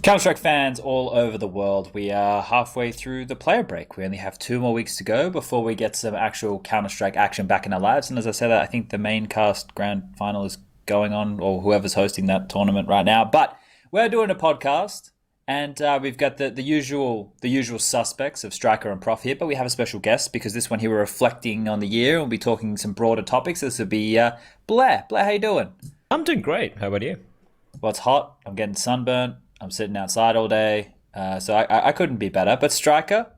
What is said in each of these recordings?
Counter-Strike fans all over the world, we are halfway through the player break. We only have 2 more weeks to go before we get some actual Counter-Strike action back in our lives. And as I said, I think the main cast grand final is going on, or whoever's hosting that tournament right now. But we're doing a podcast, and we've got the usual suspects of Striker and Prof here, but we have a special guest because this one here we're reflecting on the year and we'll be talking some broader topics. This will be Blair. Blair, how you doing? I'm doing great. How about you? Well, it's hot. I'm getting sunburnt. I'm sitting outside all day, so I couldn't be better. But Striker,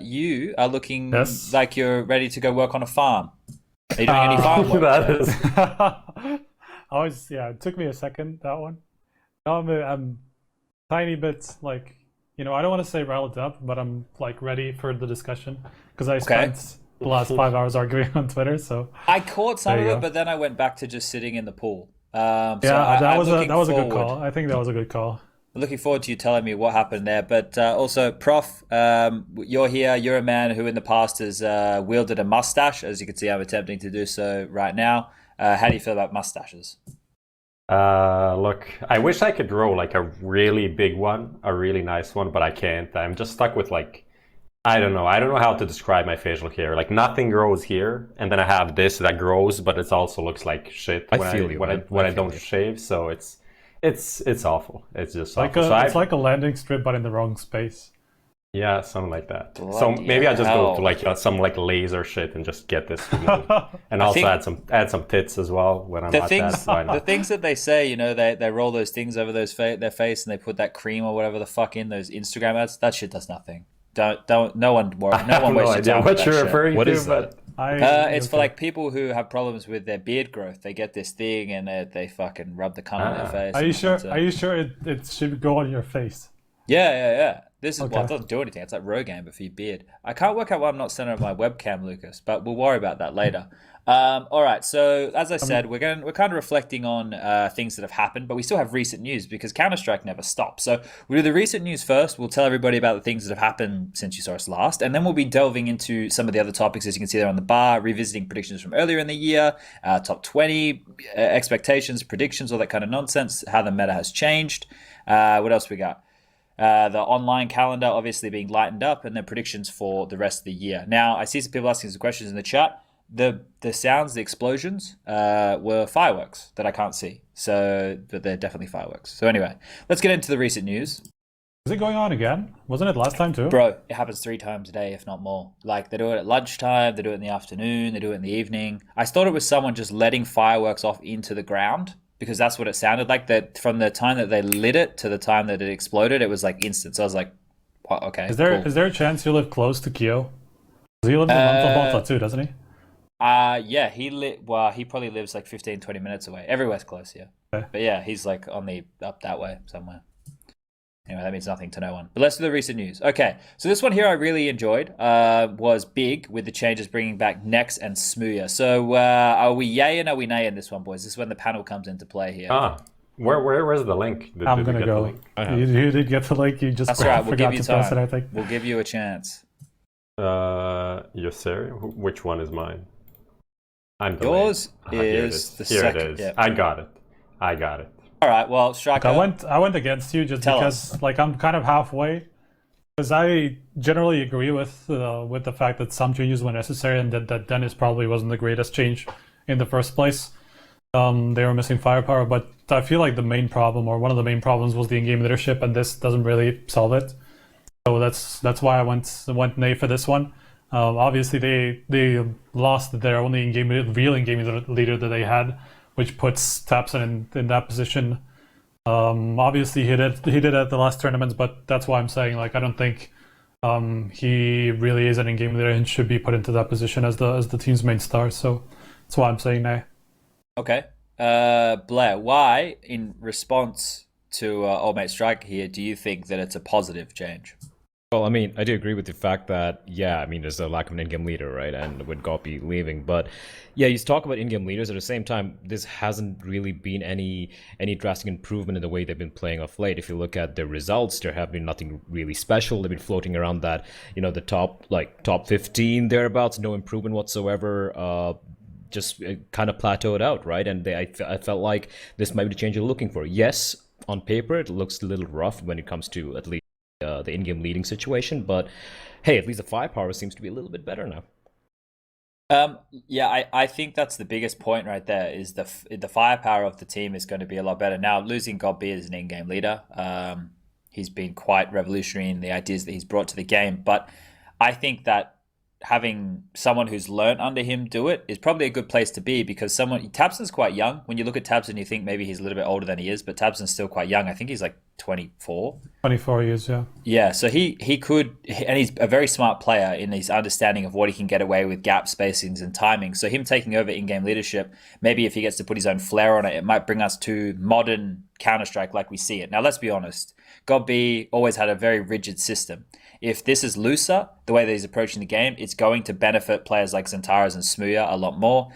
you are looking like you're ready to go work on a farm. Are you doing any farm work? It took me a second, that one. Now I'm tiny bit like, I don't want to say riled up, but I'm like ready for the discussion because I spent the last 5 hours arguing on Twitter. So I caught some of it, but then I went back to just sitting in the pool. That was a good call. I think that was a good call. I'm looking forward to you telling me what happened there. But also, Prof, you're here. You're a man who in the past has wielded a mustache. As you can see, I'm attempting to do so right now. How do you feel about mustaches? Look, I wish I could grow like a really big one, a really nice one, but I can't. I'm just stuck with like, I don't know how to describe my facial hair. Like nothing grows here, and then I have this that grows, but it also looks like shit when I don't shave. So it's awful. It's just awful. It's like a landing strip, but in the wrong space. Yeah, something like that. So maybe I just go to like some like laser shit and just get this removed, and also add some tits as well when I'm not that. Why not? The things that they say, they roll those things over their face and they put that cream or whatever the fuck in those Instagram ads. That shit does nothing. Don't. No one worry. No one waste your time. What you're referring to? Is that? It's for like people who have problems with their beard growth. They get this thing and they fucking rub the cum on their face. Are you sure it should go on your face? Yeah. This is it doesn't do anything. It's like Rogaine, but for your beard. I can't work out why I'm not sending up my webcam, Lucas, but we'll worry about that later. All right. So as I said, we're kind of reflecting on things that have happened, but we still have recent news because Counter-Strike never stops. So we'll do the recent news first. We'll tell everybody about the things that have happened since you saw us last, and then we'll be delving into some of the other topics, as you can see there on the bar, revisiting predictions from earlier in the year, top 20 expectations, predictions, all that kind of nonsense, how the meta has changed. What else we got? The online calendar obviously being lightened up, and then predictions for the rest of the year. Now, I see some people asking some questions in the chat. The sounds, the explosions, were fireworks that I can't see. But they're definitely fireworks. So anyway, let's get into the recent news. Is it going on again? Wasn't it last time too? Bro, it happens 3 times a day, if not more. Like, they do it at lunchtime, they do it in the afternoon, they do it in the evening. I thought it was someone just letting fireworks off into the ground, because that's what it sounded like. That from the time that they lit it to the time that it exploded, it was like instant. So I was like, well, okay. Is there a chance you live close to Kyo? Does he live in Malta too, doesn't he? Yeah, he probably lives like 15, 20 minutes away. Everywhere's close, yeah. Okay. But yeah, he's like on the up that way somewhere. Anyway, that means nothing to no one. But let's do the recent news. Okay, so this one here I really enjoyed. Was big with the changes bringing back Nex and SPUNJ. So are we yay and are we nay in this one, boys? This is when the panel comes into play here. Where's the link? I'm going to go. You did get the link. You just That's right. We'll give you time. Press it, I think. We'll give you a chance. Yes, sir. Which one is mine? Yours is the second. Here it is. Yeah. I got it. All right. Well, Striker. I went against you just because like I'm kind of halfway. Because I generally agree with the fact that some changes were necessary and that Dennis probably wasn't the greatest change in the first place. They were missing firepower, but I feel like the main problem, or one of the main problems, was the in-game leadership, and this doesn't really solve it. So that's why I went nay for this one. Obviously, they lost their only real in-game leader that they had, which puts Tapson in that position. Obviously, he did at the last tournaments, but that's why I'm saying like I don't think he really is an in-game leader and should be put into that position as the team's main star. So that's why I'm saying nay. Okay, Blair, why in response to Old Mate Striker here do you think that it's a positive change? Well, I mean, I do agree with the fact that, yeah, I mean, there's a lack of an in-game leader, right? And with Goppy leaving. But yeah, you talk about in-game leaders. At the same time, this hasn't really been any drastic improvement in the way they've been playing of late. If you look at their results, there have been nothing really special. They've been floating around that, the top 15 thereabouts, no improvement whatsoever. Just kind of plateaued out, right? And I felt like this might be the change you're looking for. Yes, on paper it looks a little rough when it comes to at least the in-game leading situation. But hey, at least the firepower seems to be a little bit better now. Yeah, I think that's the biggest point right there is the firepower of the team is going to be a lot better. Now, losing Godby as an in-game leader, he's been quite revolutionary in the ideas that he's brought to the game. But I think that having someone who's learnt under him do it is probably a good place to be, because Tabson's quite young. When you look at Tabson, you think maybe he's a little bit older than he is, but Tabson's still quite young. I think he's like 24. 24 years, yeah. Yeah, so he could, and he's a very smart player in his understanding of what he can get away with, gap spacings and timing. So him taking over in-game leadership, maybe if he gets to put his own flair on it, it might bring us to modern Counter-Strike like we see it. Now, let's be honest. Godby always had a very rigid system. If this is looser, the way that he's approaching the game, it's going to benefit players like Xantares and SPUNJ a lot more,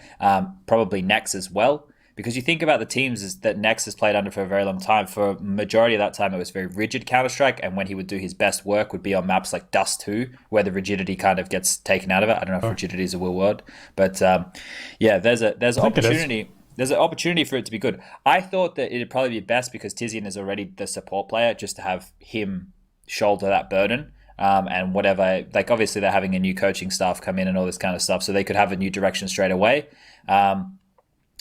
probably Nex as well. Because you think about the teams that Nex has played under for a very long time. For a majority of that time, it was very rigid Counter-Strike, and when he would do his best work would be on maps like Dust 2, where the rigidity kind of gets taken out of it. I don't know if rigidity is a real word, but yeah, there's opportunity. There's an opportunity for it to be good. I thought that it'd probably be best because Tizian is already the support player, just to have him shoulder that burden. And whatever, like obviously they're having a new coaching staff come in and all this kind of stuff, so they could have a new direction straight away.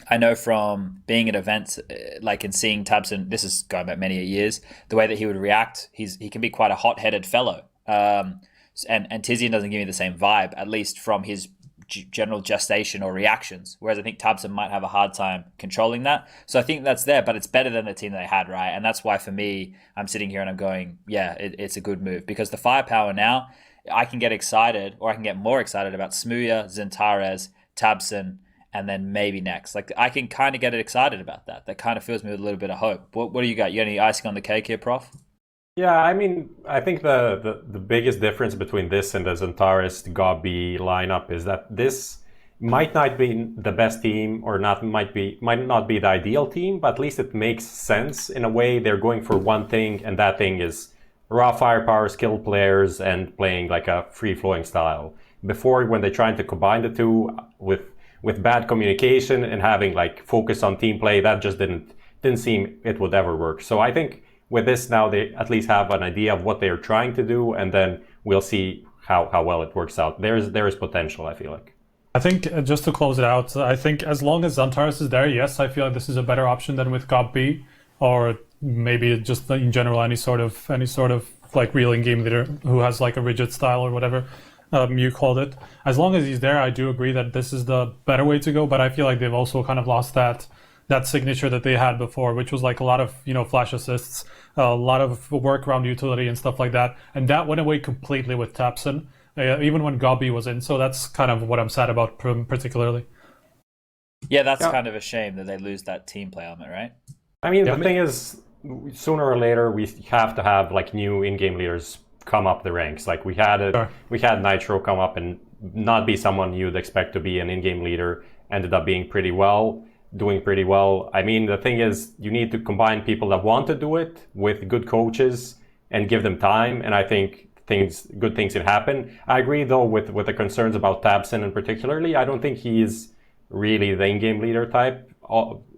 I know from being at events, like and seeing Tabson, this is going back many years, the way that he would react, he can be quite a hot-headed fellow. And Tizian doesn't give me the same vibe, at least from his general gestation or reactions, whereas I think Tabson might have a hard time controlling that. So I think that's there, but it's better than the team they had, right? And that's why for me, I'm sitting here and I'm going, yeah, it's a good move, because the firepower now, I can get excited, or I can get more excited about SPUNJ, Xantares, Tabson, and then maybe Nex. Like I can kind of get excited about that. That kind of fills me with a little bit of hope. What do you got? You got any icing on the cake here, Prof? Yeah, I mean, I think the biggest difference between this and the Xantares Godby lineup is that this might not be the best team, or might not be the ideal team, but at least it makes sense in a way. They're going for one thing, and that thing is raw firepower, skilled players, and playing like a free-flowing style. Before, when they tried to combine the two with bad communication and having like focus on team play, that just didn't seem it would ever work. So I think with this now, they at least have an idea of what they're trying to do, and then we'll see how well it works out. There is potential, I feel like. I think just to close it out, I think as long as Xantares is there, yes, I feel like this is a better option than with Godby, or maybe just in general any sort of like real in-game leader who has like a rigid style or whatever you called it. As long as he's there, I do agree that this is the better way to go, but I feel like they've also kind of lost that signature that they had before, which was like a lot of flash assists, a lot of work around utility and stuff like that, and that went away completely with Tabson, even when Godby was in. So that's kind of what I'm sad about particularly. Yeah, that's kind of a shame that they lose that team play element, right? I mean, the thing is, sooner or later we have to have like new in-game leaders come up the ranks. Like we had Nitro come up and not be someone you'd expect to be an in-game leader, ended up being doing pretty well. I mean, the thing is, you need to combine people that want to do it with good coaches and give them time, and I think good things can happen. I agree though with the concerns about Tabson, and particularly I don't think he's really the in-game leader type.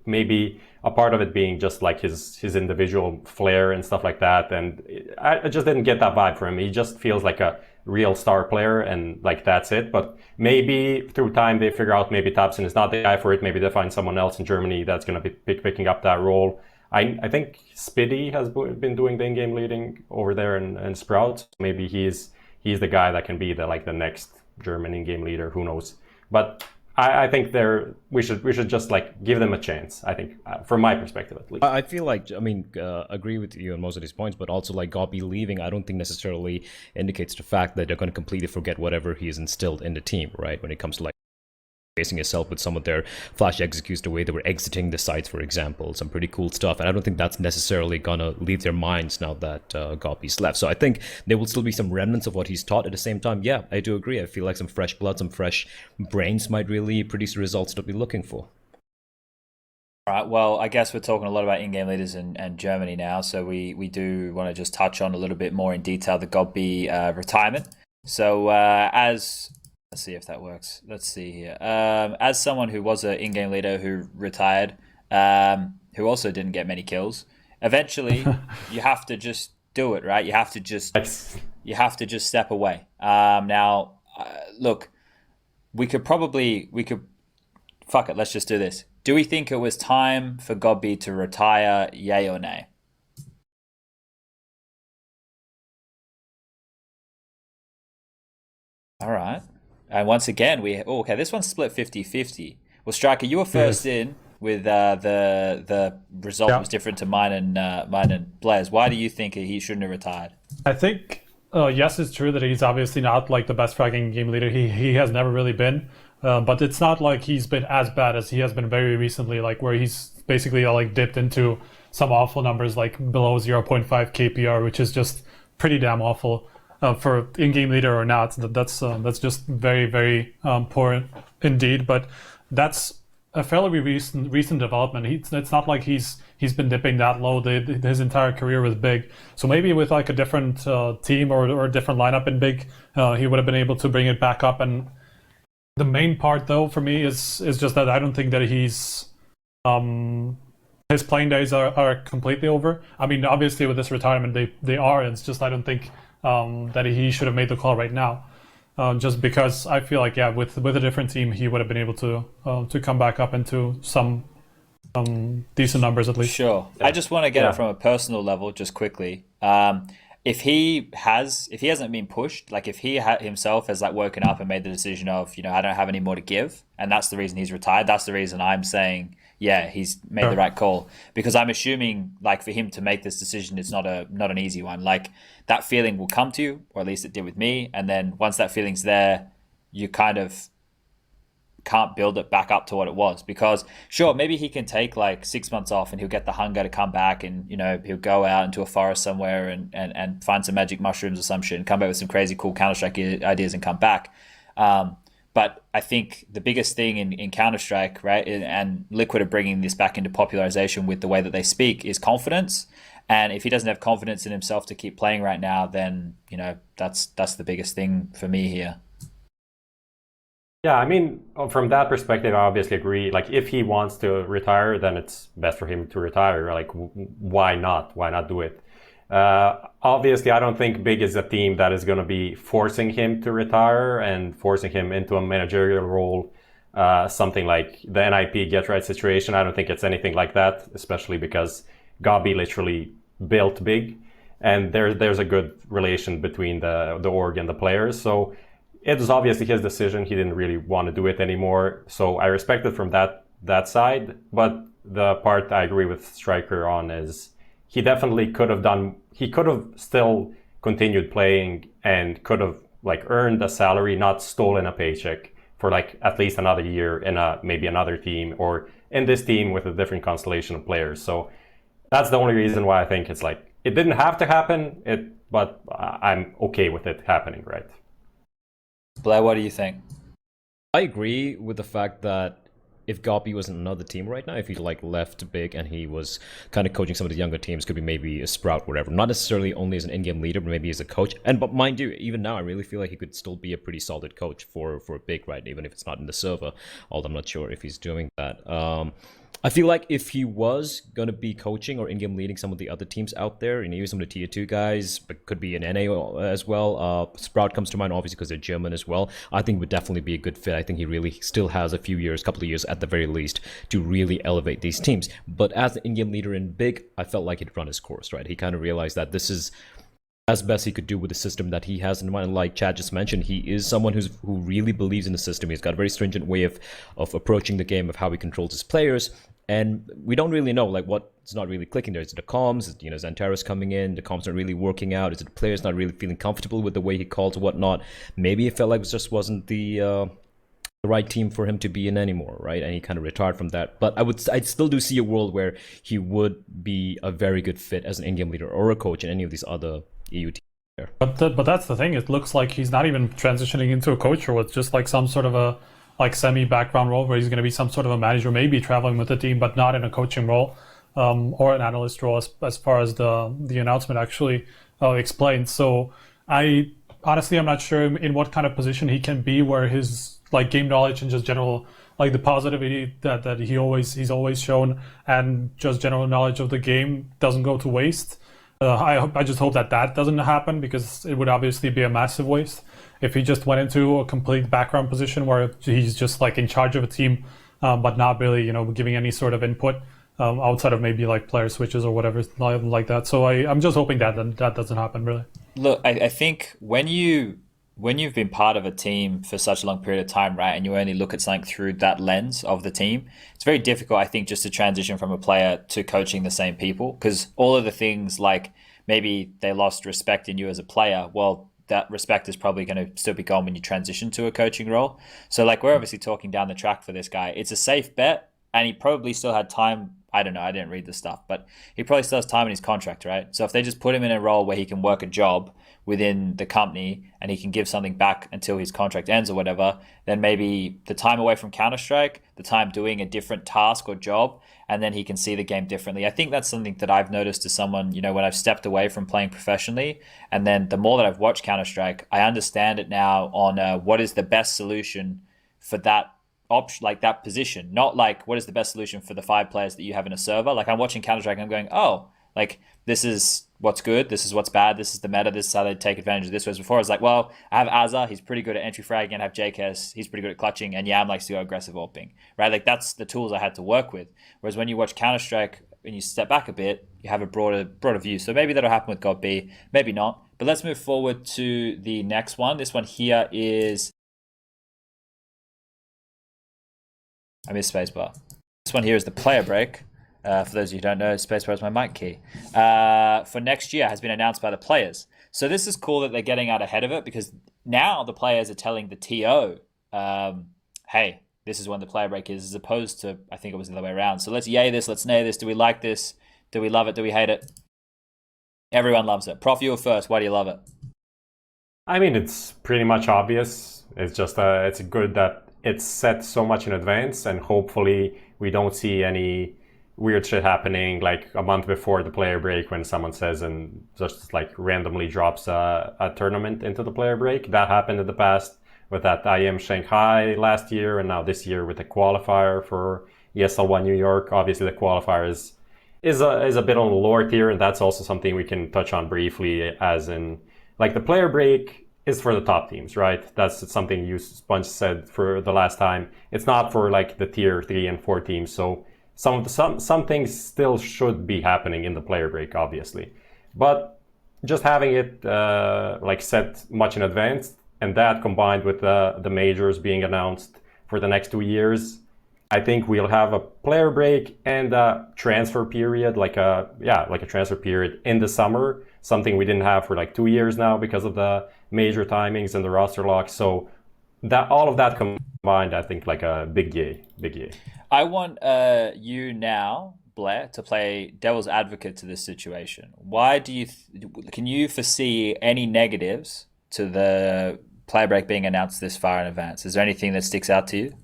Maybe a part of it being just like his individual flair and stuff like that, and I just didn't get that vibe from him. He just feels like a real star player, and like that's it. But maybe through time they figure out maybe Tabson is not the guy for it. Maybe they find someone else in Germany that's going to be picking up that role. I think S3E25 has been doing the in-game leading over there in Sprout. Maybe he's the guy that can be the next German in-game leader. Who knows? But I think we should just like give them a chance. I think from my perspective at least. I feel like agree with you on most of these points, but also like Godby leaving, I don't think necessarily indicates the fact that they're going to completely forget whatever he's instilled in the team, right? When it comes to like facing yourself with some of their flash executes, the way they were exiting the sites, for example, some pretty cool stuff. And I don't think that's necessarily gonna leave their minds now that Godby's left. So I think there will still be some remnants of what he's taught. At the same time, yeah, I do agree. I feel like some fresh blood, some fresh brains might really produce the results to be looking for. All right, well, I guess we're talking a lot about in-game leaders and Germany now, so we do want to just touch on a little bit more in detail the Godby retirement. So let's see if that works. Let's see here. As someone who was an in-game leader who retired, who also didn't get many kills, eventually you have to just do it, right? You have to just step away. Now, look, we could fuck it. Let's just do this. Do we think it was time for Gobby to retire? Yay or nay? All right. And once again, okay, this one's split 50-50. Well, Striker, you were first in with the result was different to mine and Blair's. Why do you think he shouldn't have retired? I think yes, it's true that he's obviously not like the best fracking game leader. He has never really been, but it's not like he's been as bad as he has been very recently, like where he's basically like dipped into some awful numbers like below 0.5 KPR, which is just pretty damn awful. For in-game leader or not, that's just very, very poor indeed. But that's a fairly recent development. It's not like he's been dipping that low. His entire career was big. So maybe with like a different team or a different lineup in big, he would have been able to bring it back up. And the main part though for me is just that I don't think that his playing days are completely over. I mean, obviously with this retirement they are. It's just I don't think that he should have made the call right now, just because I feel like with a different team he would have been able to come back up into some decent numbers at least. Sure. I just want to get it from a personal level just quickly. If he hasn't been pushed, like if he himself has like woken up and made the decision of, I don't have any more to give, and that's the reason he's retired, that's the reason I'm saying he's made the right call, because I'm assuming like for him to make this decision, it's not an easy one. Like that feeling will come to you, or at least it did with me, and then once that feeling's there, you kind of can't build it back up to what it was. Because sure, maybe he can take like 6 months off and he'll get the hunger to come back, and he'll go out into a forest somewhere and find some magic mushrooms or some shit and come back with some crazy cool Counter-Strike ideas and come back. But I think the biggest thing in Counter-Strike, right, and Liquid are bringing this back into popularization with the way that they speak, is confidence. And if he doesn't have confidence in himself to keep playing right now, then that's the biggest thing for me here. Yeah, I mean, from that perspective, I obviously agree. Like, if he wants to retire, then it's best for him to retire. Like, why not? Why not do it? Obviously, I don't think Big is a team that is going to be forcing him to retire and forcing him into a managerial role, something like the NIP get right situation. I don't think it's anything like that, especially because Gobby literally built Big, and there's a good relation between the org and the players. So it was obviously his decision. He didn't really want to do it anymore. So I respect it from that side. But the part I agree with Striker on is he definitely could have still continued playing and could have like earned a salary, not stolen a paycheck for like at least another year in maybe another team or in this team with a different constellation of players. So that's the only reason why I think it's like it didn't have to happen. But I'm okay with it happening, right? Blair, what do you think? I agree with the fact that if Gobby was in another team right now, if he like left Big and he was kind of coaching some of the younger teams, could be maybe a Sprout, whatever. Not necessarily only as an in-game leader, but maybe as a coach. But mind you, even now, I really feel like he could still be a pretty solid coach for Big, right? Even if it's not in the server, although I'm not sure if he's doing that. I feel like if he was going to be coaching or in-game leading some of the other teams out there, maybe some of the tier 2 guys, but could be an NA as well. Sprout comes to mind, obviously, because they're German as well. I think would definitely be a good fit. I think he really still has a couple of years at the very least, to really elevate these teams. But as an in-game leader in Big, I felt like he'd run his course, right? He kind of realized that this is as best he could do with the system that he has in mind. Like Chad just mentioned, he is someone who really believes in the system. He's got a very stringent way of approaching the game, of how he controls his players. And we don't really know like what's not really clicking there. Is it the comms? Is Xantares coming in? The comms aren't really working out. Is it the players not really feeling comfortable with the way he calls or whatnot? Maybe it felt like it just wasn't the right team for him to be in anymore, right? And he kind of retired from that. But I'd still do see a world where he would be a very good fit as an in-game leader or a coach in any of these other EU teams. But that's the thing. It looks like he's not even transitioning into a coach role. It's just like some sort of a like semi-background role where he's going to be some sort of a manager, maybe traveling with the team, but not in a coaching role or an analyst role, as far as the announcement actually explains. So I'm not sure in what kind of position he can be where his like game knowledge and just general like the positivity that he's always shown, and just general knowledge of the game doesn't go to waste. I just hope that doesn't happen, because it would obviously be a massive waste if he just went into a complete background position where he's just like in charge of a team, but not really, giving any sort of input outside of maybe like player switches or whatever like that. So I'm just hoping that doesn't happen, really. Look, I think when you've been part of a team for such a long period of time, right, and you only look at something through that lens of the team, it's very difficult, I think, just to transition from a player to coaching the same people, because all of the things like maybe they lost respect in you as a player, well, that respect is probably going to still be gone when you transition to a coaching role. So like, we're obviously talking down the track for this guy. It's a safe bet, and he probably still had time. I don't know, I didn't read the stuff, but he probably still has time in his contract, right? So if they just put him in a role where he can work a job within the company and he can give something back until his contract ends or whatever, then maybe the time away from Counter-Strike, the time doing a different task or job, and then he can see the game differently. I think that's something that I've noticed as someone, when I've stepped away from playing professionally, and then the more that I've watched Counter-Strike, I understand it now on what is the best solution for that option, like that position, not like what is the best solution for the 5 players that you have in a server. Like, I'm watching Counter-Strike and I'm going, oh, like, this is what's good, this is what's bad, this is the meta, this is how they take advantage of this. Whereas before I was like, well, I have Azza, he's pretty good at entry fragging, and I have JKS, he's pretty good at clutching, and Yam likes to go aggressive AWPing, right? Like, that's the tools I had to work with. Whereas when you watch Counter-Strike and you step back a bit, you have a broader view. So maybe that'll happen with God B, maybe not. But let's move forward to the next one. This one here is, I missed spacebar. This one here is the player break. For those of you who don't know, spacebar is my mic key. For next year has been announced by the players. So this is cool that they're getting out ahead of it, because now the players are telling the TO, hey, this is when the player break is, as opposed to, I think it was the other way around. So let's yay this, let's nay this. Do we like this? Do we love it? Do we hate it? Everyone loves it. Prof, you were first. Why do you love it? I mean, it's pretty much obvious. It's just it's good that it's set so much in advance, and hopefully we don't see any weird shit happening like a month before the player break when someone says and just like randomly drops a tournament into the player break. That happened in the past with that IM Shanghai last year, and now this year with the qualifier for ESL1 New York. Obviously the qualifier is a bit on the lower tier, and that's also something we can touch on briefly, as in like the player break is for the top teams, right? That's something you, SPUNJ, said for the last time. It's not for like the tier 3 and 4 teams. So some things still should be happening in the player break, obviously. But just having it like set much in advance, and that combined with the majors being announced for the next 2 years, I think we'll have a player break and a transfer period, like a transfer period in the summer, something we didn't have for like 2 years now because of the major timings and the roster lock. So that all of that combined, I think like a big yay. I want you now, Blair, to play devil's advocate to this situation. Why do you can you foresee any negatives to the player break being announced this far in advance? Is there anything that sticks out to you?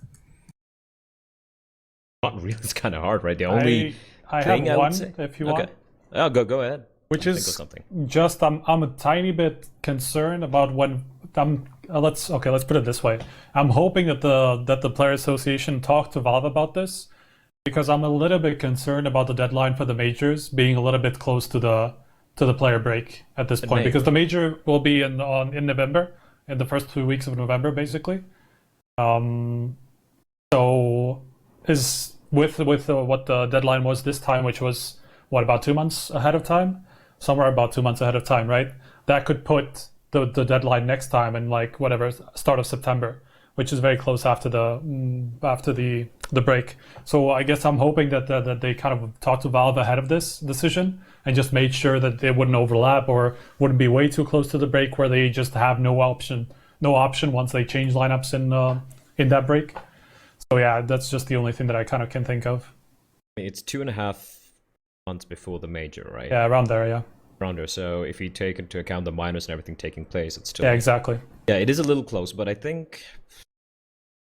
Not really. It's kind of hard, right? The only I have one, if you want. Oh, go ahead. Which is just I'm a tiny bit concerned about when let's put it this way. I'm hoping that the Player Association talked to Valve about this, because I'm a little bit concerned about the deadline for the majors being a little bit close to the player break at this point, because the major will be in November, in the first 2 weeks of November, basically. So is with what the deadline was this time, which was about 2 months ahead of time, somewhere about 2 months ahead of time, right? That could put the deadline next time in like whatever, start of September, which is very close after the break. So I guess I'm hoping that they kind of talked to Valve ahead of this decision and just made sure that they wouldn't overlap or wouldn't be way too close to the break where they just have no option once they change lineups in that break. So yeah, that's just the only thing that I kind of can think of. It's 2.5 months before the major, right? Yeah, around there, yeah. Around there. So if you take into account the minors and everything taking place, it's still... Yeah, exactly. Yeah, it is a little close, but I think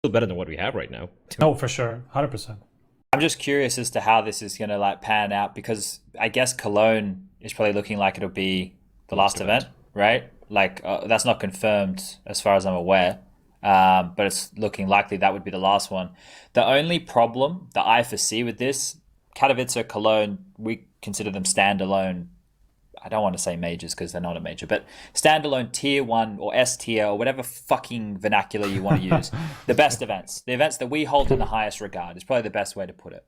still better than what we have right now. No, for sure. 100%. I'm just curious as to how this is going to like pan out, because I guess Cologne is probably looking like it'll be the last event, right? Like that's not confirmed as far as I'm aware. but it's looking likely that would be the last one. The only problem that I foresee with this, Katowice, Cologne, we consider them standalone. I don't want to say majors because they're not a major, but standalone tier 1 or S tier or whatever fucking vernacular you want to use. The best events, the events that we hold in the highest regard is probably the best way to put it.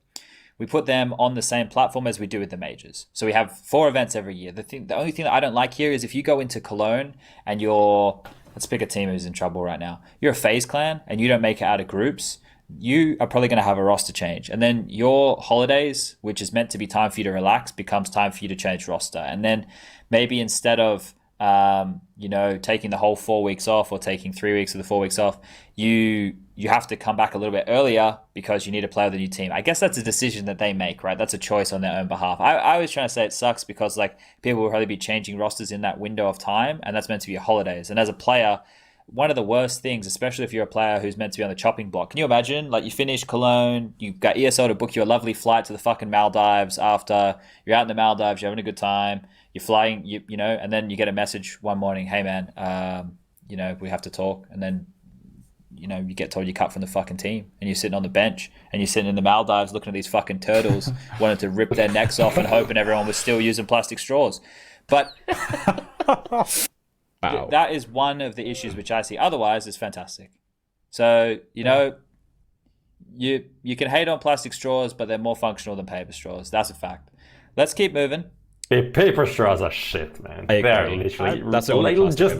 We put them on the same platform as we do with the majors. So we have 4 events every year. The only thing that I don't like here is if you go into Cologne and let's pick a team who's in trouble right now. You're a FaZe clan and you don't make it out of groups, you are probably going to have a roster change. And then your holidays, which is meant to be time for you to relax, becomes time for you to change roster. And then maybe instead of, taking the whole 4 weeks off or taking 3 weeks of the 4 weeks off, you have to come back a little bit earlier because you need to play with a new team. I guess that's a decision that they make, right? That's a choice on their own behalf. I was trying to say it sucks because like people will probably be changing rosters in that window of time, and that's meant to be your holidays. And as a player, one of the worst things, especially if you're a player who's meant to be on the chopping block. Can you imagine? Like you finish Cologne, you've got ESL to book you a lovely flight to the fucking Maldives after you're out in the Maldives, you're having a good time, you're flying, and then you get a message one morning, hey man, we have to talk. And then, you get told you cut from the fucking team and you're sitting on the bench and you're sitting in the Maldives looking at these fucking turtles, wanting to rip their necks off and hoping everyone was still using plastic straws. But... Wow. That is one of the issues which I see. Otherwise, it's fantastic. So, you can hate on plastic straws, but they're more functional than paper straws. That's a fact. Let's keep moving. Paper straws are shit, man. They're literally just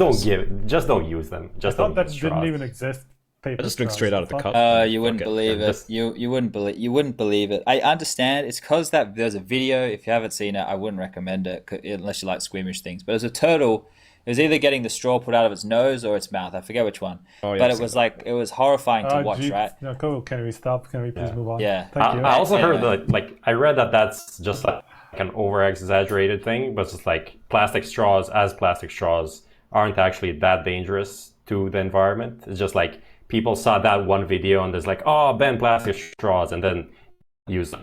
don't use them. Just I thought that didn't even exist. Paper just drink straight out of the cup. You wouldn't believe it. You wouldn't believe it. I understand. It's because there's a video. If you haven't seen it, I wouldn't recommend it unless you like squeamish things. But there's a turtle. It was either getting the straw put out of its nose or its mouth. I forget which one. Oh, yeah, but it was horrifying to watch, right? No, cool. Can we stop? Can we please move on? Yeah. Thank you. I also heard that, I read that that's just like an over-exaggerated thing, but it's just like plastic straws aren't actually that dangerous to the environment. It's just like people saw that one video and there's like, oh, ban plastic straws, and then use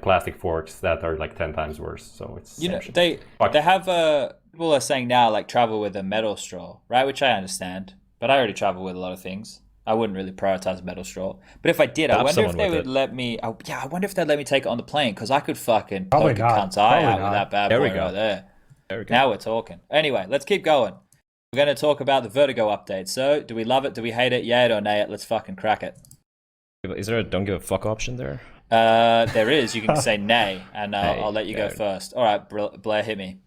plastic forks that are like 10 times worse. So it's they have people are saying now like travel with a metal straw, right? Which I understand, but I already travel with a lot of things. I wouldn't really prioritize metal straw, but if I did, I wonder if they would let me. I wonder if they'd let me take it on the plane because I could fucking poke a cunt's eye out with that bad boy right there. There we go. Now we're talking. Anyway, let's keep going. We're going to talk about the Vertigo update. So, do we love it? Do we hate it? Yay it or nay it? Let's fucking crack it. Is there a don't give a fuck option there? There is. You can say nay, and I'll let you go first. All right, Blair, hit me.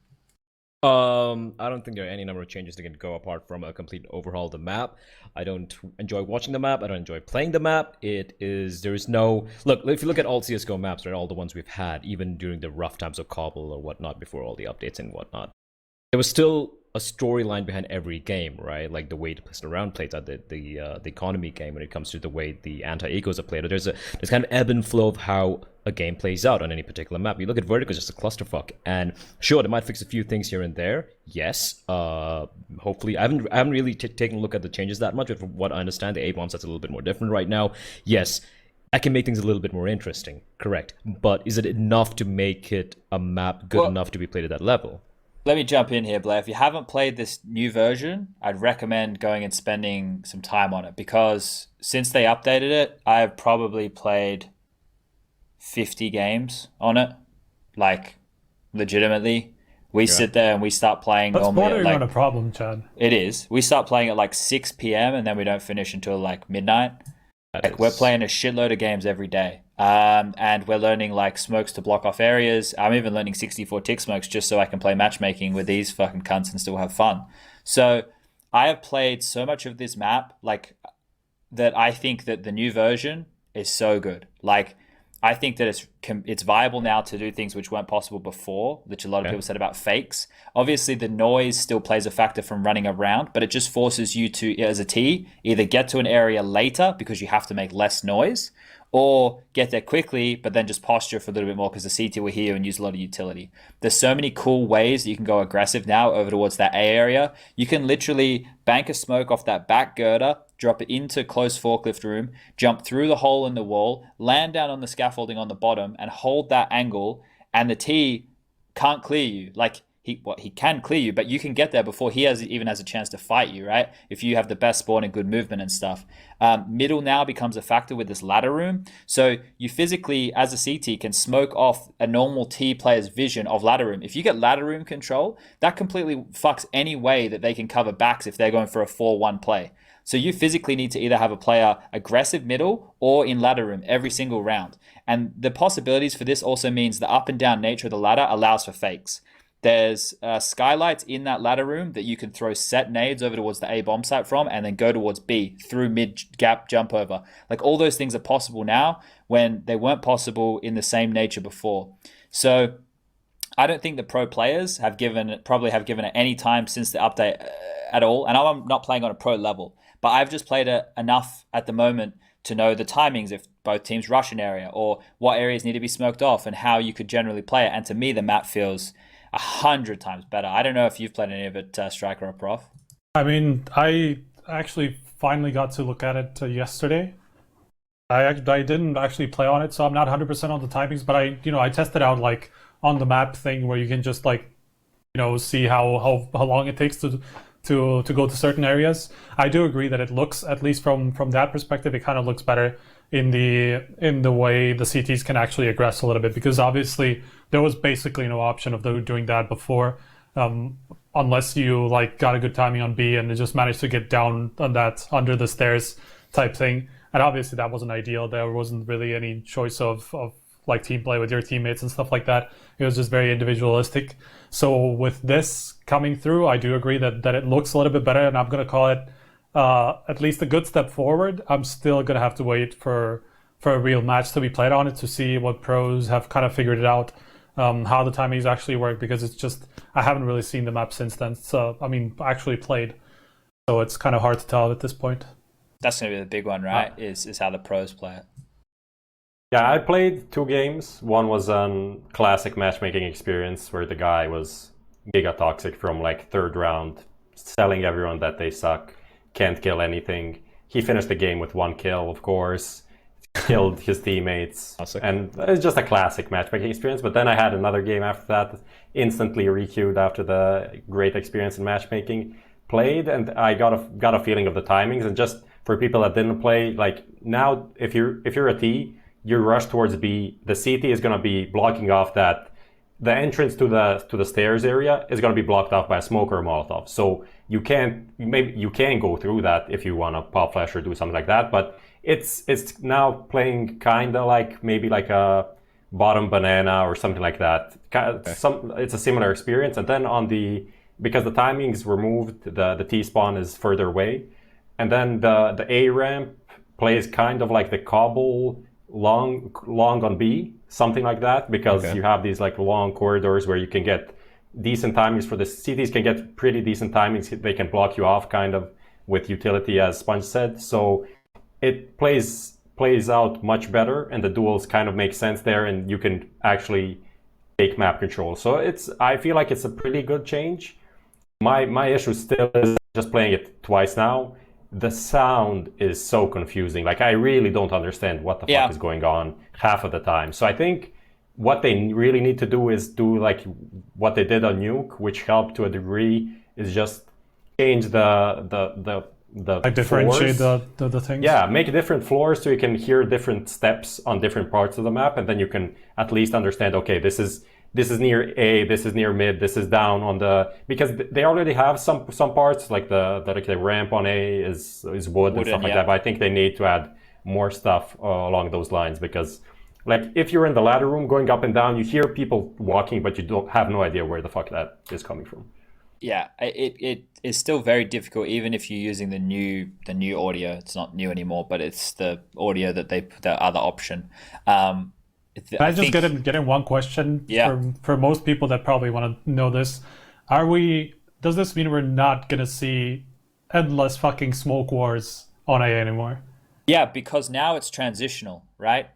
I don't think there are any number of changes that can go apart from a complete overhaul of the map. I don't enjoy watching the map. I don't enjoy playing the map. There is no... Look, if you look at all CSGO maps, right, all the ones we've had, even during the rough times of Cobble or whatnot, before all the updates and whatnot, there was still a storyline behind every game, right? Like the way the round plays out, the economy game when it comes to the way the anti-ecos are played. There's kind of ebb and flow of how a game plays out on any particular map. You look at Vertigo, it's just a clusterfuck. And sure, they might fix a few things here and there. Yes. Hopefully, I haven't really taken a look at the changes that much, but from what I understand, the A-bomb set's a little bit more different right now. Yes, I can make things a little bit more interesting. Correct. But is it enough to make it a map good enough to be played at that level? Let me jump in here, Blair. If you haven't played this new version, I'd recommend going and spending some time on it because since they updated it, I've probably played 50 games on it. Like, legitimately. We sit there and we start playing That's normally bordering on a problem, Chad. It is. We start playing at like 6 p.m. and then we don't finish until like midnight. We're playing a shitload of games every day. And we're learning like smokes to block off areas. I'm even learning 64 tick smokes just so I can play matchmaking with these fucking cunts and still have fun. So I have played so much of this map like that I think that the new version is so good. Like I think that it's viable now to do things which weren't possible before, which a lot of people said about fakes. Obviously, the noise still plays a factor from running around, but it just forces you to, as a T, either get to an area later because you have to make less noise, or get there quickly, but then just posture for a little bit more because the CT will hear you and use a lot of utility. There's so many cool ways that you can go aggressive now over towards that A area. You can literally bank a smoke off that back girder, drop it into close forklift room, jump through the hole in the wall, land down on the scaffolding on the bottom, and hold that angle, and the T can't clear you. Like, he can clear you, but you can get there before he even has a chance to fight you, right? If you have the best spawn and good movement and stuff. Middle now becomes a factor with this ladder room. So you physically, as a CT, can smoke off a normal T player's vision of ladder room. If you get ladder room control, that completely fucks any way that they can cover backs if they're going for a 4-1 play. So you physically need to either have a player aggressive middle or in ladder room every single round. And the possibilities for this also means the up and down nature of the ladder allows for fakes. There's skylights in that ladder room that you can throw set nades over towards the A bomb site from and then go towards B through mid gap jump over. Like all those things are possible now when they weren't possible in the same nature before. So I don't think the pro players have given it any time since the update at all. And I'm not playing on a pro level, but I've just played it enough at the moment to know the timings if both teams rush an area or what areas need to be smoked off and how you could generally play it. And to me, the map feels 100 times better. I don't know if you've played any of it, Striker or Prof. I mean, I actually finally got to look at it yesterday. I didn't actually play on it, so I'm not 100% on the timings, but I tested out like on the map thing where you can just like, see how long it takes to go to certain areas. I do agree that it looks, at least from that perspective, it kind of looks better in the way the CTs can actually aggress a little bit, because obviously there was basically no option of doing that before, unless you like got a good timing on B and just managed to get down on that under the stairs type thing. And obviously that wasn't ideal. There wasn't really any choice of like team play with your teammates and stuff like that. It was just very individualistic. So with this coming through, I do agree that it looks a little bit better, and I'm going to call it at least a good step forward. I'm still going to have to wait for a real match to be played on it to see what pros have kind of figured it out, how the timings actually work, because it's just, I haven't really seen the map since then. So, I mean, actually played. So it's kind of hard to tell at this point. That's going to be the big one, right? Is how the pros play it. Yeah, I played 2 games. One was a classic matchmaking experience where the guy was giga toxic from like 3rd round, telling everyone that they suck, can't kill anything. He finished the game with 1 kill, of course, killed his teammates, and it's just a classic matchmaking experience. But then I had another game after that, instantly requeued after the great experience in matchmaking, played, and I got a feeling of the timings. And just for people that didn't play, like now, if you're a T, you rush towards B, the CT is going to be blocking off that. The entrance to the stairs area is going to be blocked off by a smoke or a Molotov. So you can go through that if you want to pop flash or do something like that. But it's now playing kind of like maybe like a bottom banana or something like that. It's a similar experience. And then because the timings were moved, the T spawn is further away, and then the A ramp plays kind of like the cobble long on B, something like that, because you have these like long corridors where you can get decent timings. For the CTs can get pretty decent timings. They can block you off kind of with utility, as SPUNJ said. So it plays out much better, and the duels kind of make sense there, and you can actually take map control. So I feel like it's a pretty good change. My issue still is just playing it twice now. The sound is so confusing. Like, I really don't understand what the fuck is going on half of the time. So I think what they really need to do is do like what they did on Nuke, which helped to a degree, is just change the like differentiate the things. Yeah, make different floors so you can hear different steps on different parts of the map, and then you can at least understand, okay, this is near A, this is near mid, this is down on the, because they already have some parts like the ramp on A is wood and stuff like that. But I think they need to add more stuff along those lines, because like if you're in the ladder room going up and down, you hear people walking, but you don't have no idea where the fuck that is coming from. Yeah, it is still very difficult, even if you're using the new audio. It's not new anymore, but it's the audio that the other option. Can I just get in one question? For most people that probably want to know this, does this mean we're not gonna see endless fucking smoke wars on A anymore? Yeah, because now it's transitional, right?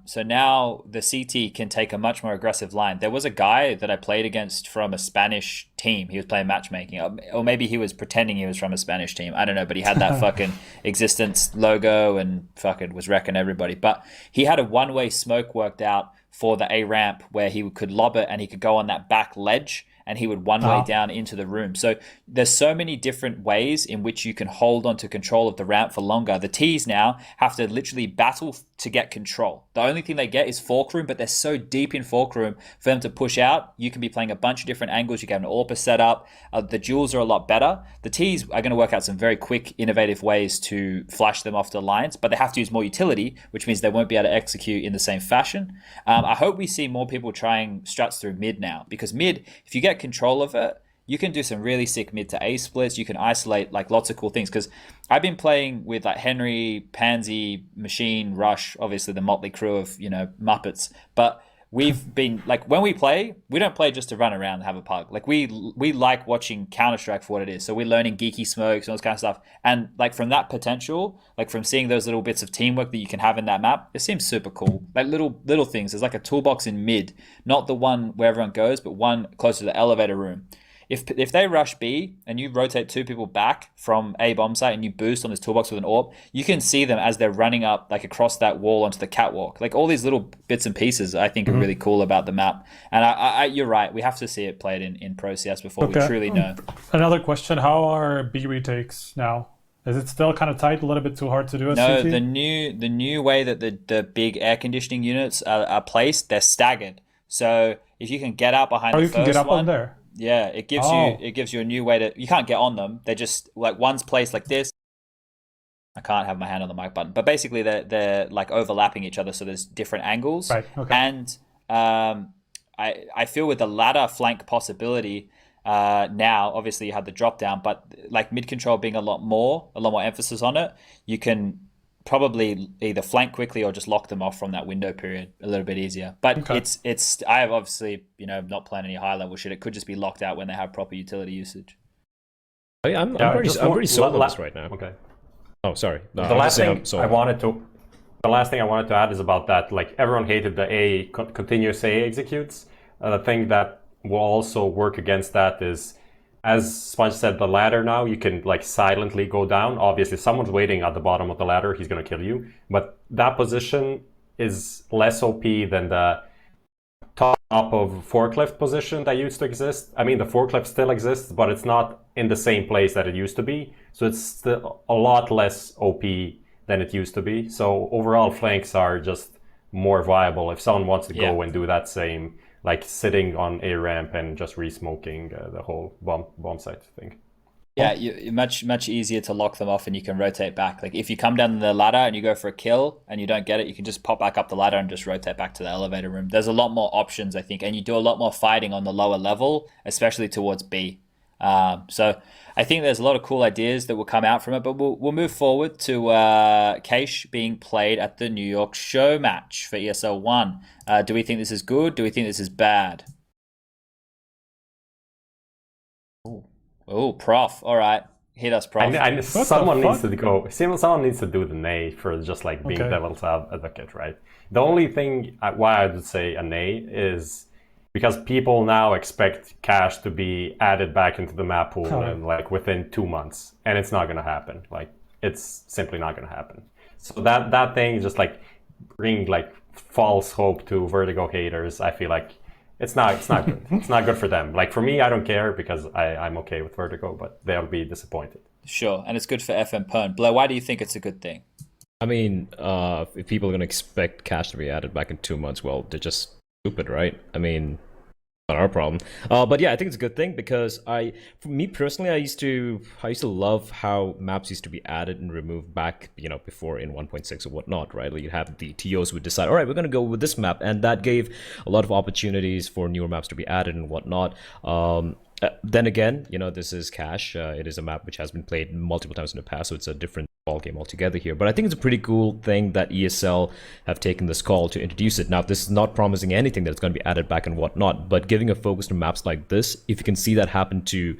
So now the CT can take a much more aggressive line. There was a guy that I played against from a Spanish team. He was playing matchmaking, or maybe he was pretending he was from a Spanish team. I don't know, but he had that fucking existence logo and fucking was wrecking everybody. But he had a one-way smoke worked out for the A ramp where he could lob it and he could go on that back ledge and he would one-way down into the room. So there's so many different ways in which you can hold onto control of the ramp for longer. The T's now have to literally battle to get control. The only thing they get is fork room, but they're so deep in fork room for them to push out. You can be playing a bunch of different angles. You can have an AWPer set up. The duels are a lot better. The T's are going to work out some very quick, innovative ways to flash them off the lines, but they have to use more utility, which means they won't be able to execute in the same fashion. I hope we see more people trying struts through mid now, because mid, if you get control of it, you can do some really sick mid to A splits. You can isolate like lots of cool things. Because I've been playing with like Henry, Pansy, Machine, Rush, obviously the motley crew of, you know, Muppets. But we've been like, when we play, we don't play just to run around and have a pug. Like we like watching Counter-Strike for what it is. So we're learning geeky smokes and all this kind of stuff. And like from that potential, like from seeing those little bits of teamwork that you can have in that map, it seems super cool. Like little things. There's like a toolbox in mid, not the one where everyone goes, but one closer to the elevator room. If they rush B and you rotate two people back from A bomb site and you boost on this toolbox with an AWP, you can see them as they're running up like across that wall onto the catwalk. Like all these little bits and pieces I think are really cool about the map. And I you're right, we have to see it played in Pro CS before we truly know. Another question, how are B retakes now? Is it still kind of tight, a little bit too hard to do at No, CT? the new way that the big air conditioning units are placed, they're staggered. So if you can get out behind the you first can get up one, on there. yeah, it gives you a new way to. You can't get on them. They're just like one's placed like this. I can't have my hand on the mic button, but basically they're like overlapping each other, so there's different angles. Right. Okay. And I feel with the ladder flank possibility now, obviously you have the drop down, but like mid control being a lot more emphasis on it, you can probably either flank quickly or just lock them off from that window period a little bit easier. But it's I have obviously, you know, not playing any high level shit. It could just be locked out when they have proper utility usage. I'm pretty sold on this right now. Okay. Oh, sorry. No, the last thing I wanted to add is about that. Like everyone hated the continuous A executes. The thing that will also work against that is, as SPUNJ said, the ladder now, you can like silently go down. Obviously, someone's waiting at the bottom of the ladder. He's going to kill you. But that position is less OP than the top of forklift position that used to exist. I mean, the forklift still exists, but it's not in the same place that it used to be. So it's still a lot less OP than it used to be. So overall, flanks are just more viable if someone wants to go and do that same, like sitting on a ramp and just re-smoking the whole bomb site thing. Yeah, much easier to lock them off, and you can rotate back. Like if you come down the ladder and you go for a kill and you don't get it, you can just pop back up the ladder and just rotate back to the elevator room. There's a lot more options, I think, and you do a lot more fighting on the lower level, especially towards B. So I think there's a lot of cool ideas that will come out from it, but we'll move forward to Keish being played at the New York show match for ESL 1. Do we think this is good? Do we think this is bad? Oh, Prof. All right. Hit us, Prof. Someone needs to go. Someone needs to do the nay for just like being devil's advocate, right? The only thing why I would say a nay is because people now expect cash to be added back into the map pool and like within 2 months, and it's not going to happen. Like it's simply not going to happen. So that thing just like bring like false hope to Vertigo haters. I feel like it's not good. It's not good for them. Like for me, I don't care because I'm okay with Vertigo, but they'll be disappointed. Sure, and it's good for FM Pern. Blair, why do you think it's a good thing? I mean, if people are going to expect cash to be added back in 2 months, well, they're just stupid, right? I mean, not our problem. But yeah, I think it's a good thing because for me personally, I used to love how maps used to be added and removed back, you know, before in 1.6 or whatnot, right? Like you'd have the TOs would decide, all right, we're going to go with this map, and that gave a lot of opportunities for newer maps to be added and whatnot. Then again, you know, this is cash. It is a map which has been played multiple times in the past, so it's a different ball game altogether here. But I think it's a pretty cool thing that ESL have taken this call to introduce it. Now, this is not promising anything that it's going to be added back and whatnot, but giving a focus to maps like this, if you can see that happen to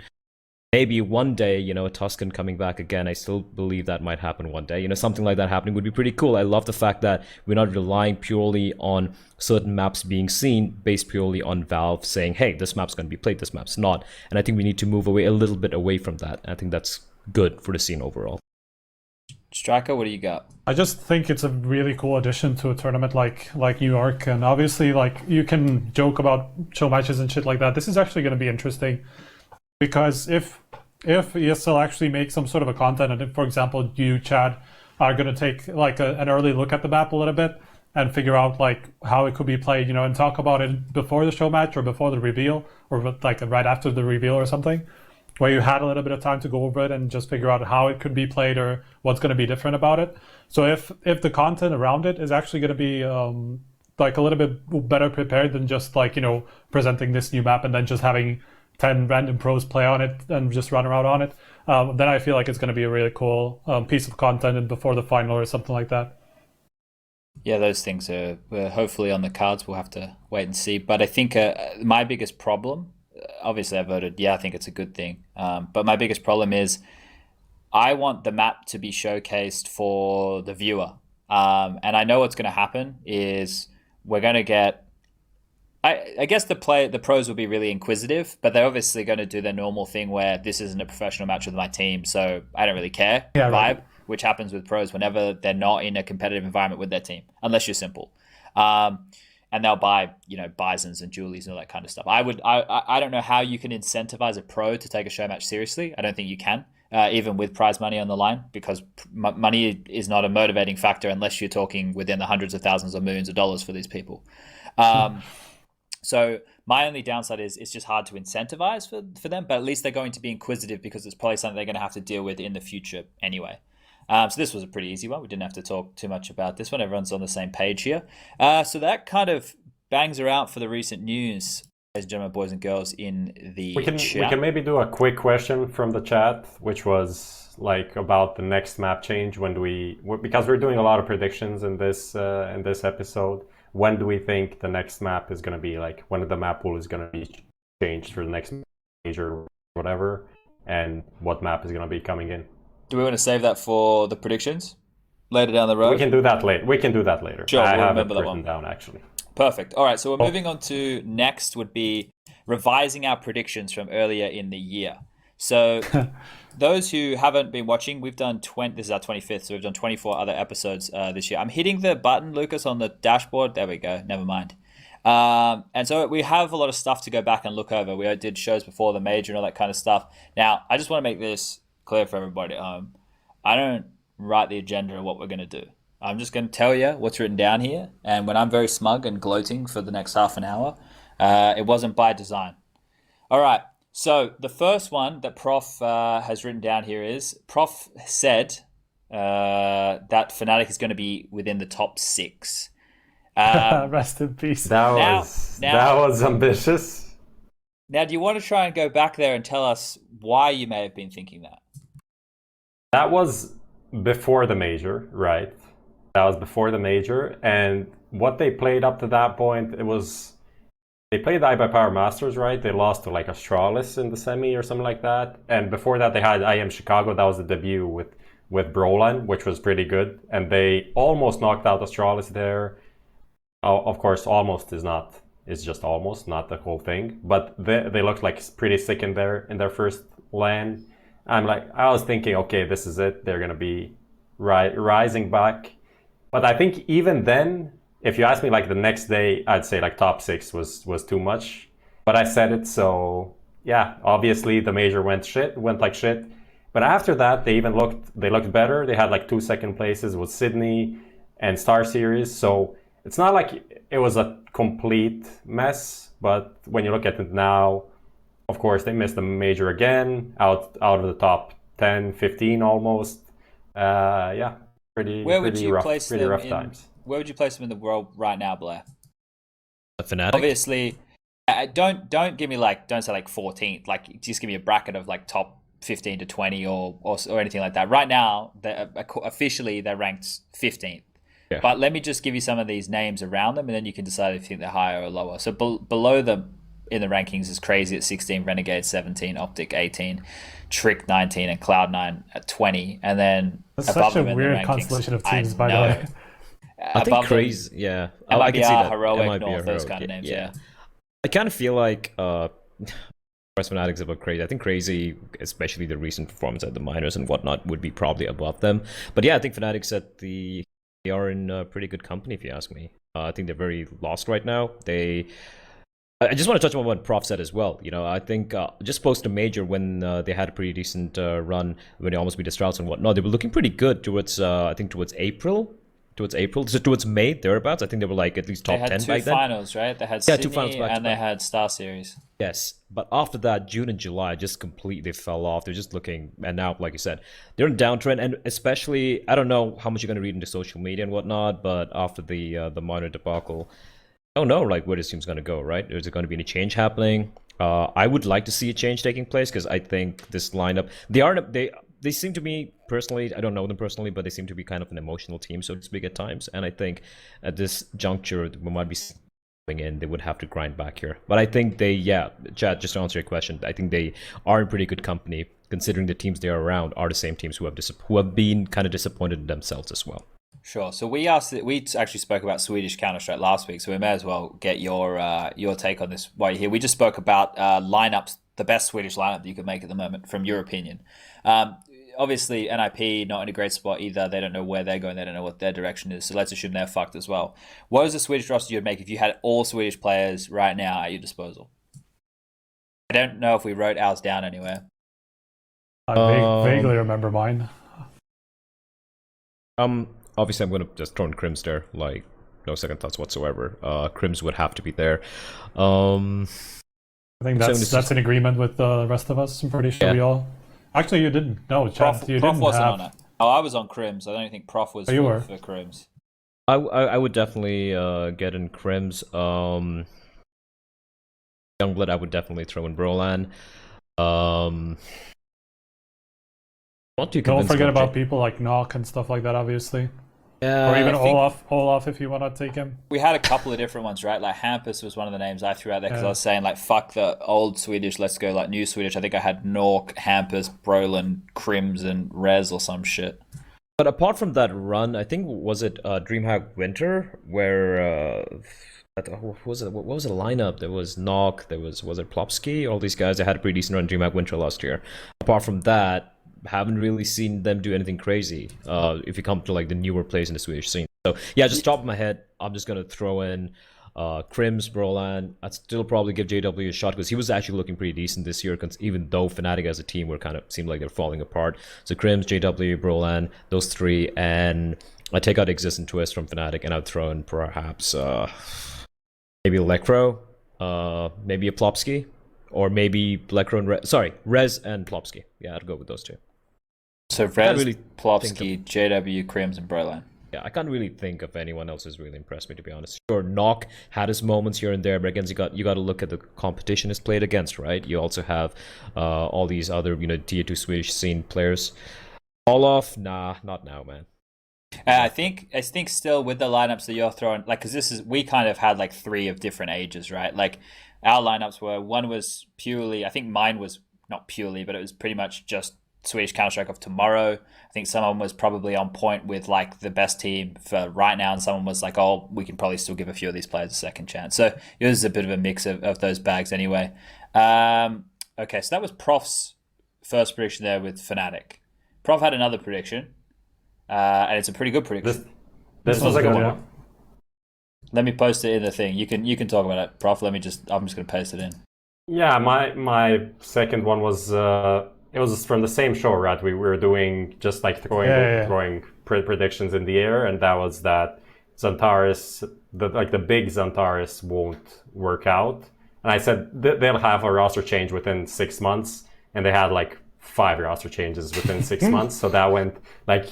maybe one day, you know, Tuscan coming back again, I still believe that might happen one day. You know, something like that happening would be pretty cool. I love the fact that we're not relying purely on certain maps being seen based purely on Valve saying, hey, this map's going to be played, this map's not. And I think we need to move away a little bit away from that. I think that's good for the scene overall. Striker, what do you got? I just think it's a really cool addition to a tournament like New York, and obviously like you can joke about show matches and shit like that. This is actually going to be interesting because if ESL actually makes some sort of a content, and if, for example, you, Chad, are going to take like an early look at the map a little bit and figure out like how it could be played, you know, and talk about it before the show match or before the reveal or like right after the reveal or something, where you had a little bit of time to go over it and just figure out how it could be played or what's going to be different about it. So if the content around it is actually going to be like a little bit better prepared than just like, you know, presenting this new map and then just having 10 random pros play on it and just run around on it, then I feel like it's going to be a really cool piece of content and before the final or something like that. Yeah, those things are hopefully on the cards. We'll have to wait and see. But I think my biggest problem, obviously I voted, I think it's a good thing. But my biggest problem is I want the map to be showcased for the viewer. And I know what's going to happen is we're going to get, I guess the pros will be really inquisitive, but they're obviously going to do their normal thing where this isn't a professional match with my team, so I don't really care vibe, right. Which happens with pros whenever they're not in a competitive environment with their team, unless you're simple. And they'll buy, you know, Bisons and Julies and all that kind of stuff. I don't know how you can incentivize a pro to take a show match seriously. I don't think you can, even with prize money on the line, because money is not a motivating factor unless you're talking within the hundreds of thousands or millions of dollars for these people. So my only downside is it's just hard to incentivize for them, but at least they're going to be inquisitive because it's probably something they're going to have to deal with in the future anyway. So this was a pretty easy one. We didn't have to talk too much about this one. Everyone's on the same page here. So that kind of bangs her out for the recent news, ladies and gentlemen, boys and girls in the chat. We can maybe do a quick question from the chat, which was like about the next map change. When do we, because we're doing a lot of predictions in this episode, when do we think the next map is going to be, like when the map pool is going to be changed for the next major or whatever, and what map is going to be coming in? Do we want to save that for the predictions later down the road? We can do that later. Sure, I we'll have it remember that written one down actually. Perfect. All right, so we're moving on to next would be revising our predictions from earlier in the year. So those who haven't been watching, we've done this is our 25th, so we've done 24 other episodes this year. I'm hitting the button, Lucas, on the dashboard. There we go. Never mind. And so we have a lot of stuff to go back and look over. We did shows before the major and all that kind of stuff. Now, I just want to make this clear for everybody at home. I don't write the agenda of what we're going to do. I'm just going to tell you what's written down here. And when I'm very smug and gloating for the next half an hour, it wasn't by design. All right. So the first one that Prof has written down here is, Prof said that Fnatic is going to be within the top 6. Rest in peace. That was ambitious. Now, do you want to try and go back there and tell us why you may have been thinking that? That was before the major, right? That was before the major, and what they played up to that point, they played the iBuyPower Masters, right? They lost to like Astralis in the semi or something like that, and before that they had IM Chicago. That was the debut with Broline, which was pretty good, and they almost knocked out Astralis there. Of course, almost is just almost, not the whole thing, but they looked like pretty sick in their first LAN. I was thinking, okay, this is it. They're gonna be rising back. But I think even then, if you ask me like the next day, I'd say like top 6 was too much. But I said it, so yeah, obviously the major went like shit. But after that, they looked better. They had like 2 second places with Sydney and Star Series. So it's not like it was a complete mess. But when you look at it now, of course, they missed the major again, out of the top 10, 15 almost. Pretty rough times. Where would you place them in the world right now, Blair? Fnatic? Obviously, don't give me don't say like 14th. Like, just give me a bracket of like top 15 to 20 or anything like that. Right now, officially they're ranked 15th. Yeah. But let me just give you some of these names around them, and then you can decide if you think they're higher or lower. So below them in the rankings is Crazy at 16, Renegade 17, Optic 18, Trick 19, and Cloud9 at 20. And then that's such a weird constellation of teams, by the way. I think Crazy, yeah. I can see that. Heroic, North, those kind of names, yeah. I kind of feel like Whereas Fnatic's a bit crazy. I think crazy, especially the recent performance at the minors and whatnot, would be probably above them. But yeah, I think Fnatic they are in pretty good company, if you ask me. I think they're very lost right now. I just want to touch on what Prof said as well. You know, I think just post a major when they had a pretty decent run when they almost beat the Strauss and whatnot. They were looking pretty good towards I think towards April, so towards May thereabouts. I think they were like at least top 10 back then. They had two finals, right? They had Sydney 2 finals back and they had Star Series. Yes, but after that, June and July just completely fell off. They're just looking, and now, like you said, they're in downtrend, and especially, I don't know how much you're going to read into social media and whatnot, but after the minor debacle, I don't know like where this team's going to go, right? Is there going to be any change happening? I would like to see a change taking place because I think this lineup, they seem to me personally, I don't know them personally, but they seem to be kind of an emotional team, so to speak, at times. And I think at this juncture, we might be in, they would have to grind back here. But I think Chad, just to answer your question, I think they are in pretty good company, considering the teams they are around are the same teams who have been kind of disappointed in themselves as well. Sure. So we actually spoke about Swedish Counter-Strike last week, so we may as well get your take on this while you're here. We just spoke about lineups, the best Swedish lineup that you could make at the moment, from your opinion. Obviously, NIP not in a great spot either. They don't know where they're going. They don't know what their direction is. So let's assume they're fucked as well. What is the Swedish roster you'd make if you had all Swedish players right now at your disposal? I don't know if we wrote ours down anywhere. I vaguely remember mine. Obviously, I'm going to just throw in Crims there. Like, no second thoughts whatsoever. Crims would have to be there. I think that's in agreement with the rest of us. I'm pretty sure we all... Actually, you didn't. No, Chad, you Prof didn't wasn't have... on it. Oh, I was on Crims. I don't think Prof was for Crims. I would definitely get in Crims. Youngblood, I would definitely throw in Brolan. Don't forget about people like Nock and stuff like that, obviously. Yeah, or even Olaf, if you want to take him. We had a couple of different ones, right? Like Hampus was one of the names I threw out there because I was saying like, fuck the old Swedish, let's go like new Swedish. I think I had Nork, Hampus, Brolin, Crims, and Rez or some shit. But apart from that run, I think, was it DreamHack Winter, where... what was the lineup? There was Nock, was it Plopsky? All these guys, they had a pretty decent run in DreamHack Winter last year. Apart from that, haven't really seen them do anything crazy if you come to like the newer plays in the Swedish scene. So yeah, just top of my head, I'm just gonna throw in Crims, Brolan. I'd still probably give JW a shot because he was actually looking pretty decent this year, even though Fnatic as a team were kind of seemed like they're falling apart. So Crims, JW, Brolan, those three, and I take out Exist and Twist from Fnatic, and I'd throw in perhaps maybe Lekro, maybe a Plopsky, or maybe Lekro and Rez and Plopsky. Yeah, I'd go with those two. So Rez, Plopsky, JW, Crims, and Brolan. Yeah, I can't really think of anyone else who's really impressed me, to be honest. Sure, Nock had his moments here and there, but again, you got to look at the competition he's played against, right? You also have all these other, tier 2 Swedish scene players. Olaf, nah, not now, man. I think still with the lineups that you're throwing, like, because we kind of had like 3 of different ages, right? Like our lineups one was purely, I think mine was not purely, but it was pretty much just Swedish Counter-Strike of tomorrow. I think someone was probably on point with like the best team for right now, and someone was like, oh, we can probably still give a few of these players a second chance. So it was a bit of a mix of those bags anyway. Okay, so that was Prof's first prediction there with Fnatic. Prof had another prediction, and it's a pretty good prediction. This was a good one. Let me post it in the thing. You can talk about it, Prof. I'm just going to paste it in. Yeah, my second one was it was from the same show, right? We were doing just like throwing predictions in the air, and that was that Xantares, the big Xantares won't work out. And I said they'll have a roster change within 6 months, and they had like 5 roster changes within 6 months. So that went like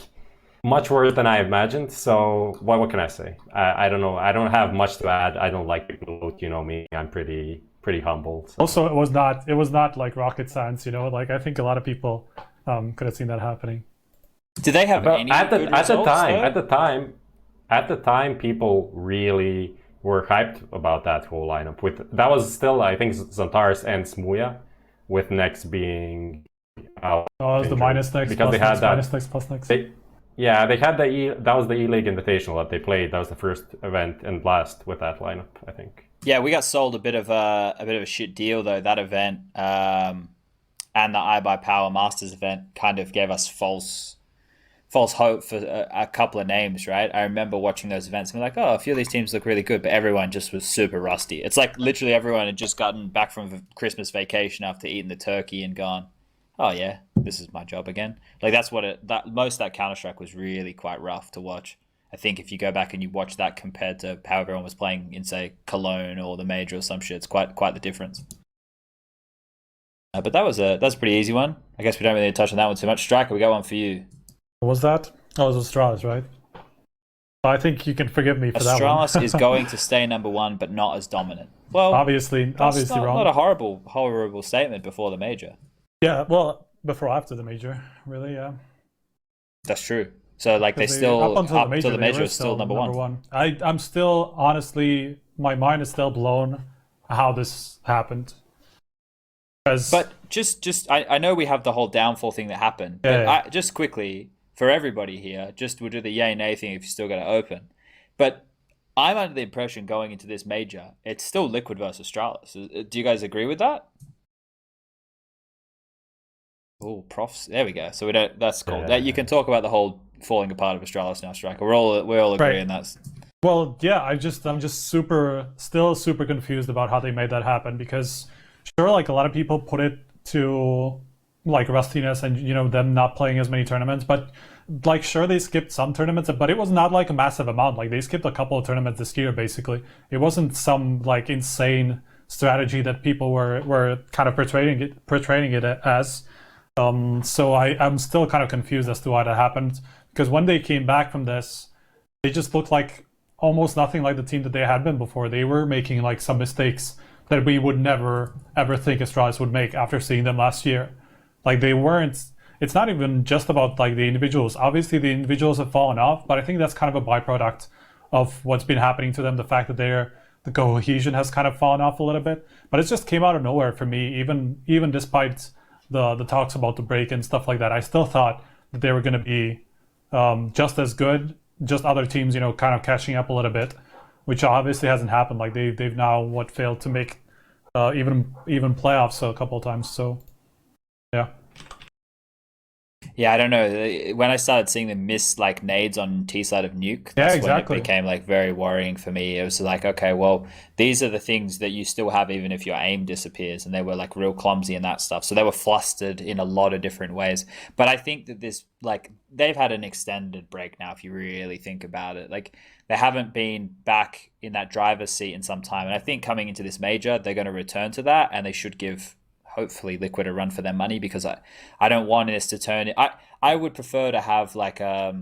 much worse than I imagined. So what can I say? I don't know. I don't have much to add. I don't like people, me. I'm pretty humble. So. Also, it was not like rocket science, Like I think a lot of people could have seen that happening. Did they have any at good results, at the time, people really were hyped about that whole lineup. That was still, I think, Xantares and Smuya, with next being. It was the minus next because plus they had next, that minus next plus next. They had that was the E-League Invitational that they played. That was the first event in Blast with that lineup, I think. Yeah, we got sold a bit of a shit deal though. That event and the iBuyPower Masters event kind of gave us false hope for a couple of names, right? I remember watching those events and be like, oh, a few of these teams look really good, but everyone just was super rusty. It's like literally everyone had just gotten back from Christmas vacation after eating the turkey and gone, oh yeah, this is my job again. Like that's what most of that Counter-Strike was really quite rough to watch. I think if you go back and you watch that compared to how everyone was playing in, say, Cologne or the Major or some shit, it's quite the difference. But that's a pretty easy one. I guess we don't really need to touch on that one too much. Striker, we got one for you. What was that? Oh, it was Astralis, right? I think you can forgive me for that one. Astralis is going to stay number one, but not as dominant. Well, obviously wrong. Not a horrible statement before the Major. Yeah, well, before after the Major, really, yeah. That's true. So like they still up until the major is still number one. I'm still honestly, my mind is still blown how this happened. But just I know we have the whole downfall thing that happened. But yeah. Just quickly for everybody here, we'll do the yay nay thing if you still got it open. But I'm under the impression going into this major, it's still Liquid versus Astralis. Do you guys agree with that? Oh, profs. There we go. So we don't. That's cool. That you can talk about the whole falling apart of Astralis now, Striker. We all agree, and that's. Well, yeah. I'm just still super confused about how they made that happen because, sure, like a lot of people put it to like rustiness and them not playing as many tournaments, but like sure they skipped some tournaments, but it was not like a massive amount. Like they skipped a couple of tournaments this year, basically. It wasn't some like insane strategy that people were kind of portraying it as. So I'm still kind of confused as to why that happened because when they came back from this, they just looked like almost nothing like the team that they had been before. They were making like some mistakes that we would never ever think Astralis would make after seeing them last year. Like they weren't. It's not even just about like the individuals. Obviously, the individuals have fallen off, but I think that's kind of a byproduct of what's been happening to them. The fact that the cohesion has kind of fallen off a little bit, but it just came out of nowhere for me. Even despite the talks about the break and stuff like that, I still thought that they were going to be just as good, just other teams, kind of catching up a little bit, which obviously hasn't happened. Like they've now failed to make even playoffs a couple of times. So yeah. Yeah, I don't know. When I started seeing them miss like nades on T side of nuke, that's exactly when it became like very worrying for me. It was like, okay, well, these are the things that you still have even if your aim disappears, and they were like real clumsy and that stuff. So they were flustered in a lot of different ways. But I think that this like they've had an extended break now. If you really think about it, like they haven't been back in that driver's seat in some time, and I think coming into this major, they're going to return to that, and they should give. Hopefully Liquid a run for their money because I don't want this to turn. I would prefer to have like at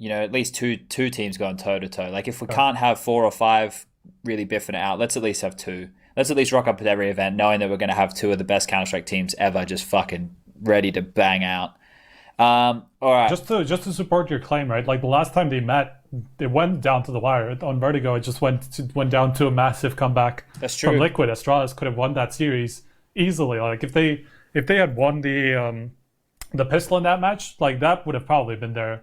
least two teams going toe to toe. Like if we can't have 4 or 5 really biffing it out, let's at least have 2. Let's at least rock up at every event knowing that we're going to have 2 of the best Counter-Strike teams ever just fucking ready to bang out. All right. Just to support your claim, right? Like the last time they met, it went down to the wire on Vertigo. It just went down to a massive comeback. That's true. From Liquid. Astralis could have won that series easily. Like if they had won the pistol in that match, like that would have probably been their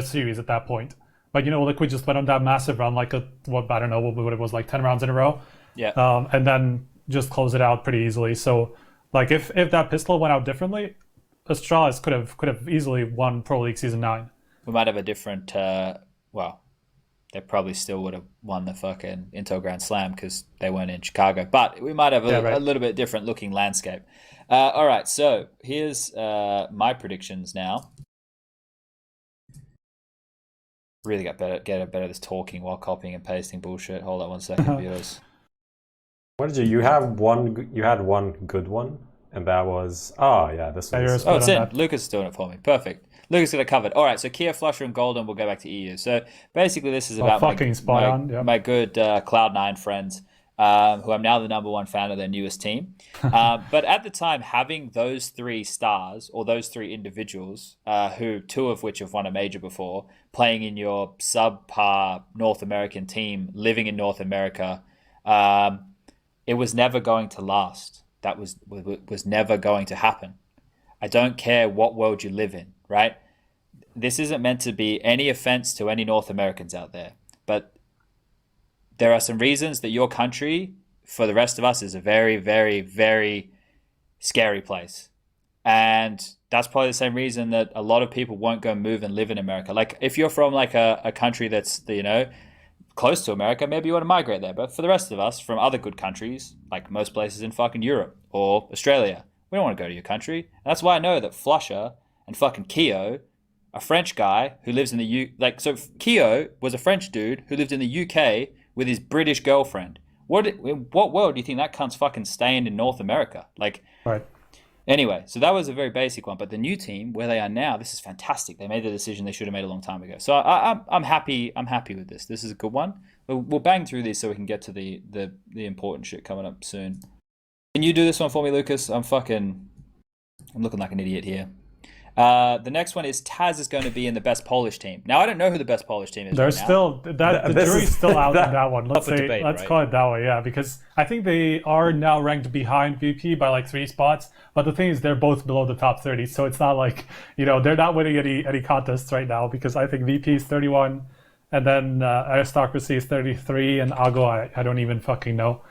series at that point. But Liquid just went on that massive run, like I don't know what it was, like 10 rounds in a row. Yeah. And then just close it out pretty easily. So like if that pistol went out differently, Astralis could have easily won Pro League Season 9. We might have a different. They probably still would have won the fucking Intel Grand Slam because they weren't in Chicago. But we might have a little bit different looking landscape. All right, so here's my predictions now. Really get better at this talking while copying and pasting bullshit. Hold on 1 second, viewers. What did you have one? You had one good one, and that was this was. Oh, it's in. Lucas is doing it for me. Perfect. Lucas got it covered. All right, so Kia, flusha, and Golden. We'll go back to EU. So basically, this is about my good Cloud9 friends, who I'm now the number 1 fan of their newest team. But at the time, having those 3 stars or those 3 individuals, who 2 of which have won a major before, playing in your subpar North American team, living in North America, it was never going to last. That was never going to happen. I don't care what world you live in, right? This isn't meant to be any offense to any North Americans out there, but there are some reasons that your country, for the rest of us, is a very, very, very scary place. And that's probably the same reason that a lot of people won't go move and live in America. Like, if you're from like a country that's, close to America, maybe you want to migrate there. But for the rest of us, from other good countries, like most places in fucking Europe or Australia, we don't want to go to your country. And that's why I know that Flusha and fucking Keo, a French guy who lives in the so Keo was a French dude who lived in the UK with his British girlfriend. In what world do you think that cunt's fucking staying in North America? Like, right. Anyway, so that was a very basic one. But the new team, where they are now, this is fantastic. They made the decision they should have made a long time ago. So I'm happy. I'm happy with this. This is a good one. We'll bang through these so we can get to the important shit coming up soon. Can you do this one for me, Lucas? I'm looking like an idiot here. The next one is Taz is going to be in the best Polish team. Now, I don't know who the best Polish team is. There's right still the jury's still out on that one. Let's right? call it that way, yeah, because I think they are now ranked behind VP by like 3 spots. But the thing is, they're both below the top 30, so it's not like they're not winning any contests right now, because I think VP is 31, and then Aristocracy is 33, and Ago I don't even fucking know.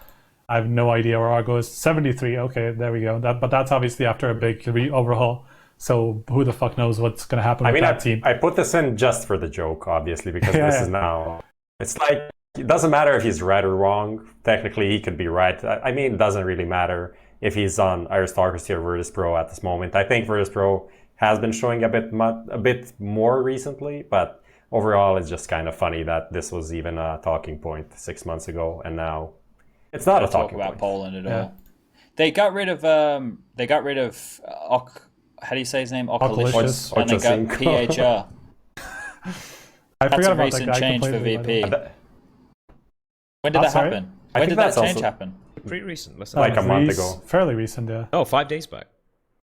I have no idea where Ago is. 73. Okay, there we go. But that's obviously after a big overhaul. So who the fuck knows what's going to happen with that team? I put this in just for the joke, obviously, because this is now... It's like, it doesn't matter if he's right or wrong. Technically, he could be right. I mean, it doesn't really matter if he's on Aristocracy or Virtus Pro at this moment. I think Virtus Pro has been showing a bit more recently, but overall, it's just kind of funny that this was even a talking point 6 months ago, and now it's not a talking about point. Poland at all. They got rid of how do you say his name? Okolicious. And they got PHR. I That's forgot a about recent that guy change for completely, VP. When did that sorry? happen? I When think did that that's change also- happen? Pretty recent. Let's Like a month ago. Fairly recent, yeah. Oh, 5 days back.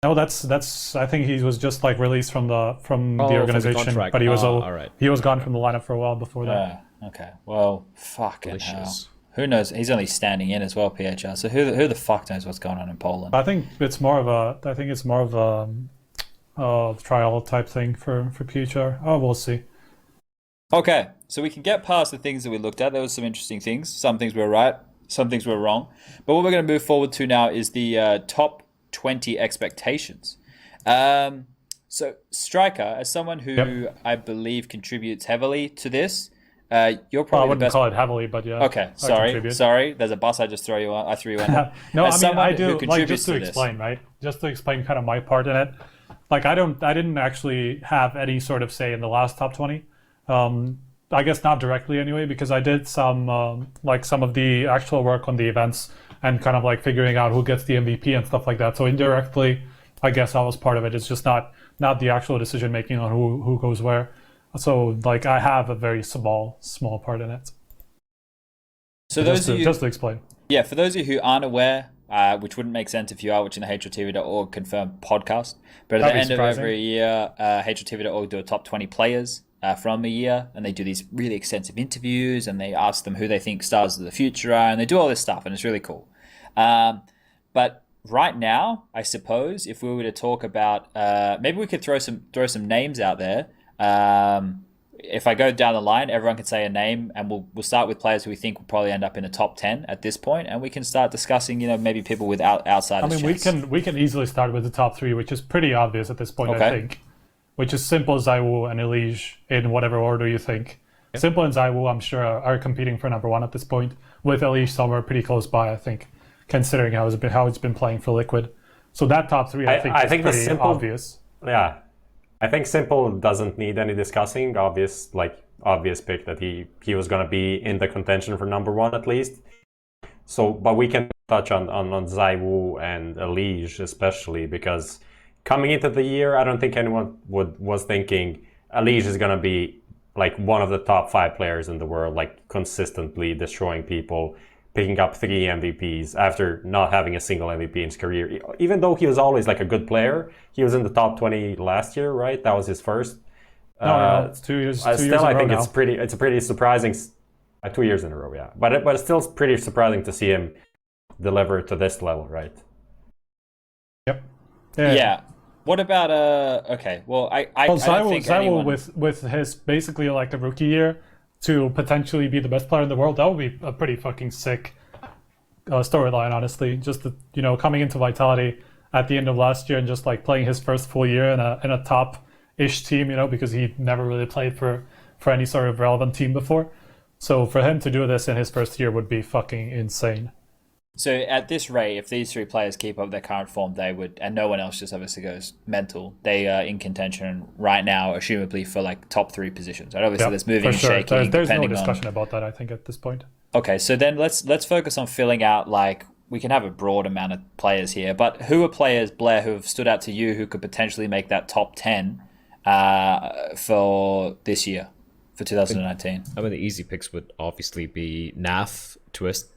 No, that's. I think he was just like released from the from the organization, contract. but he was all right. he was gone from the lineup for a while before that. Okay. Well, fucking hell. Delicious. Who knows? He's only standing in as well, PHR. So who the fuck knows what's going on in Poland? I think it's more of a trial type thing for PHR. Oh, we'll see. Okay, so we can get past the things that we looked at. There was some interesting things. Some things were right, some things were wrong. But what we're going to move forward to now is the top 20 expectations. So Striker, as someone who I believe contributes heavily to this, you're probably I the wouldn't best. call it heavily, but yeah. Okay, sorry. There's a bus I just threw you on. I threw you on. No, As I mean I someone who do like contributes just to to this. explain, right? Just to explain kind of my part in it. Like I didn't actually have any sort of say in the last top 20. I guess not directly anyway, because I did some of the actual work on the events and kind of like figuring out who gets the MVP and stuff like that. So indirectly, I guess I was part of it. It's just not the actual decision making on who goes where. So like I have a very small part in it. So just to explain. Yeah, for those of you who aren't aware, which wouldn't make sense if you are watching the HLTV.org confirmed podcast, but at the end of every year, HLTV.org do a top 20 players from a year, and they do these really extensive interviews, and they ask them who they think stars of the future are, and they do all this stuff, and it's really cool. But right now, I suppose, if we were to talk about, maybe we could throw some names out there. If I go down the line, everyone can say a name, and we'll start with players who we think will probably end up in the top 10 at this point, and we can start discussing, maybe people with outside. I mean, we can easily start with the top 3, which is pretty obvious at this point, Okay. I think. Which is Simple, Zaiwu, and Elige in whatever order you think. Yep. Simple and Zaiwu, I'm sure, are competing for number 1 at this point, with Elige somewhere pretty close by, I think, considering how it's been playing for Liquid. So that top 3, I think, is pretty Simple, obvious. Yeah. I think Simple doesn't need any discussing. Obvious pick that he was going to be in the contention for number 1 at least. So, but we can touch on Zaiwu and Elige especially, because coming into the year, I don't think anyone was thinking Elige is going to be like one of the top 5 players in the world, like consistently destroying people, picking up 3 MVPs after not having a single MVP in his career. Even though he was always like a good player, he was in the top 20 last year, right? That was his first. No, it's 2 years. Still, years I think now. it's a pretty surprising. 2 years in a row, yeah. But it's still pretty surprising to see him deliver to this level, right? Yep. Yeah. What about okay? Well, I don't think Zaiwu anyone... with his basically like a rookie year, to potentially be the best player in the world, that would be a pretty fucking sick storyline, honestly. Just coming into Vitality at the end of last year and just like playing his first full year in a top-ish team, because he never really played for any sort of relevant team before. So for him to do this in his first year would be fucking insane. So at this rate, if these 3 players keep up their current form, they would, and no one else just obviously goes mental, they are in contention right now, assumably for like top 3 positions. Right? Obviously, there's moving and shaking. There's no discussion about that, I think, at this point. Okay, so then let's focus on filling out, like, we can have a broad amount of players here, but who are players, Blair, who have stood out to you who could potentially make that top 10 for this year, for 2019? I mean, the easy picks would obviously be Naf, Twist.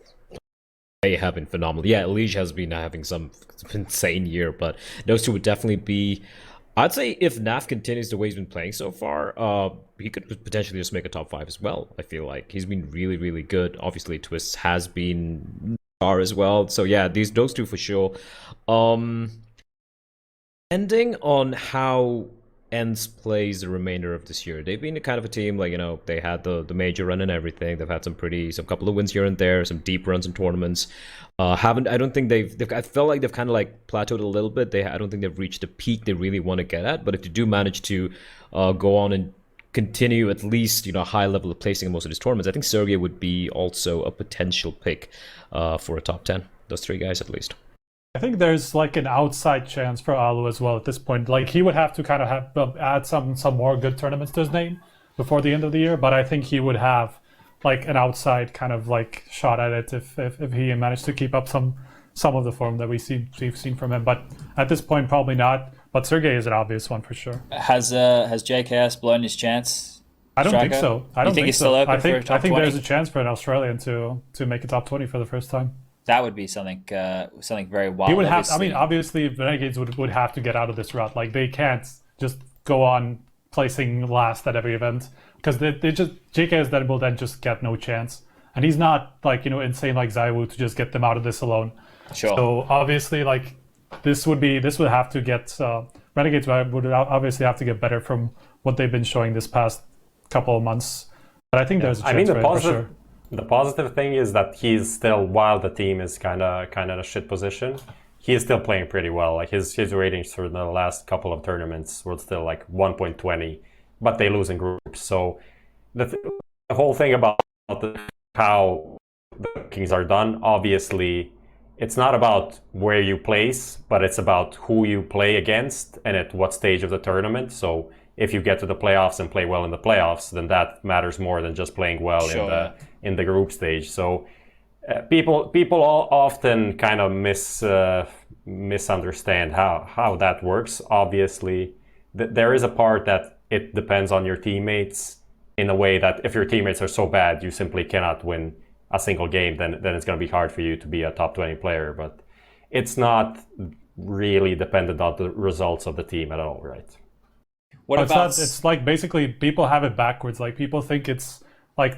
They have been phenomenal. Yeah, Elige has been having some insane year, but those 2 would definitely be. I'd say if Naf continues the way he's been playing so far, he could potentially just make a top 5 as well. I feel like he's been really, really good. Obviously, Twist has been star as well. So yeah, those 2 for sure. Depending on how ENCE plays the remainder of this year, they've been kind of a team like, they had the major run and everything. They've had some couple of wins here and there, some deep runs in tournaments. I don't think I felt like they've kind of like plateaued a little bit. I don't think they've reached the peak they really want to get at. But if they do manage to go on and continue at least a high level of placing in most of these tournaments, I think Sergey would be also a potential pick for a top 10. Those 3 guys at least. I think there's like an outside chance for Alu as well at this point. Like he would have to kind of add some more good tournaments to his name before the end of the year, but I think he would have like an outside kind of like shot at it if he managed to keep up some of the form that we've seen from him. But at this point, probably not. But Sergey is an obvious one for sure. Has JKS blown his chance? I don't think so. I don't think he's still open I think, for a top 20? There's a chance for an Australian to make a top 20 for the first time. That would be something very wild. He would have. I mean, obviously, Renegades would have to get out of this rut. Like they can't just go on placing last at every event because they just JKS then will then just get no chance. And he's not like insane like Zaiwu to just get them out of this alone. Sure. So obviously, like this would have to get Renegades would obviously have to get better from what they've been showing this past couple of months. But I think there's a chance for sure. The positive thing is that he's still, while the team is kind of in a shit position, he is still playing pretty well. Like his ratings for the last couple of tournaments were still like 1.20, but they lose in groups. So the whole thing about how the rankings are done, obviously, it's not about where you place, but it's about who you play against and at what stage of the tournament. So if you get to the playoffs and play well in the playoffs, then that matters more than just playing well in the group stage. So people often kind of misunderstand how that works. Obviously, there is a part that it depends on your teammates in a way that if your teammates are so bad, you simply cannot win a single game, then it's going to be hard for you to be a top 20 player. But it's not really dependent on the results of the team at all, right? It's like basically people have it backwards. Like people think it's like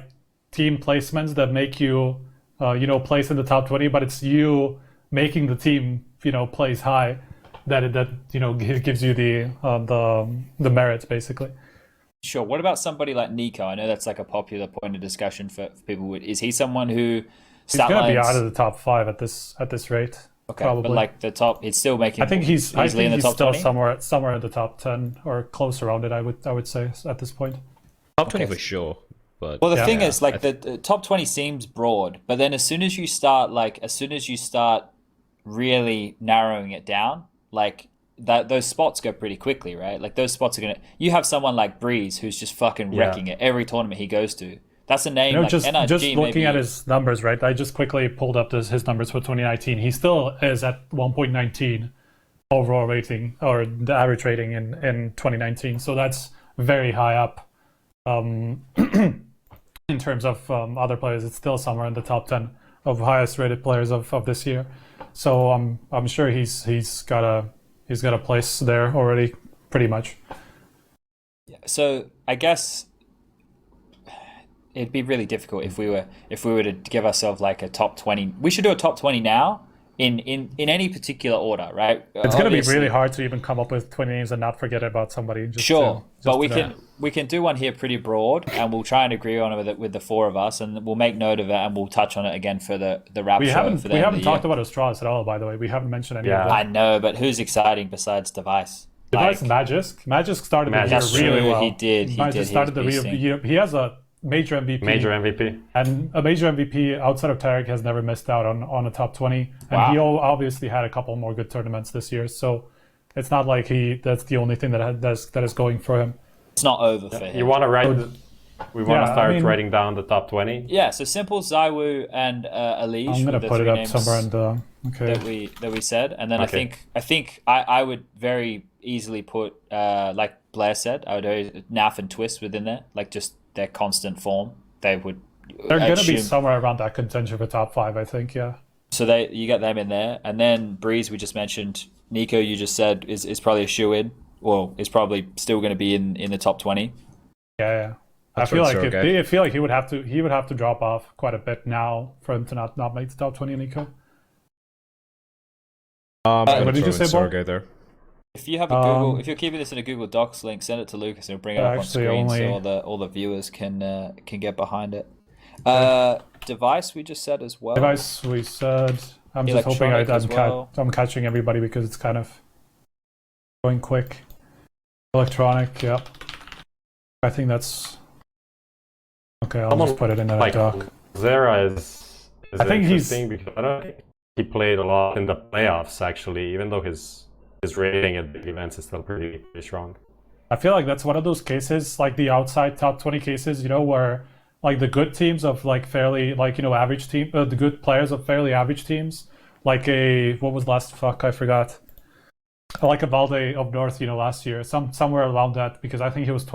team placements that make you, place in the top 20, but it's you making the team, place high that gives you the merits basically. Sure. What about somebody like Nico? I know that's like a popular point of discussion for people. Is he someone who he's going to be out of the top 5 at this rate? Okay, probably. But like the top, it's still making. I think he's in the top still 20? somewhere in the top 10 or close around it. I would say at this point. Top 20 for sure. But well, the thing is, like the top 20 seems broad, but then as soon as you start really narrowing it down, like those spots go pretty quickly, right? Like those spots are you have someone like Breeze who's just fucking wrecking it every tournament he goes to. That's a name. Like just NRG, looking at his numbers, right? I just quickly pulled up his numbers for 2019. He still is at 1.19 overall rating, or the average rating in 2019. So that's very high up. In terms of other players, it's still somewhere in the top 10 of highest rated players of this year. So I'm sure he's got a place there already, pretty much. Yeah, so I guess it'd be really difficult if we were to give ourselves like a top 20. We should do a top 20 now, in any particular order, right? It's going to be really hard to even come up with 20 names and not forget about somebody. But we can do one here pretty broad, and we'll try and agree on it with the four of us, and we'll make note of it, and we'll touch on it again for the wrap. We haven't talked about Astralis at all, by the way. We haven't mentioned any of that. I know, but who's exciting besides Device? Magisk. Magisk started the year really well. He did. Magisk started the year. He has a major MVP. And a major MVP outside of Tarek has never missed out on a top 20. And he obviously had a couple more good tournaments this year. So it's not like that's the only thing that is going for him. It's not over for him. You want to write? We want to start writing down the top 20. Yeah. So Simple, Zywoo, and Alish. I'm gonna put it up somewhere in the that we said, and then I think I would very easily put like Blair said, I would Naf and Twist within there, like just their constant form. They're going to be somewhere around that contention for top 5, I think. Yeah. So you get them in there, and then Breeze we just mentioned. Nico, you just said is probably a shoe-in. Well, is probably still going to be in the top 20. Yeah. I feel like he would have to drop off quite a bit now for him to not make the top 20. Nico. What did you say, Sergey, there? If you have a Google, if you're keeping this in a Google Docs link, send it to Lucas and he'll bring it up on screen so all the viewers can get behind it. Device we just said as well. Device we said. I'm just hoping I'm catching everybody because it's kind of going quick. Electronic, yep. I think that's okay. I'll just put it in a doc. Zera is I think interesting because I don't think he played a lot in the playoffs actually, even though his rating at big events is still pretty strong. I feel like that's one of those cases, like the outside top 20 cases, where like the good teams of like fairly average team, the good players of fairly average teams, like I forgot. Like a Valde of North, last year, somewhere around that, because I think he was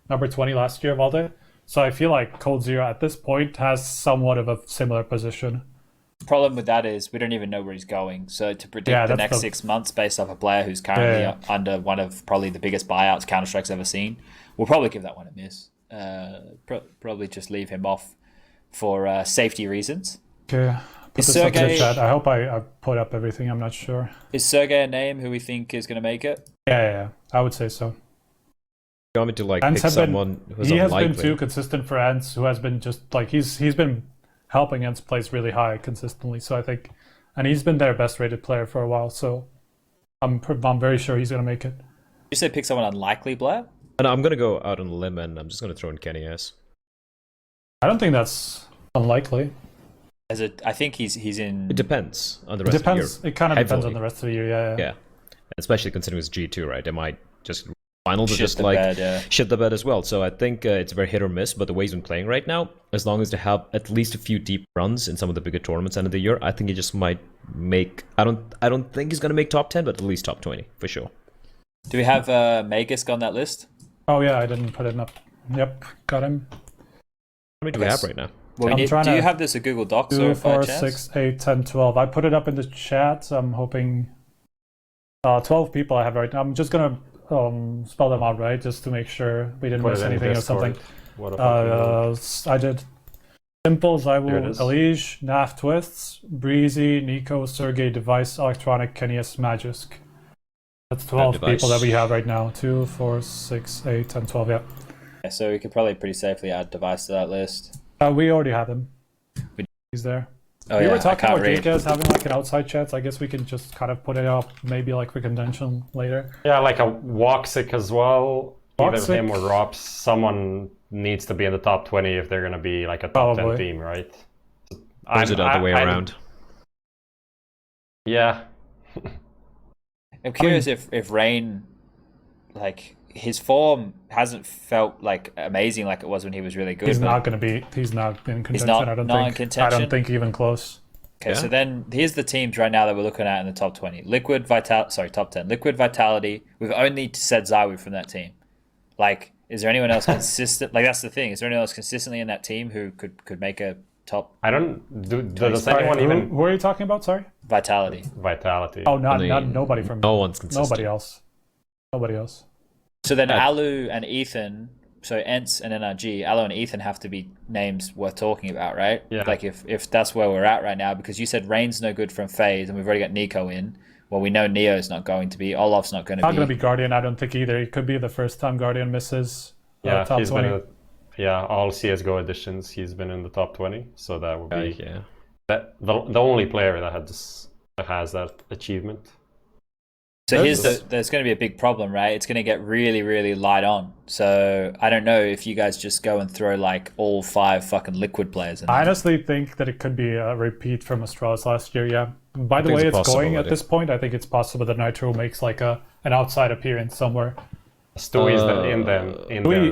number 20 last year, Valde. So I feel like Cold Zero at this point has somewhat of a similar position. The problem with that is we don't even know where he's going. So to predict the next 6 months based off a player who's currently under one of probably the biggest buyouts Counter-Strike's ever seen, we'll probably give that one a miss. Probably just leave him off for safety reasons. Okay. Is Sergey, I hope I put up everything. I'm not sure. Is Sergey a name who we think is going to make it? Yeah. I would say so. You want me to pick someone who's He unlikely? Has been too consistent for Ents, who has been just like he's been helping Ents place really high consistently. So I think, and he's been their best rated player for a while. So I'm very sure he's going to make it. You say pick someone unlikely, Blair? And I'm going to go out on a limb, and I'm just going to throw in Kenny S. I don't think that's unlikely. I think he's in. It depends on the rest of the year. It kind of depends on the rest of the year. Yeah. Especially considering it's G2, right? They might just finals shit just shit the bed as well. So I think it's very hit or miss. But the way he's been playing right now, as long as they have at least a few deep runs in some of the bigger tournaments end of the year, I think he just might make. I don't think he's gonna make top 10, but at least top 20 for sure. Do we have Magisk on that list? Oh yeah, I didn't put it up. Yep, got him. How many do we have right now? Well, do you have this a Google Docs? 2, 4, 6, 8, 10, 12. I put it up in the chat. So I'm hoping 12 people I have right now. I'm just gonna spell them out right, just to make sure we didn't miss anything or something. I did Simple, Zywoo, Alish, Naf, Twists, Breezy, Nico, Sergey, Device, Electronic, Kenny's, Magisk. That's 12 people that we have right now. 2, 4, 6, 8, 10, 12. Yeah. So we could probably pretty safely add Device to that list. We already have him. He's there. We were talking about you guys having like an outside chat. So I guess we can just kind of put it up, maybe like for contention later. Yeah, like a Woxic as well. Either him or Rops. Someone needs to be in the top 20 if they're going to be like a top 10 team, right? Or is it the other way around? Yeah. I'm curious if Rain, like, his form hasn't felt like amazing like it was when he was really good. He's not in contention. I don't think even close. Okay, so then here's the teams right now that we're looking at in the top 20. Top 10. Liquid, Vitality. We've only said Zywoo from that team. Like, is there anyone else consistent? Like, that's the thing. Is there anyone else consistently in that team who could make a top? I don't. Does anyone even? Who are you talking about? Sorry. Vitality. Oh, not nobody from. No one's consistent. Nobody else. So then Alu and Ethan so ENCE and NRG, Allo and Ethan have to be names worth talking about, right? Yeah. Like if that's where we're at right now, because you said Rain's no good from FaZe, and we've already got Nico in. Well, we know Neo's not going to be. Olaf's not going to be. Not going to be Guardian, I don't think either. It could be the first time Guardian misses top he's 20. been all CS:GO editions. He's been in the top 20, so that would be Yeah. the only player that has that achievement. So there's going to be a big problem, right? It's going to get really, really light on. So I don't know if you guys just go and throw like all 5 fucking Liquid players in there. I honestly think that it could be a repeat from Astralis last year, yeah. By the way it's going at this point, I think it's possible that Nitro makes like an outside appearance somewhere. Stewie's in there.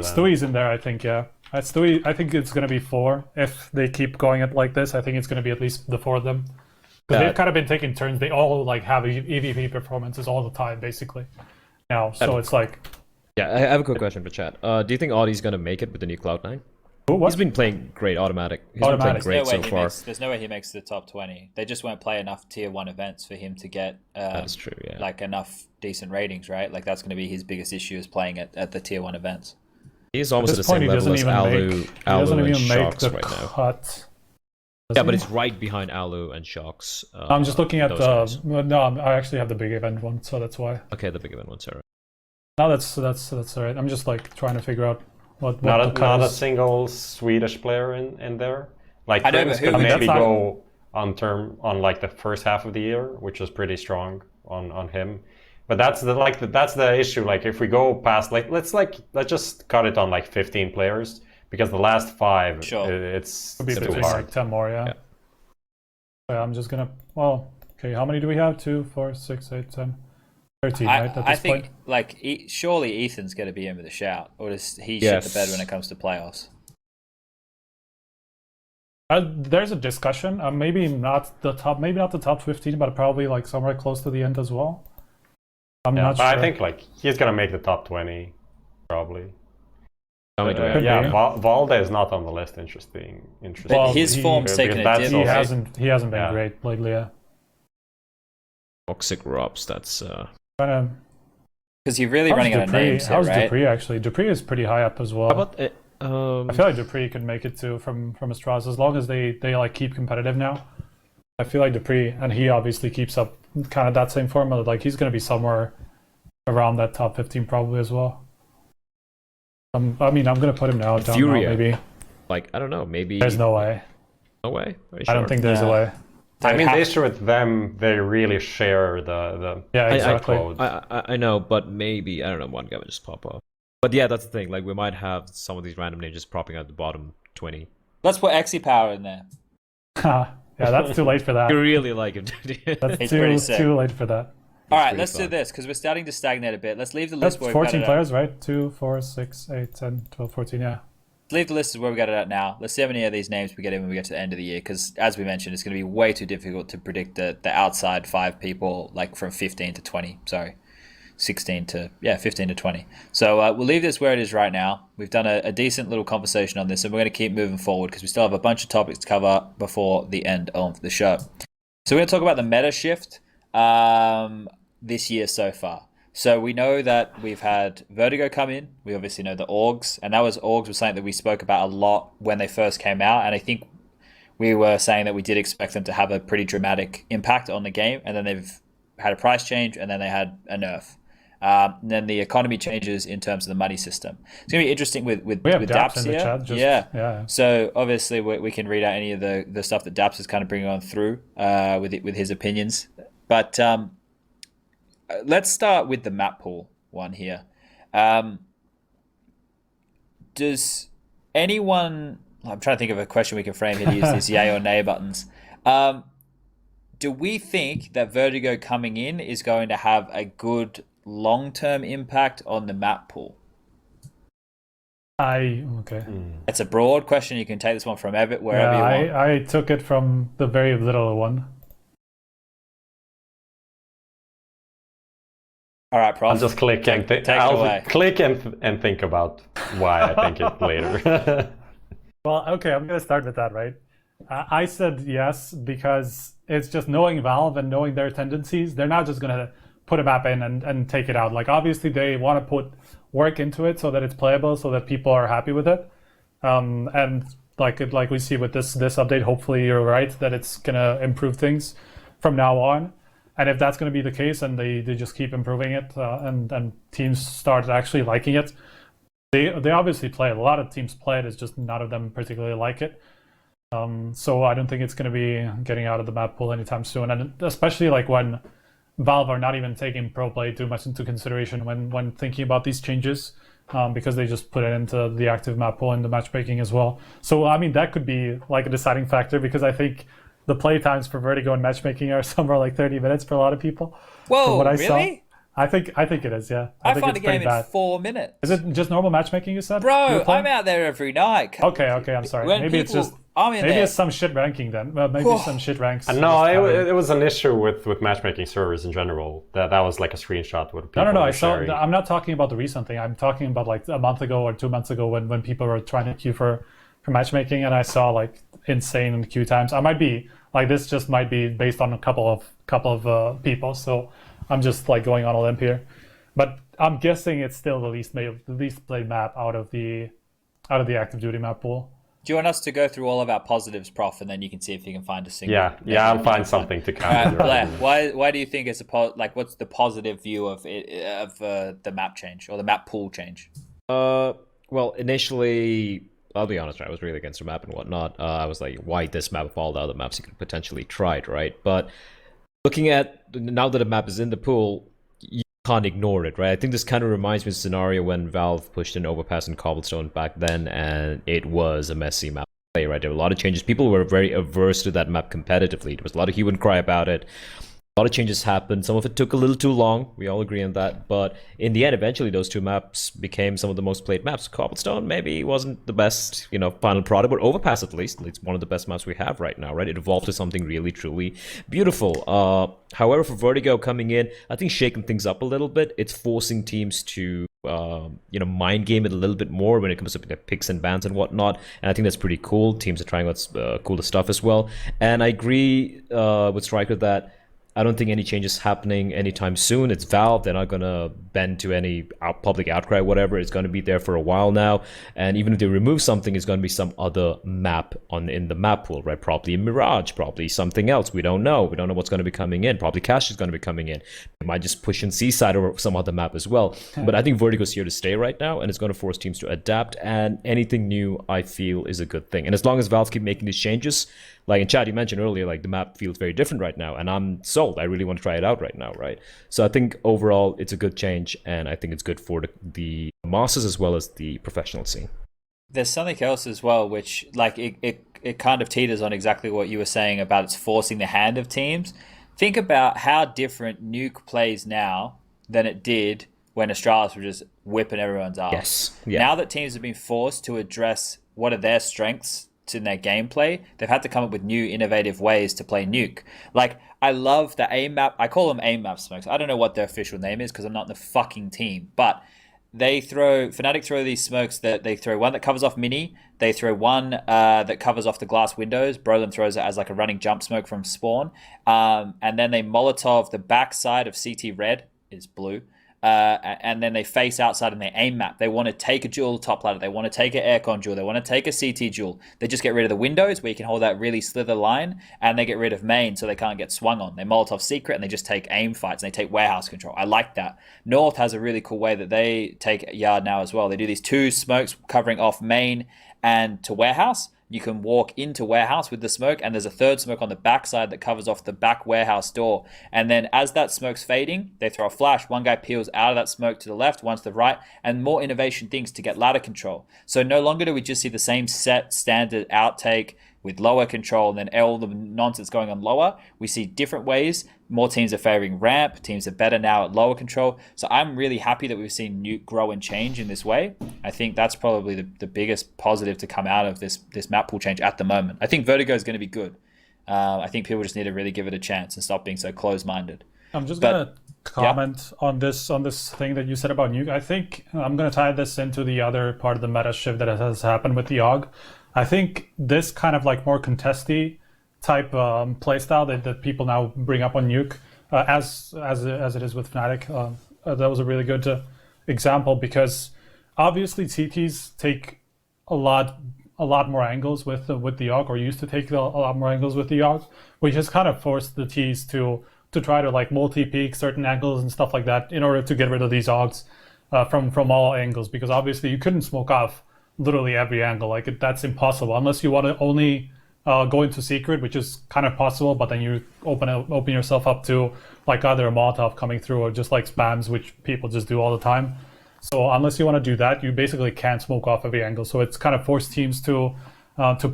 Stewie's in there, I think, yeah. Stewie, I think it's going to be 4. If they keep going it like this, I think it's going to be at least the 4 of them. Because they've kind of been taking turns. They all like have EVP performances all the time, basically. Now, so it's like. Yeah, I have a quick question for chat. Do you think Audie's gonna make it with the new Cloud9? What? He's been playing great automatic. He's Automatic. been playing great so far. There's no way he makes the top 20. They just won't play enough tier 1 events for him to get That's true, yeah. like enough decent ratings, right? Like that's going to be his biggest issue is playing at the tier 1 events. He's almost at the same level as Alu and Shocks right now. Cut. Yeah, but it's right behind Alu and Shocks. I'm just looking at those the. guys. No, I actually have the big event one, so that's why. Okay, the big event one, sorry. No, that's all right. I'm just like trying to figure out what Not the a single Swedish player in there. Like I know, Prince but could maybe not- go on like the first half of the year, which was pretty strong on him. But that's the issue. Like if we go past let's just cut it on like 15 players. Because the last 5, Sure. it's Could be too between hard. like 10 more, yeah. Yeah, I'm just gonna. Well, okay. How many do we have? 2, 4, 6, 8, 10, 13. Right? At this I think point. like surely Ethan's going to be in with a shout, or does he shit the bed when it comes to playoffs? There's a discussion. Maybe not the top 15, but probably like somewhere close to the end as well. I'm not sure. I think like he's gonna make the top 20, probably. Valde is not on the list. Interesting. But his form's taken a dip. He hasn't been great lately. Yeah. Toxic Robs. That's because you're really running out of names there, how's right? Dupree actually? Dupree is pretty high up as well. How about I feel like Dupree could make it too from Astralis as long as they like keep competitive now. I feel like Dupree, and he obviously keeps up kind of that same formula. Like he's going to be somewhere around that top 15 probably as well. I mean, I'm going to put him down Furia. now, maybe. like I don't know, maybe There's no way. no way. Are you I don't sure? think there's a way. I mean, the issue with them, they really share the Yeah, exactly. code. I know, but maybe I don't know. One guy would just pop off. But yeah, that's the thing. Like we might have some of these random names just popping out the bottom 20. Let's put Exy Power in there. Yeah, that's too late for that. You really like him. That's He's pretty sick. too late for that. All right, pretty let's do fun. this because we're starting to stagnate a bit. Let's leave the That's list where we've got 14 it at. players, right? 2, 4, 6, 8, 10, 12, 14, yeah. Leave the list where we got it at now. Let's see how many of these names we get in when we get to the end of the year. Because as we mentioned, it's going to be way too difficult to predict the outside 5 people, like from 15 to 20. Sorry, 15 to 20. So we'll leave this where it is right now. We've done a decent little conversation on this, and we're going to keep moving forward because we still have a bunch of topics to cover before the end of the show. So we're going to talk about the meta shift this year so far. So we know that we've had Vertigo come in. We obviously know the Orgs, and Orgs was something that we spoke about a lot when they first came out. And I think we were saying that we did expect them to have a pretty dramatic impact on the game. And then they've had a price change, and then they had a nerf. And then the economy changes in terms of the money system. It's going to be interesting with Daps Daps in the here. chat. Yeah. So obviously we can read out any of the stuff that Daps is kind of bringing on through with his opinions. But let's start with the map pool one here. Does anyone... I'm trying to think of a question we can frame here to use these yay or nay buttons. Do we think that Vertigo coming in is going to have a good long-term impact on the map pool? Okay. It's a broad question. You can take this one from Evan wherever you want. I took it from the very little one. All right, Prof. I'll just click and click and think about why I think it later. Well, okay, I'm going to start with that, right? I said yes because it's just knowing Valve and knowing their tendencies. They're not just going to put a map in and take it out. Like obviously they want to put work into it so that it's playable, so that people are happy with it. And like we see with this update, hopefully you're right that it's gonna improve things from now on. And if that's gonna be the case, and they just keep improving it, and teams start actually liking it, they obviously play it. A lot of teams play it. It's just none of them particularly like it. So I don't think it's gonna be getting out of the map pool anytime soon. And especially like when Valve are not even taking pro play too much into consideration when thinking about these changes, because they just put it into the active map pool and the matchmaking as well. So I mean that could be like a deciding factor, because I think the play times for Vertigo and matchmaking are somewhere like 30 minutes for a lot of people. Whoa, what I really? Saw. I think it is, yeah. I think find it's a game pretty bad. in 4 minutes. Is it just normal matchmaking you said? Bro, I'm out there every night. Okay, I'm sorry. Maybe it's just it's some shit ranking then. Well, maybe some shit ranks. No, it was an issue with matchmaking servers in general. That was like a screenshot with people. No. I'm not talking about the recent thing. I'm talking about like a month ago or 2 months ago when people were trying to queue for matchmaking, and I saw like insane queue times. I might be like, this just might be based on a couple of people. So I'm just like going on a limb here, but I'm guessing it's still the least played map out of the active duty map pool. Do you want us to go through all of our positives, Prof, and then you can see if you can find a single? Yeah, I'll find something to counter. Blair, why do you think it's what's the positive view of the map change or the map pool change? Well, initially, I'll be honest, right, I was really against the map and whatnot. I was like, why this map of all the other maps you could potentially try it, right? But looking at now that a map is in the pool, you can't ignore it, right? I think this kind of reminds me of a scenario when Valve pushed an overpass in Cobblestone back then, and it was a messy map to play, right? There were a lot of changes. People were very averse to that map competitively. There was a lot of hue and cry about it. A lot of changes happened. Some of it took a little too long. We all agree on that. But in the end, eventually, those two maps became some of the most played maps. Cobblestone maybe wasn't the best, final product, but Overpass at least, it's one of the best maps we have right now, right? It evolved to something really, truly beautiful. However, for Vertigo coming in, I think shaking things up a little bit. It's forcing teams to, mind game it a little bit more when it comes to picks and bans and whatnot. And I think that's pretty cool. Teams are trying what's cooler stuff as well. And I agree with Striker that I don't think any changes happening anytime soon. It's Valve. They're not going to bend to any public outcry, whatever. It's going to be there for a while now. And even if they remove something, it's going to be some other map in the map pool, right? Probably a Mirage, probably something else. We don't know. We don't know what's going to be coming in. Probably Cash is going to be coming in. They might just push in Seaside or some other map as well. But I think Vertigo's here to stay right now, and it's going to force teams to adapt. And anything new, I feel, is a good thing. And as long as Valve keep making these changes, like in chat, you mentioned earlier, like the map feels very different right now, and I'm sold. I really want to try it out right now, right? So I think overall it's a good change, and I think it's good for the masters as well as the professional scene. There's something else as well, which like it kind of teeters on exactly what you were saying about it's forcing the hand of teams. Think about how different Nuke plays now than it did when Astralis were just whipping everyone's ass. Yes. Yeah. Now that teams have been forced to address what are their strengths in their gameplay, they've had to come up with new innovative ways to play Nuke. Like, I love the aim map. I call them aim map smokes. I don't know what their official name is because I'm not in the fucking team. But Fnatic throw these smokes that they throw one that covers off Mini. They throw one that covers off the glass windows. Brolin throws it as like a running jump smoke from spawn. And then they Molotov the backside of CT red is blue. And then they face outside and they aim map. They want to take a duel top ladder. They want to take an aircon duel. They want to take a CT duel. They just get rid of the windows where you can hold that really slither line, and they get rid of main so they can't get swung on. They Molotov secret and they just take aim fights and they take warehouse control. I like that. North has a really cool way that they take yard now as well. They do these two smokes covering off main and to warehouse. You can walk into warehouse with the smoke, and there's a third smoke on the backside that covers off the back warehouse door. And then as that smoke's fading, they throw a flash. One guy peels out of that smoke to the left, one to the right, and more innovation things to get ladder control. So no longer do we just see the same set standard outtake with lower control and then all the nonsense going on lower. We see different ways. More teams are favoring ramp. Teams are better now at lower control. So I'm really happy that we've seen Nuke grow and change in this way. I think that's probably the biggest positive to come out of this map pool change at the moment. I think Vertigo is going to be good. I think people just need to really give it a chance and stop being so close-minded. I'm just going to comment on this thing that you said about Nuke. I think I'm going to tie this into the other part of the meta shift that has happened with the AUG. I think this kind of like more contesty type playstyle that people now bring up on Nuke as it is with Fnatic. That was a really good example, because obviously CTs take a lot more angles with the Yogg, or used to take a lot more angles with the Yogg, which has kind of forced the Ts to try to like multi-peek certain angles and stuff like that in order to get rid of these Oggs from all angles, because obviously you couldn't smoke off literally every angle. Like that's impossible unless you want to only go into secret, which is kind of possible, but then you open yourself up to like either a Molotov coming through or just like spams, which people just do all the time. So unless you want to do that, you basically can't smoke off every angle. So it's kind of forced teams to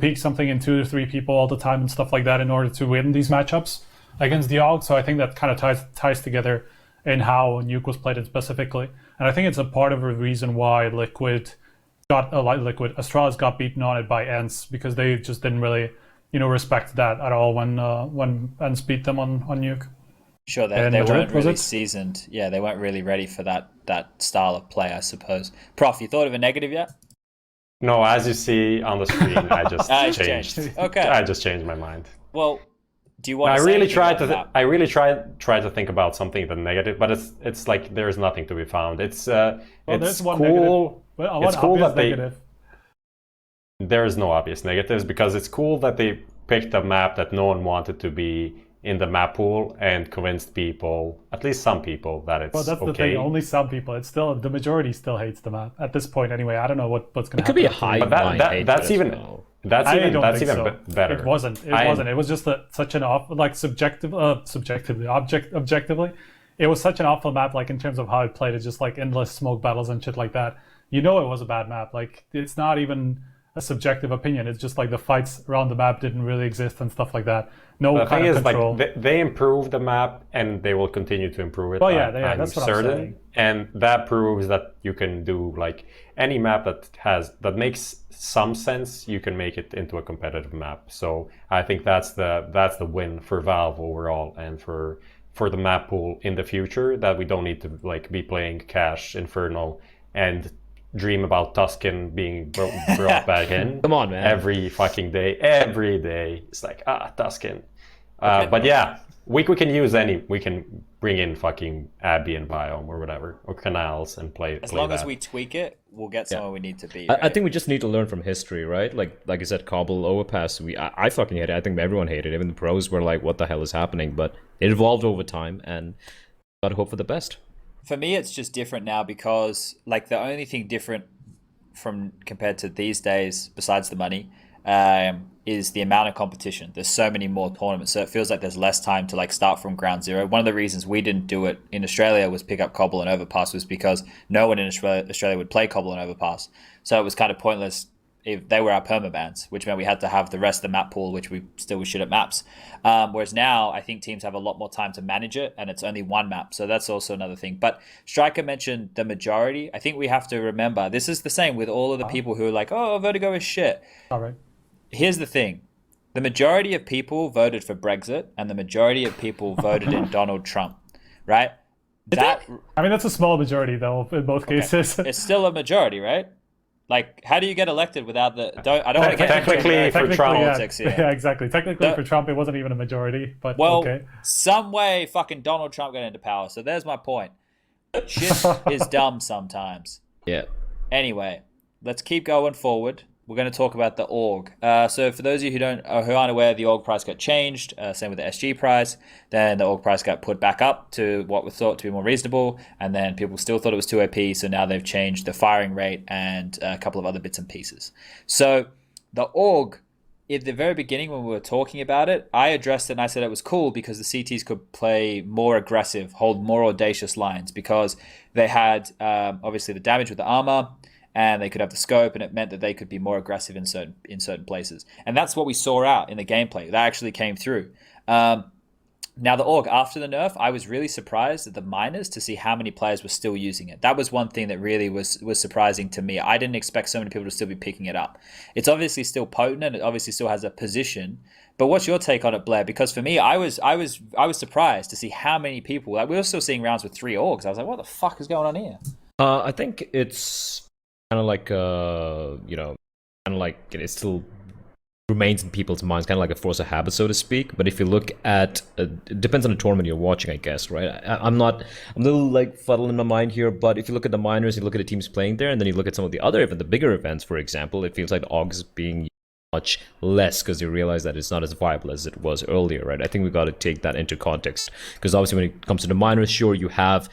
peek something in 2 to 3 people all the time and stuff like that in order to win these matchups against the Yogg. So I think that kind of ties together in how Nuke was played specifically. And I think it's a part of a reason why Astralis got beaten on it by ENCE, because they just didn't really, respect that at all when ENCE beat them on Nuke. Sure, they weren't really seasoned. Yeah, they weren't really ready for that style of play, I suppose. Prof, you thought of a negative yet? No, as you see on the screen, I just changed. Okay. I just changed my mind. Well, do you want to I really tried to think about something the negative, but it's like there's nothing to be found. It's cool. There's one negative. Well, it's cool that negative. There is no obvious negatives, because it's cool that they picked a map that no one wanted to be in the map pool and convinced people, at least some people, that it's okay. Well, that's the thing. Only some people. It's still the majority still hates the map at this point. Anyway, I don't know what's going to happen. It could be a high blind hatred. That's even better. It wasn't. It was just such an awful, like objectively, it was such an awful map. Like in terms of how it played, it's just like endless smoke battles and shit like that. It was a bad map. Like it's not even a subjective opinion. It's just like the fights around the map didn't really exist and stuff like that. No kind of control. Like they improved the map and they will continue to improve it. Well, yeah, that's what I'm saying. And that proves that you can do like any map that makes some sense. You can make it into a competitive map. So I think that's the win for Valve overall, and for the map pool in the future, that we don't need to like be playing Cash, Inferno, and dream about Tuscan being brought back in. Come on, man. Every fucking day. Every day. It's like, Tuscan. But yeah, we can use we can bring in fucking Abbey and Biome or whatever, or Canals, and play as long as we tweak it, we'll get somewhere we need to be. Right? I think we just need to learn from history, right? Like you said, Cobble, Overpass, I fucking hate it. I think everyone hated it. Even the pros were like, what the hell is happening? But it evolved over time, and gotta hope for the best. For me, it's just different now, because like the only thing different compared to these days, besides the money, is the amount of competition. There's so many more tournaments, so it feels like there's less time to like start from ground zero. One of the reasons we didn't do it in Australia was pick up Cobble and Overpass, was because no one in Australia would play Cobble and Overpass, so it was kind of pointless if they were our permabans, which meant we had to have the rest of the map pool, which we still was shit at maps. Whereas now, I think teams have a lot more time to manage it, and it's only one map, so that's also another thing. But Striker mentioned the majority. I think we have to remember, this is the same with all of the people who are like, oh, Vertigo is shit. All right. Here's the thing. The majority of people voted for Brexit, and the majority of people voted in Donald Trump, right? I mean, that's a small majority, though, in both cases. It's still a majority, right? Like, how do you get elected without the? I don't want to get technically for Trump. Politics, yeah, exactly. Technically, for Trump, it wasn't even a majority, but okay. Some way, fucking Donald Trump got into power. So there's my point. Shit is dumb sometimes. Yeah. Anyway, let's keep going forward. We're going to talk about the org. So for those of you who aren't aware, the org price got changed. Same with the SG price. Then the org price got put back up to what was thought to be more reasonable. And then people still thought it was too OP. So now they've changed the firing rate and a couple of other bits and pieces. So the org, at the very beginning when we were talking about it, I addressed it and I said it was cool because the CTs could play more aggressive, hold more audacious lines, because they had obviously the damage with the armor, and they could have the scope, and it meant that they could be more aggressive in certain places. And that's what we saw out in the gameplay. That actually came through. Now the org, after the nerf, I was really surprised at the minors to see how many players were still using it. That was one thing that really was surprising to me. I didn't expect so many people to still be picking it up. It's obviously still potent, and it obviously still has a position. But what's your take on it, Blair? Because for me, I was surprised to see how many people. Like, we were still seeing rounds with 3 orgs. I was like, what the fuck is going on here? I think it's kind of like it's still remains in people's minds, kind of like a force of habit, so to speak. But if you look at, it depends on the tournament you're watching, I guess, right? I'm a little like fuddled in my mind here, but if you look at the minors, you look at the teams playing there, and then you look at some of the other the bigger events, for example, it feels like the AUG is being much less because you realize that it's not as viable as it was earlier, right? I think we got to take that into context because obviously when it comes to the minors, sure, you have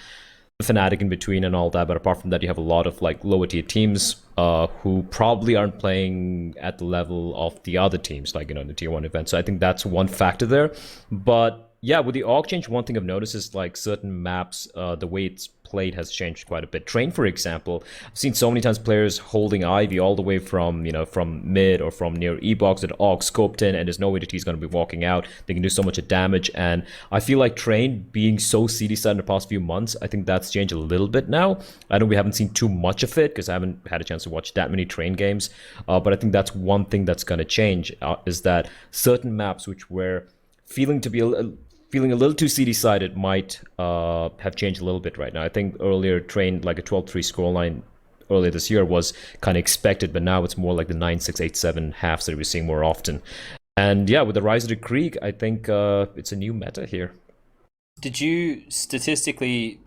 Fnatic in between and all that, but apart from that, you have a lot of like lower tier teams who probably aren't playing at the level of the other teams, like, you know, in the tier 1 event. So I think that's one factor there. But yeah, with the AUG change, one thing I've noticed is like certain maps, the way it's played has changed quite a bit. Train, for example, I've seen so many times players holding Ivy all the way from, you know, from mid or from near E-box with AUG scoped in, and there's no way that he's going to be walking out. They can do so much damage, and I feel like Train being so CD-side in the past few months, I think that's changed a little bit now. I know we haven't seen too much of it because I haven't had a chance to watch that many Train games, but I think that's one thing that's going to change, is that certain maps which were feeling a little too CD-sided might have changed a little bit right now. I think earlier Train, like a 12-3 scoreline earlier this year was kind of expected, but now it's more like the 9-6, 8-7 halves that we're seeing more often. And yeah, with the rise of the Krieg, I think it's a new meta here. Did you statistically,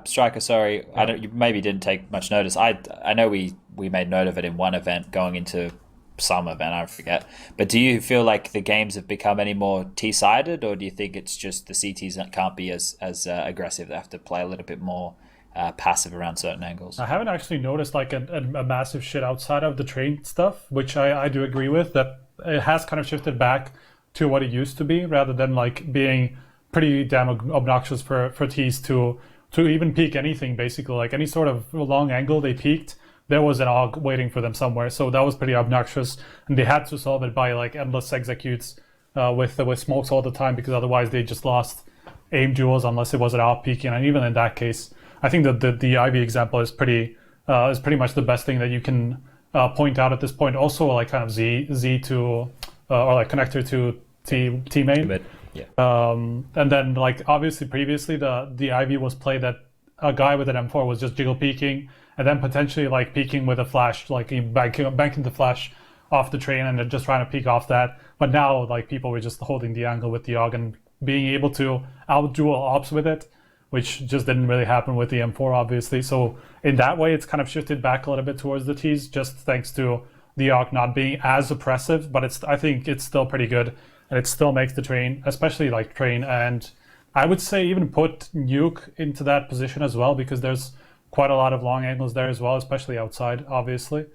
Striker? Sorry, you maybe didn't take much notice. I know we made note of it in one event going into some event, I forget. But do you feel like the games have become any more T-sided, or do you think it's just the CTs can't be as aggressive? They have to play a little bit more passive around certain angles? I haven't actually noticed like a massive shit outside of the Train stuff, which I do agree with, that it has kind of shifted back to what it used to be, rather than like being pretty damn obnoxious for Ts to even peek anything, basically. Like any sort of long angle they peeked, there was an AUG waiting for them somewhere. So that was pretty obnoxious, and they had to solve it by like endless executes with smokes all the time, because otherwise they just lost aim duels unless it was an out peeking. And even in that case, I think that the Ivy example is pretty much the best thing that you can point out at this point. Also, like kind of Z to or like connector to T main. Yeah. And then like obviously previously the Ivy was played that a guy with an M4 was just jiggle peeking, and then potentially like peeking with a flash, like banking the flash off the Train and then just trying to peek off that. But now like people were just holding the angle with the AUG and being able to out duel ops with it, which just didn't really happen with the M4, obviously. So in that way, it's kind of shifted back a little bit towards the Ts, just thanks to the AUG not being as oppressive. But I think it's still pretty good, and it still makes the Train, especially like Train, and I would say even put Nuke into that position as well, because there's quite a lot of long angles there as well, especially outside, obviously.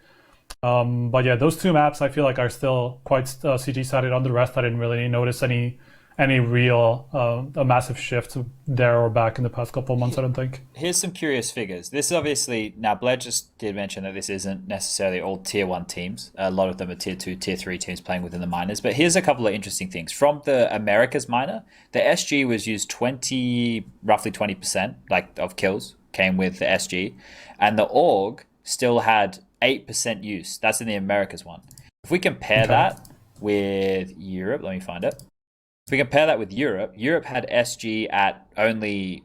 But yeah, those two maps I feel like are still quite CT-sided. On the rest, I didn't really notice any real a massive shift there or back in the past couple of months, I don't think. Here's some curious figures. This is obviously, now Bled just did mention that this isn't necessarily all tier 1 teams. A lot of them are tier 2, tier 3 teams playing within the minors. But here's a couple of interesting things. From the Americas minor, the SG was used roughly 20% like of kills came with the SG. And the AUG still had 8% use. That's in the Americas one. If we compare that with Europe, let me find it. If we compare that with Europe, Europe had SG at only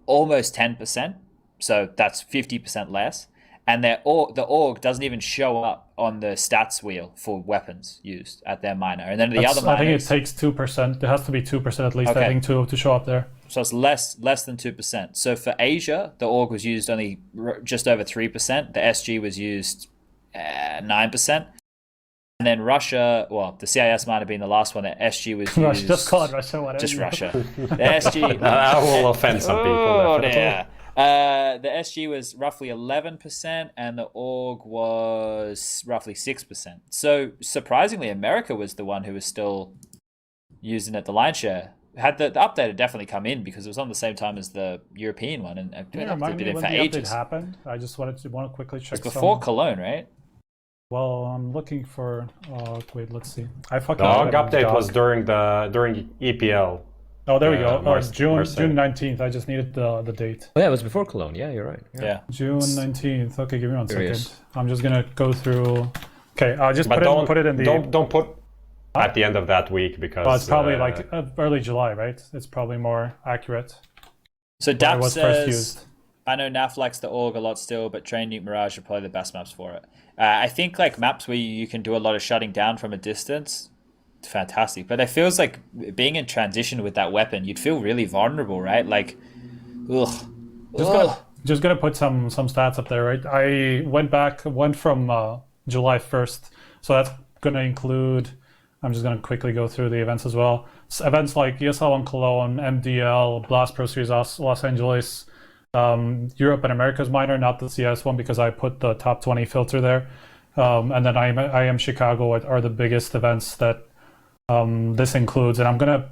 almost 10%, so that's 50% less. And the AUG doesn't even show up on the stats wheel for weapons used at their minor. And then the other minors, I think it takes 2%. There has to be 2% at least, okay, I think, to show up there. So it's less than 2%. So for Asia, the AUG was used only just over 3%. The SG was used 9%. And then Russia, well, the CIS might have been the last one. The SG was used. Just call it Russia, whatever. Just Russia. The SG. That will offend some people. Oh, yeah. The SG was roughly 11%, and the AUG was roughly 6%. So surprisingly, America was the one who was still using it, the line share. Had the update had definitely come in because it was on the same time as the European one, and it remind me been when for the ages. update happened. I just want to quickly check. It was before Cologne, right? Well, I'm looking for. Wait, let's see. The AUG update was during EPL. Oh, there we go. June 19th. I just needed the date. Oh yeah, it was before Cologne. Yeah, you're right. Yeah. June 19th. Okay, give me 1 second. I'm just gonna go through. Okay, I'll just put it in the. Don't put at the end of that week, because. It's probably like early July, right? It's probably more accurate. So Dap says, I know NAF likes the AUG a lot still, but Train, Nuke, Mirage are probably the best maps for it. I think like maps where you can do a lot of shutting down from a distance, it's fantastic. But it feels like being in transition with that weapon, you'd feel really vulnerable, right? Like, ugh. Just gonna put some stats up there, right? I went from July 1st, so that's gonna include. I'm just gonna quickly go through the events as well. So events like ESL One Cologne, MDL, Blast Pro Series Los Angeles, Europe and Americas minor, not the CS one because I put the top 20 filter there, and then I am Chicago are the biggest events that this includes, and I'm gonna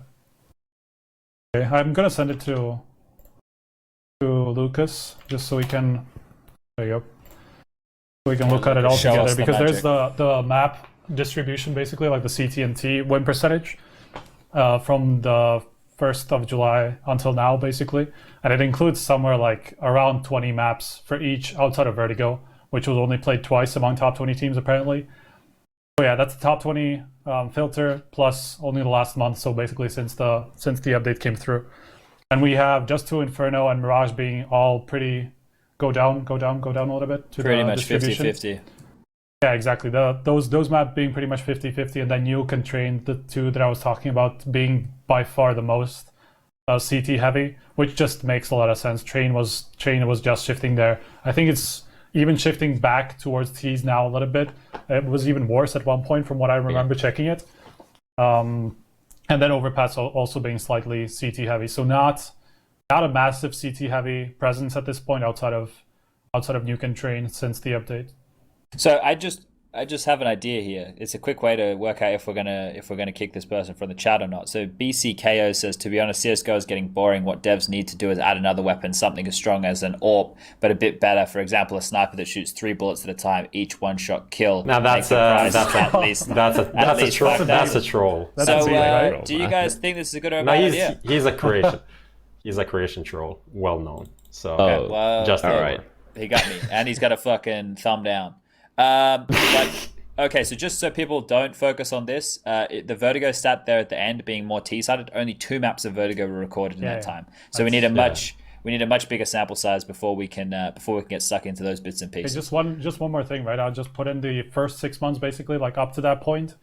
send it to Lucas just so we can. There you go. So we can look at it all together because there's the map distribution basically, like the CT&T win percentage from the 1st of July until now basically, and it includes somewhere like around 20 maps for each outside of Vertigo, which was only played twice among top 20 teams apparently. So yeah, that's the top 20 filter plus only the last month, so basically since the update came through. And we have just two Inferno and Mirage being all pretty go down a little bit to pretty the much distribution. 50-50. Yeah, exactly. Those maps being pretty much 50-50, and then Nuke and Train, the two that I was talking about, being by far the most CT heavy, which just makes a lot of sense. Train was just shifting there. I think it's even shifting back towards T's now a little bit. It was even worse at one point from what I remember checking it. And then Overpass also being slightly CT heavy. So not a massive CT heavy presence at this point outside of Nuke and Train since the update. So I just have an idea here. It's a quick way to work out if we're gonna kick this person from the chat or not. So BCKO says, to be honest, CSGO is getting boring. What devs need to do is add another weapon, something as strong as an AWP, but a bit better. For example, a sniper that shoots 3 bullets at a time, each one-shot kill. Now that's a troll. So do you guys think this is a good or bad idea? He's a Croatian. He's a Croatian troll, well known. So just all right. He got me, and he's got a fucking thumb down. But okay, so just so people don't focus on this, the Vertigo stat there at the end being more T-sided, only 2 maps of Vertigo were recorded in that time. So we need a much bigger sample size before we can get stuck into those bits and pieces. Okay, just one more thing, right? I'll just put in the first 6 months basically, like up to that point,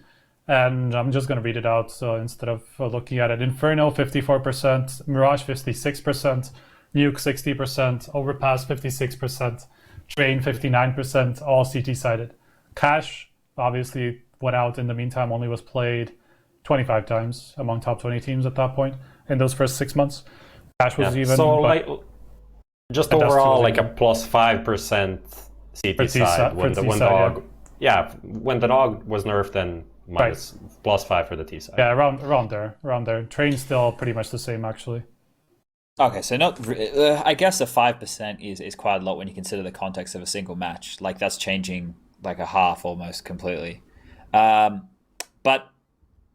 and I'm just gonna read it out. So instead of looking at it, Inferno 54%, Mirage 56%, Nuke 60%, Overpass 56%. Train 59%, all CT-sided. Cash obviously went out in the meantime, only was played 25 times among top 20 teams at that point in those first 6 months. Cash was even. So like, just overall like a plus 5% CT side when the dog. Yeah, when the dog was nerfed, then minus plus 5 for the T side. Yeah, around there. Train still pretty much the same actually. Okay, so I guess a 5% is quite a lot when you consider the context of a single match. Like that's changing like a half almost completely. But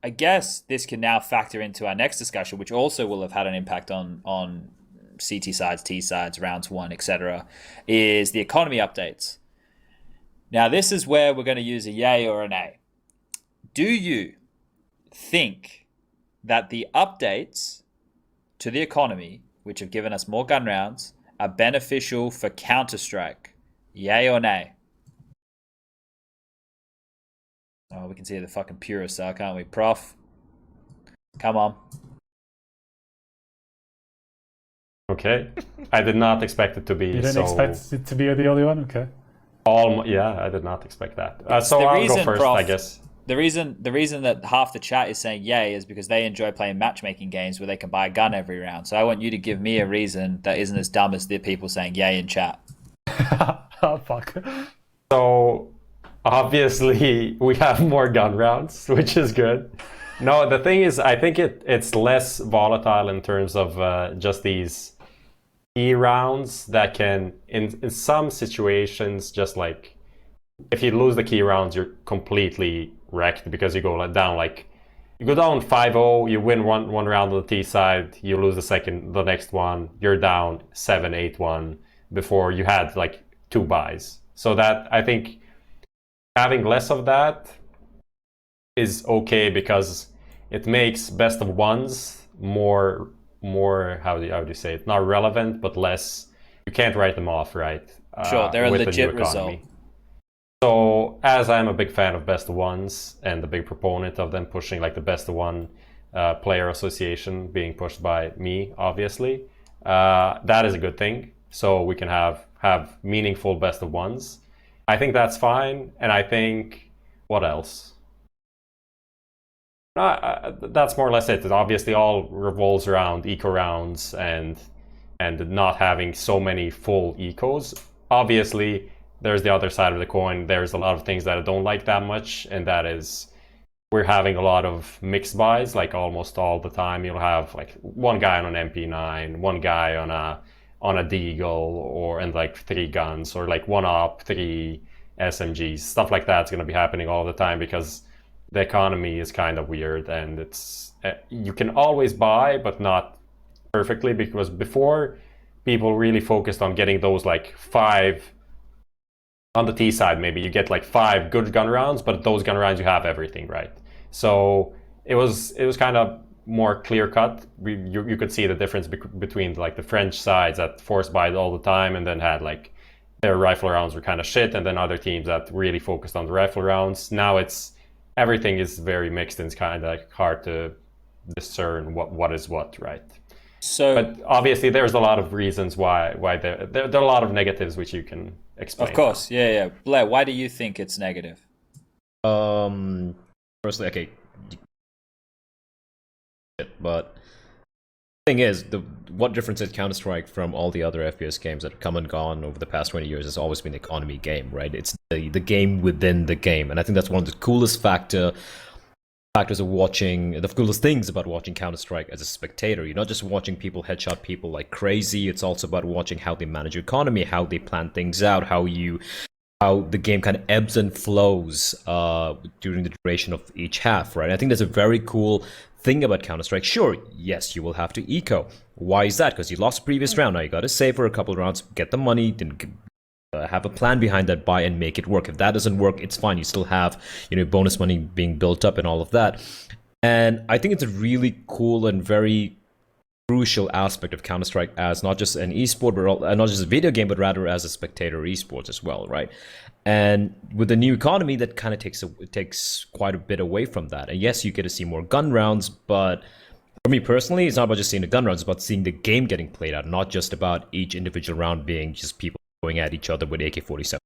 I guess this can now factor into our next discussion, which also will have had an impact on CT sides, T sides, rounds 1, etc. Is the economy updates. Now this is where we're going to use a yay or an nay. Do you think that the updates to the economy, which have given us more gun rounds, are beneficial for Counter-Strike? Yay or nay? Oh, we can see the fucking purists are, can't we? Prof, come on. Okay. I did not expect it to be. You didn't expect it to be the only one? Okay. I did not expect that. So I'll go first, Prof, I guess. The reason that half the chat is saying yay is because they enjoy playing matchmaking games where they can buy a gun every round. So I want you to give me a reason that isn't as dumb as the people saying yay in chat. Oh, fuck. So obviously we have more gun rounds, which is good. No, the thing is, I think it's less volatile in terms of just these key rounds that can, in some situations, just like if you lose the key rounds, you're completely wrecked because you go down 5-0, you win one round on the T side, you lose the next one, you're down 7-8-1 before you had like 2 buys. So that I think having less of that is okay because it makes best of ones more how do you say it, not relevant but less, you can't write them off, right? Sure, they're a legit result. So as I'm a big fan of best of ones and a big proponent of them pushing like the best of one player association being pushed by me, obviously, that is a good thing. So we can have meaningful best of ones. I think that's fine. And I think, what else? That's more or less it. It obviously all revolves around eco rounds and not having so many full ecos. Obviously, there's the other side of the coin. There's a lot of things that I don't like that much, and that is we're having a lot of mixed buys, like almost all the time. You'll have like one guy on an MP9, one guy on a Deagle, and like 3 guns, or like 1 op, 3 SMGs. Stuff like that's going to be happening all the time because the economy is kind of weird, and it's you can always buy, but not perfectly, because before people really focused on getting those like 5 on the T side. Maybe you get like 5 good gun rounds, but those gun rounds you have everything, right? So it was kind of more clear cut. You could see the difference between like the French sides that forced buy all the time and then had like their rifle rounds were kind of shit, and then other teams that really focused on the rifle rounds. Now it's everything is very mixed, and it's kind of like hard to discern what is what, right? So, but obviously, there's a lot of reasons why there are a lot of negatives which you can explain. Of course, yeah. Blair, why do you think it's negative? Firstly, okay, but the thing is, what difference is Counter-Strike from all the other FPS games that have come and gone over the past 20 years? Has always been the economy game, right? It's the game within the game, and I think that's one of the coolest factors of watching, the coolest things about watching Counter-Strike as a spectator. You're not just watching people headshot people like crazy, it's also about watching how they manage your economy, how they plan things out, how the game kind of ebbs and flows during the duration of each half, right? I think that's a very cool thing about Counter-Strike. Sure, yes, you will have to eco. Why is that? Because you lost the previous round. Now you got to save for a couple of rounds, get the money, then have a plan behind that buy and make it work. If that doesn't work, it's fine. You still have, bonus money being built up and all of that. And I think it's a really cool and very crucial aspect of Counter-Strike as not just an esport, but not just a video game, but rather as a spectator esports as well, right? And with the new economy, that kind of takes quite a bit away from that. And yes, you get to see more gun rounds, but for me personally, it's not about just seeing the gun rounds, it's about seeing the game getting played out, not just about each individual round being just people going at each other with AK-47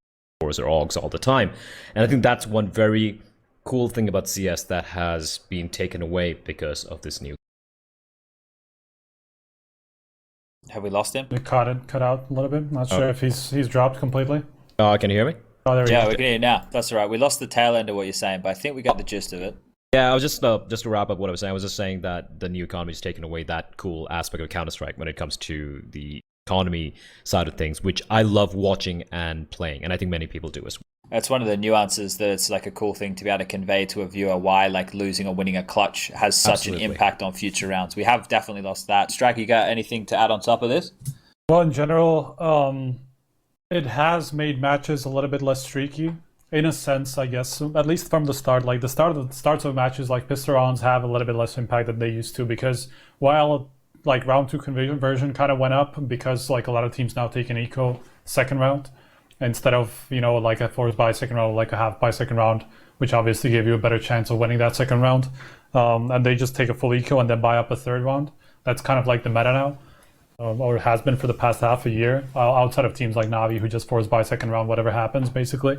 or AUGs all the time. And I think that's one very cool thing about CS that has been taken away because of this new. Have we lost him? It cut out a little bit. Not sure if he's dropped completely. Can you hear me? Oh, there we go. Yeah, we can hear you now. That's all right. We lost the tail end of what you're saying, but I think we got the gist of it. Yeah, I was just to wrap up what I was saying. I was just saying that the new economy is taking away that cool aspect of Counter-Strike when it comes to the economy side of things, which I love watching and playing, and I think many people do as well. That's one of the nuances that it's like a cool thing to be able to convey to a viewer why like losing or winning a clutch has such an impact on future rounds. We have definitely lost that. Strike, you got anything to add on top of this? Well, in general, it has made matches a little bit less streaky, in a sense, I guess, at least from the start. Like the starts of matches, like pistol rounds have a little bit less impact than they used to, because while like round 2 conversion kind of went up because like a lot of teams now take an eco second round instead of, like a forced buy second round, like a half buy second round, which obviously gave you a better chance of winning that second round. And they just take a full eco and then buy up a third round. That's kind of like the meta now, or has been for the past half a year, outside of teams like Navi who just force buy second round, whatever happens, basically.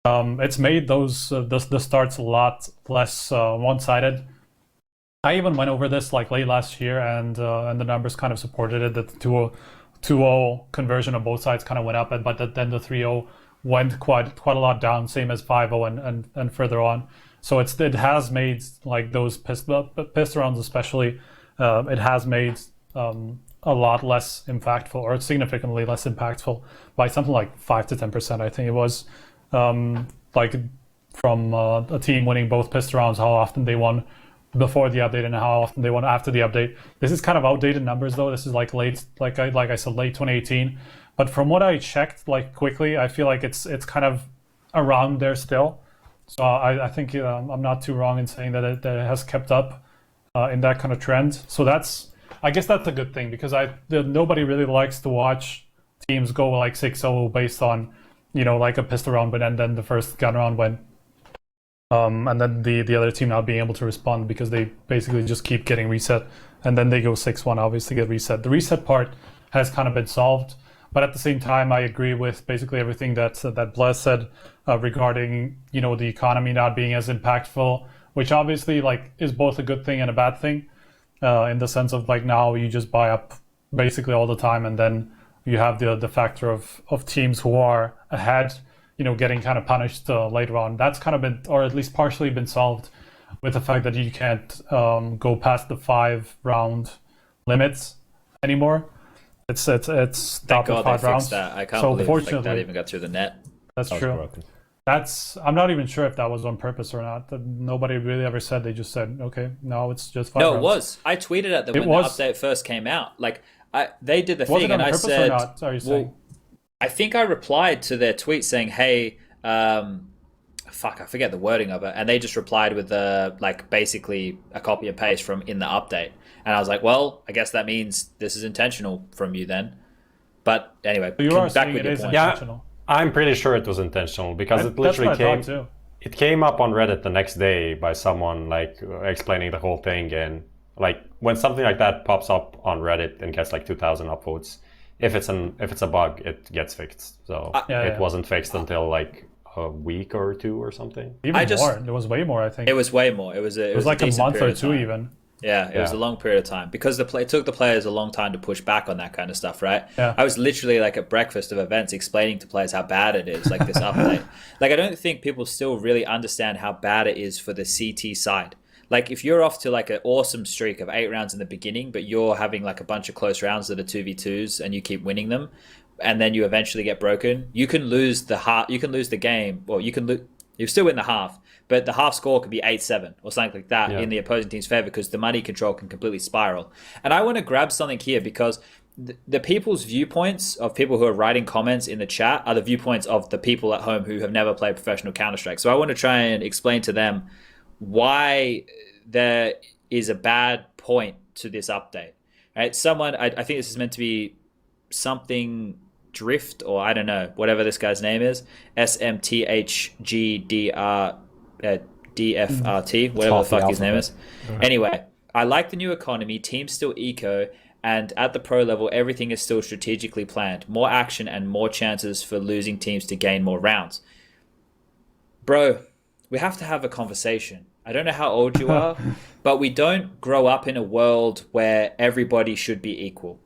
It's made those the starts a lot less one-sided. I even went over this like late last year, and the numbers kind of supported it, that the 2-0 conversion on both sides kind of went up, but then the 3-0 went quite a lot down, same as 5-0 and further on. So it has made like those pistol rounds especially, it has made a lot less impactful, or significantly less impactful by something like 5 to 10%. I think it was like from a team winning both pistol rounds, how often they won before the update and how often they won after the update. This is kind of outdated numbers though. This is like late, like I said, late 2018. But from what I checked like quickly, I feel like it's kind of around there still. So I think I'm not too wrong in saying that it has kept up in that kind of trend. So I guess that's a good thing, because nobody really likes to watch teams go like 6-0 based on like a pistol round, but then the first gun round went. And then the other team not being able to respond because they basically just keep getting reset. And then they go 6-1, obviously get reset. The reset part has kind of been solved. But at the same time, I agree with basically everything that Bless said regarding, the economy not being as impactful, which obviously is both a good thing and a bad thing in the sense of now you just buy up basically all the time. And then you have the factor of teams who are ahead, getting kind of punished later on. That's kind of been, or at least partially been solved with the fact that you can't go past the 5-round limits anymore. It's stopped Thank God at 5 they rounds. fixed that. I can't believe that even got through the net. That's That was true. broken. I'm not even sure if that was on purpose or not. Nobody really ever said. They just said, okay, no, it's just 5 No, rounds. it was. I tweeted at them when the update first came out. They did the Was thing, it on and I purpose said, or not? Are you saying? I think I replied to their tweet saying, "Hey, I forget the wording of it," and they just replied with basically a copy and paste from in the update. And I was like, "Well, I guess that means this is intentional from you then." But anyway, So you are back saying with it your is point. intentional. I'm pretty sure it was intentional because it That's literally what I came. thought too. It came up on Reddit the next day by someone explaining the whole thing, and when something like that pops up on Reddit and gets 2,000 upvotes, if it's a bug, it gets fixed. So it wasn't fixed until a week or 2 or something. Even more. It was way more, I think. It was way more. It was like a month or 2 even. Yeah, it was a long period of time because it took the players a long time to push back on that kind of stuff, right? Yeah. I was literally at breakfast of events explaining to players how bad it is, this update. I don't think people still really understand how bad it is for the CT side. If you're off to an awesome streak of 8 rounds in the beginning, but you're having a bunch of close rounds that are 2v2s and you keep winning them, and then you eventually get broken, you can lose the game, or you still win the half, but the half score could be 8-7 or something like that in the opposing team's favor because the money control can completely spiral. And I want to grab something here because the people's viewpoints of people who are writing comments in the chat are the viewpoints of the people at home who have never played professional Counter-Strike. So I want to try and explain to them why there is a bad point to this update. Right? Someone, I think this is meant to be something Drift, or I don't know, whatever this guy's name is, SMTHGDRDFRT, whatever the fuck his name is. Anyway, I like the new economy, teams still eco, and at the pro level, everything is still strategically planned. More action and more chances for losing teams to gain more rounds. Bro, we have to have a conversation. I don't know how old you are, but we don't grow up in a world where everybody should be equal,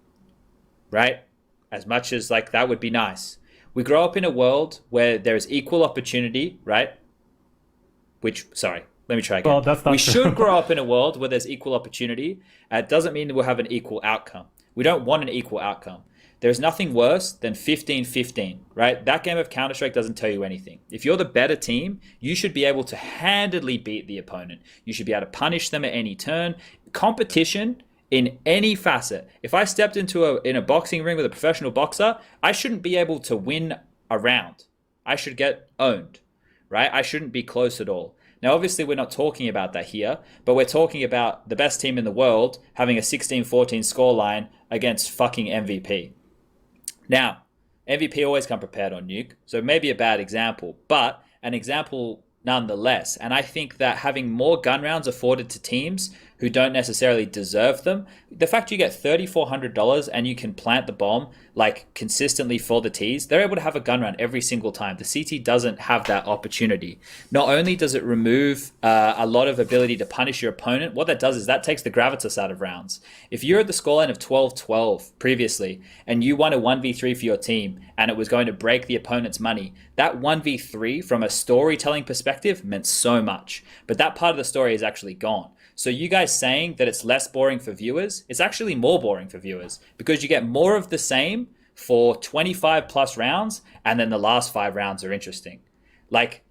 right? As much as that would be nice. We grow up in a world where there is equal opportunity, right? Let me try again. Well, that's not we true. should grow up in a world where there's equal opportunity. It doesn't mean that we'll have an equal outcome. We don't want an equal outcome. There's nothing worse than 15-15, right? That game of Counter-Strike doesn't tell you anything. If you're the better team, you should be able to handedly beat the opponent. You should be able to punish them at any turn. Competition in any facet. If I stepped into a boxing ring with a professional boxer, I shouldn't be able to win a round. I should get owned, right? I shouldn't be close at all. Now, obviously, we're not talking about that here, but we're talking about the best team in the world having a 16-14 scoreline against fucking MVP. Now, MVP always come prepared on Nuke, so maybe a bad example, but an example nonetheless. And I think that having more gun rounds afforded to teams who don't necessarily deserve them, the fact you get $3,400 and you can plant the bomb consistently for the T's, they're able to have a gun round every single time. The CT doesn't have that opportunity. Not only does it remove a lot of ability to punish your opponent, what that does is that takes the gravitas out of rounds. If you're at the scoreline of 12-12 previously and you won a 1v3 for your team and it was going to break the opponent's money, that 1v3 from a storytelling perspective meant so much. But that part of the story is actually gone. So you guys saying that it's less boring for viewers, it's actually more boring for viewers because you get more of the same for 25 plus rounds and then the last 5 rounds are interesting.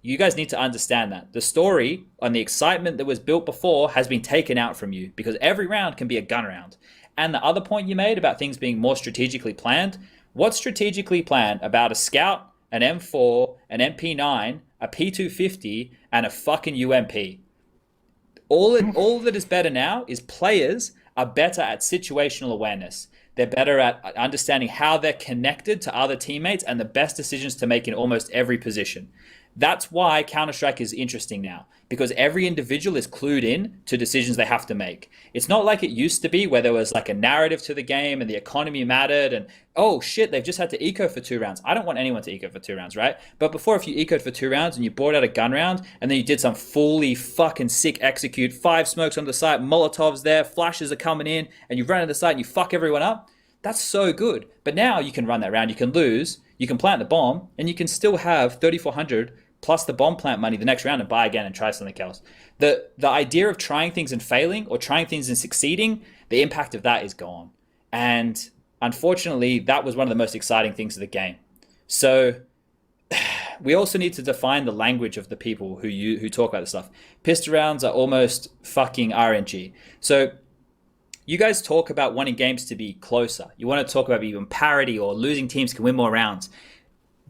You guys need to understand that. The story and the excitement that was built before has been taken out from you because every round can be a gun round. And the other point you made about things being more strategically planned, what's strategically planned about a Scout, an M4, an MP9, a P250, and a fucking UMP? All that is better now is players are better at situational awareness. They're better at understanding how they're connected to other teammates and the best decisions to make in almost every position. That's why Counter-Strike is interesting now, because every individual is clued in to decisions they have to make. It's not like it used to be where there was like a narrative to the game and the economy mattered and, oh shit, they've just had to eco for 2 rounds. I don't want anyone to eco for 2 rounds, right? But before, if you ecoed for 2 rounds and you brought out a gun round and then you did some fully fucking sick execute, 5 smokes on the site, Molotovs there, flashes are coming in, and you run to the site and you fuck everyone up, that's so good. But now you can run that round, you can lose, you can plant the bomb, and you can still have 3,400 plus the bomb plant money the next round and buy again and try something else. The idea of trying things and failing or trying things and succeeding, the impact of that is gone. And unfortunately, that was one of the most exciting things of the game. So we also need to define the language of the people who talk about this stuff. Pistol rounds are almost fucking RNG. So you guys talk about wanting games to be closer. You want to talk about even parity or losing teams can win more rounds.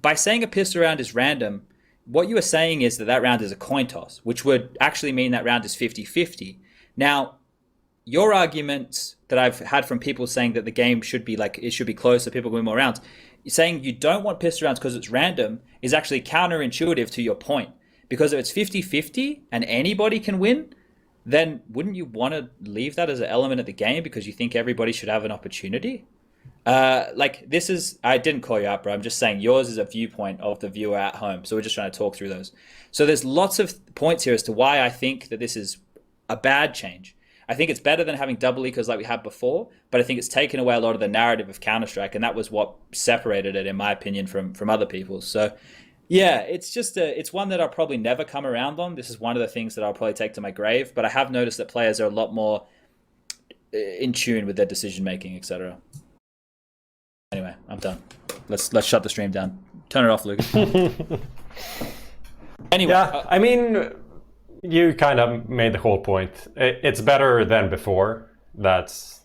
By saying a pistol round is random, what you are saying is that round is a coin toss, which would actually mean that round is 50-50. Now, your arguments that I've had from people saying that the game should be like, it should be closer, people can win more rounds, saying you don't want pistol rounds because it's random is actually counterintuitive to your point. Because if it's 50-50 and anybody can win, then wouldn't you want to leave that as an element of the game because you think everybody should have an opportunity? This is, I didn't call you out, bro. I'm just saying yours is a viewpoint of the viewer at home. So we're just trying to talk through those. So there's lots of points here as to why I think that this is a bad change. I think it's better than having double ecos like we had before, but I think it's taken away a lot of the narrative of Counter-Strike, and that was what separated it, in my opinion, from other people's. So yeah, it's just it's one that I'll probably never come around on. This is one of the things that I'll probably take to my grave, but I have noticed that players are a lot more in tune with their decision making, etc. Anyway, I'm done. Let's shut the stream down. Turn it off, Lucas. Anyway, yeah, I mean, you kind of made the whole point. It's better than before. That's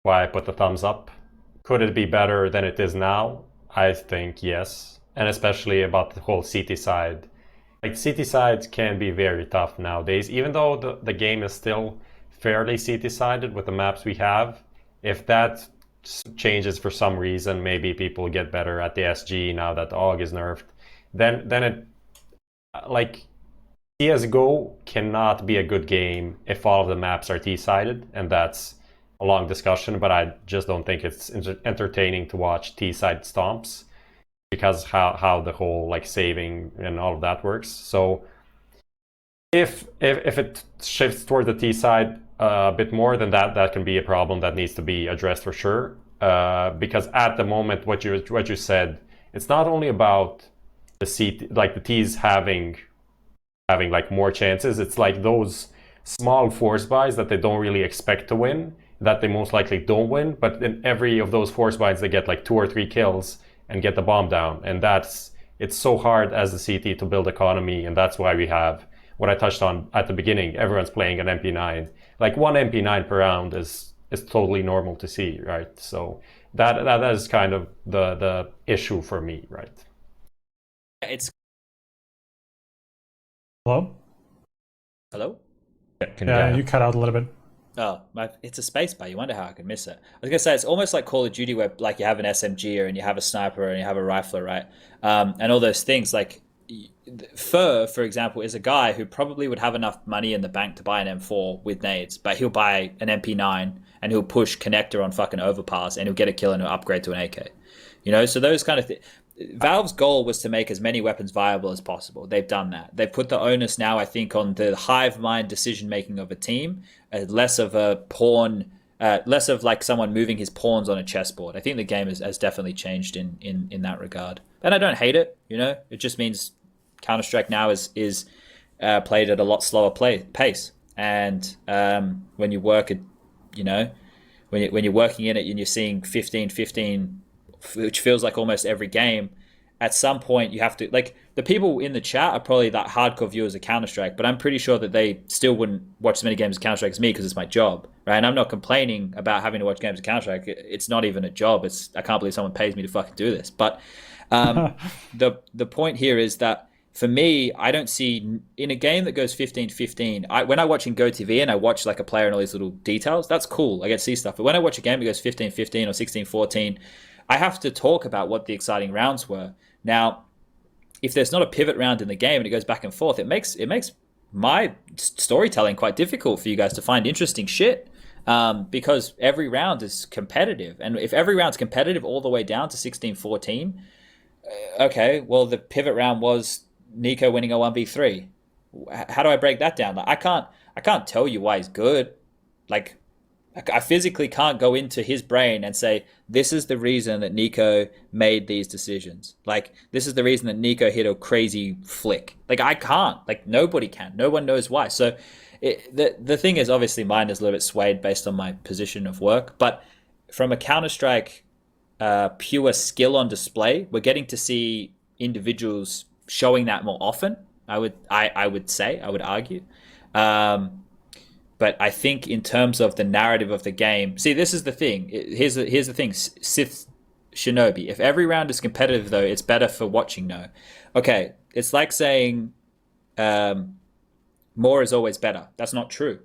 why I put the thumbs up. Could it be better than it is now? I think yes. And especially about the whole CT side. Like, CT sides can be very tough nowadays. Even though the game is still fairly CT sided with the maps we have, if that changes for some reason, maybe people get better at the SG now that the AUG is nerfed, then it, like, CSGO cannot be a good game if all of the maps are T-sided, and that's a long discussion, but I just don't think it's entertaining to watch T-side stomps because how the whole like saving and all of that works. So if it shifts toward the T side a bit more, then that can be a problem that needs to be addressed for sure. Because at the moment, what you said, it's not only about the the T's having like more chances. It's like those small force buys that they don't really expect to win, that they most likely don't win, but in every of those force buys they get like 2 or 3 kills and get the bomb down. And it's so hard as the CT to build economy, and that's why we have what I touched on at the beginning. Everyone's playing an MP9. Like 1 MP9 per round is totally normal to see, right? So that is kind of the issue for me, right? it's Hello? hello. Yeah, you cut out a little bit. Oh, it's a space bar. You wonder how I could miss it. I was gonna say it's almost like Call of Duty, where like you have an SMG and you have a sniper and you have a rifler, right? And all those things. Like Fur, for example, is a guy who probably would have enough money in the bank to buy an M4 with nades, but he'll buy an MP9 and he'll push connector on fucking overpass and he'll get a kill and he'll upgrade to an AK. You know, so those kind of things. Valve's goal was to make as many weapons viable as possible. They've done that. They've put the onus now, I think, on the hive mind decision making of a team, less of a pawn, less of like someone moving his pawns on a chessboard. I think the game has definitely changed in that regard, and I don't hate it. You know, it just means Counter-Strike now is played at a lot slower pace, and when you work at, you know, when you're working in it and you're seeing 15-15. Which feels like almost every game, at some point you have to, like, the people in the chat are probably that hardcore viewers of Counter-Strike, but I'm pretty sure that they still wouldn't watch as many games of Counter-Strike as me because it's my job, right? And I'm not complaining about having to watch games of Counter-Strike. It's not even a job. I can't believe someone pays me to fucking do this. But the point here is that for me, I don't see in a game that goes 15-15. When I watch in GoTV and I watch like a player and all these little details, that's cool. I get to see stuff. But when I watch a game that goes 15-15 or 16-14, I have to talk about what the exciting rounds were. Now, if there's not a pivot round in the game and it goes back and forth, it makes my storytelling quite difficult for you guys to find interesting shit. Because every round is competitive, and if every round's competitive all the way down to 16-14, okay, well the pivot round was Nico winning a 1v3. How do I break that down? Like, I can't tell you why he's good. Like, I physically can't go into his brain and say, this is the reason that Nico made these decisions. Like, this is the reason that Nico hit a crazy flick. Like, I can't. Like, nobody can. No one knows why. So the thing is, obviously mine is a little bit swayed based on my position of work, but from a Counter-Strike pure skill on display, we're getting to see individuals showing that more often. I would argue. But I think in terms of the narrative of the game, see, this is the thing. Here's the thing, Sith Shinobi. If every round is competitive, though, it's better for watching. No, okay, it's like saying more is always better. That's not true.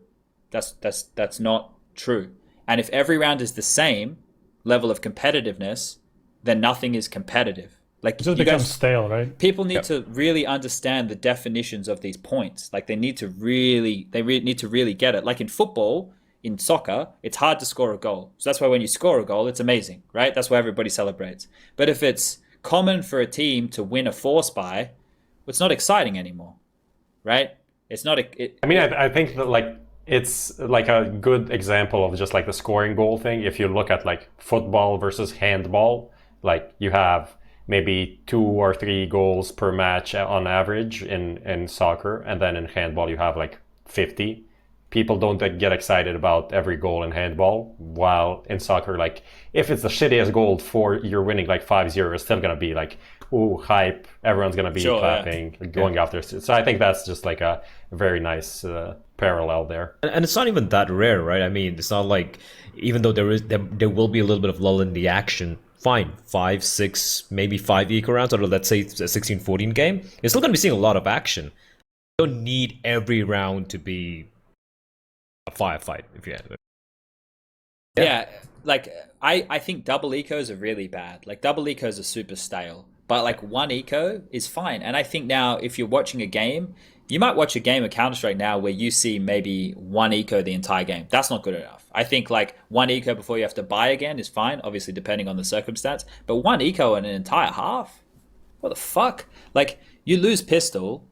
That's not true. And if every round is the same level of competitiveness, then nothing is competitive. Like, it just becomes stale, right? People need to really understand the definitions of these points. Like, they need to really get it. Like in football, in soccer, it's hard to score a goal. So that's why when you score a goal, it's amazing, right? That's why everybody celebrates. But if it's common for a team to win a force by, it's not exciting anymore, right? It's not. I think that like it's like a good example of just like the scoring goal thing. If you look at like football versus handball, like you have maybe 2 or 3 goals per match on average in soccer, and then in handball you have like 50. People don't get excited about every goal in handball, while in soccer, like if it's the shittiest goal for you're winning like 5-0, it's still gonna be like, ooh, hype, everyone's gonna be clapping, going after. So I think that's just like a very nice parallel there. And it's not even that rare, right? I mean, it's not like, even though there will be a little bit of lull in the action, fine, 5, 6, maybe 5 eco rounds, or let's say it's a 16-14 game, you're still going to be seeing a lot of action. You don't need every round to be a firefight, if you have it. Yeah, like I think double ecos are really bad. Like, double ecos are super stale, but like one eco is fine. And I think now, if you're watching a game, you might watch a game of Counter-Strike now where you see maybe one eco the entire game. That's not good enough. I think like one eco before you have to buy again is fine, obviously depending on the circumstance. But one eco in an entire half? What the fuck? Like, you lose pistol.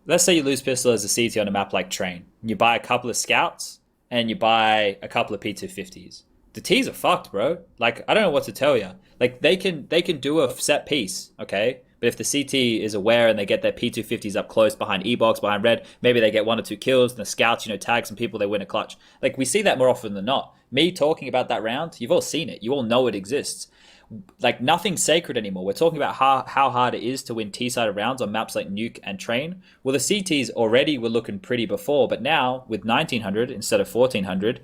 Let's say you lose pistol as a CT on a map like Train. You buy a couple of scouts and you buy a couple of P250s. The T's are fucked, bro. Like, I don't know what to tell you. Like, they can do a set piece, okay? But if the CT is aware and they get their P250s up close behind E-Box, behind Red, maybe they get 1 or 2 kills, and the scouts, tag some people, they win a clutch. Like, we see that more often than not. Me talking about that round, you've all seen it. You all know it exists. Like, nothing's sacred anymore. We're talking about how hard it is to win T-sided rounds on maps like Nuke and Train. Well, the CTs already were looking pretty before, but now, with 1900 instead of 1400,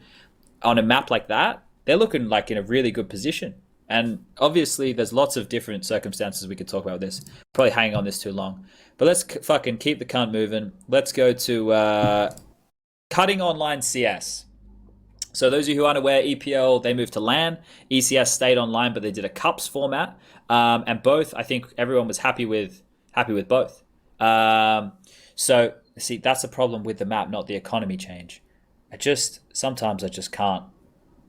on a map like that, they're looking like in a really good position. And obviously, there's lots of different circumstances we could talk about this. Probably hanging on this too long. But let's fucking keep the cunt moving. Let's go to cutting online CS. So those of you who aren't aware, EPL, they moved to LAN. ECS stayed online, but they did a Cups format. And both, I think everyone was happy with both. So, see, that's the problem with the map, not the economy change. Sometimes I just can't.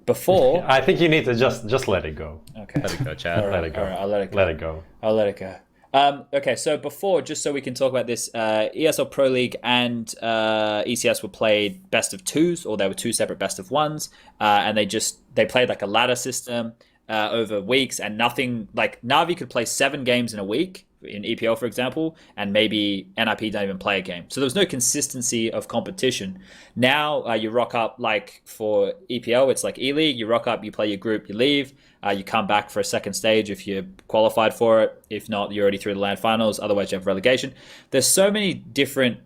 Before, I think you need to just let it go. Okay. Let it go, Chad. All right, let it go. All right, I'll let it go. Let it go. I'll let it go. Okay, so before, just so we can talk about this, ESL Pro League and ECS were played best of 2s, or they were 2 separate best of 1s, and they played like a ladder system over weeks, and nothing, like Na'Vi could play 7 games in a week in EPL, for example, and maybe NIP don't even play a game. So there was no consistency of competition. Now you rock up, like for EPL, it's like E-League. You rock up, you play your group, you leave. You come back for a second stage if you're qualified for it. If not, you're already through the LAN finals. Otherwise, you have relegation. There's so many different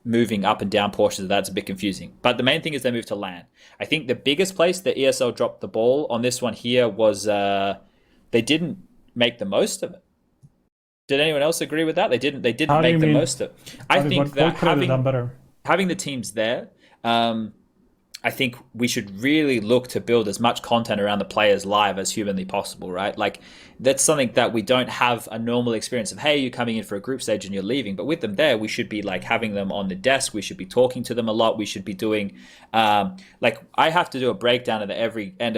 moving up and down portions of that. It's a bit confusing. But the main thing is they moved to LAN. I think the biggest place that ESL dropped the ball on this one here was they didn't make the most of it. Did anyone else agree with that? They didn't. They didn't How do make you the mean? most of. I think What that could have done better? having the teams there, I think we should really look to build as much content around the players live as humanly possible, right? Like that's something that we don't have a normal experience of, hey, you're coming in for a group stage and you're leaving. But with them there, we should be like having them on the desk. We should be talking to them a lot. We should be doing like I have to do a breakdown at the end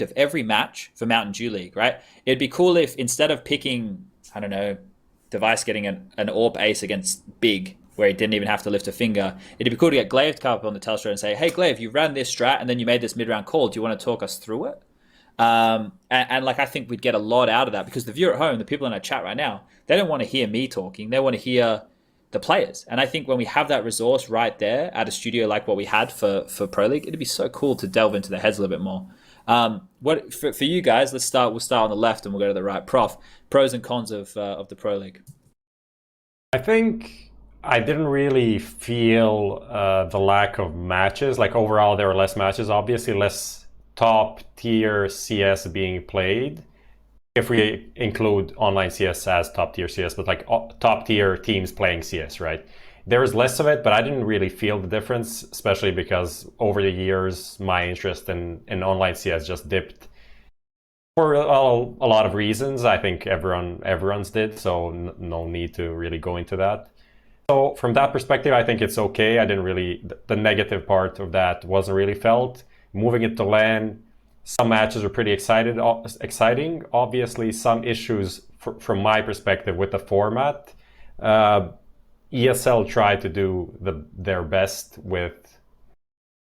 of every match for Mountain Dew League, right? It'd be cool if instead of picking, I don't know, Device getting an AWP ace against Big, where he didn't even have to lift a finger. It'd be cool to get Glaive to come up on the Telstra and say, hey, Glaive, you ran this strat and then you made this mid-round call. Do you want to talk us through it? And like I think we'd get a lot out of that because the viewer at home, the people in our chat right now, they don't want to hear me talking. They want to hear the players. And I think when we have that resource right there at a studio like what we had for Pro League, it'd be so cool to delve into their heads a little bit more. What for you guys, we'll start on the left and we'll go to the right. Prof, pros and cons of the Pro League. I think I didn't really feel the lack of matches. Like overall, there were less matches. Obviously, less top tier CS being played. If we include online CS as top tier CS, but like top tier teams playing CS, right? There was less of it, but I didn't really feel the difference, especially because over the years, my interest in online CS just dipped for a lot of reasons. I think everyone's did, so no need to really go into that. So from that perspective, I think it's okay. I didn't really, the negative part of that wasn't really felt. Moving it to LAN, some matches were pretty exciting. Obviously, some issues from my perspective with the format. ESL tried to do their best with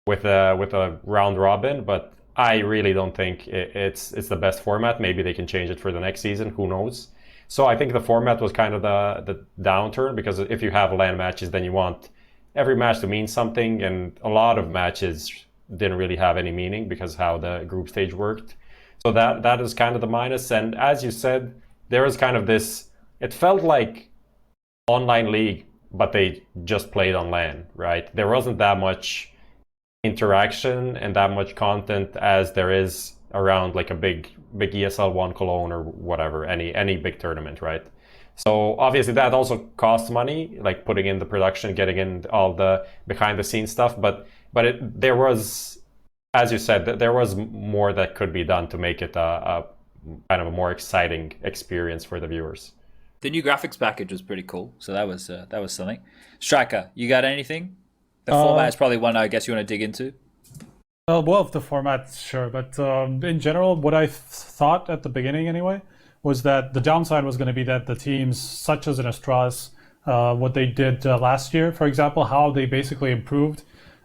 a round robin, but I really don't think it's the best format. Maybe they can change it for the next season. Who knows? So I think the format was kind of the downturn, because if you have LAN matches, then you want every match to mean something, and a lot of matches didn't really have any meaning because how the group stage worked. So that is kind of the minus. And as you said, there was kind of this, it felt like online league, but they just played on LAN, right? There wasn't that much interaction and that much content as there is around like a big ESL 1 Cologne or whatever, any big tournament, right? So obviously that also costs money, like putting in the production, getting in all the behind the scenes stuff, but there was, as you said, there was more that could be done to make it a kind of a more exciting experience for the viewers. The new graphics package was pretty cool, so that was something. Striker, you got anything? The format is probably one I guess you want to dig into. Well, the format, sure, but in general, what I thought at the beginning anyway was that the downside was going to be that the teams, such as in Astras, what they did last year, for example, how they basically improved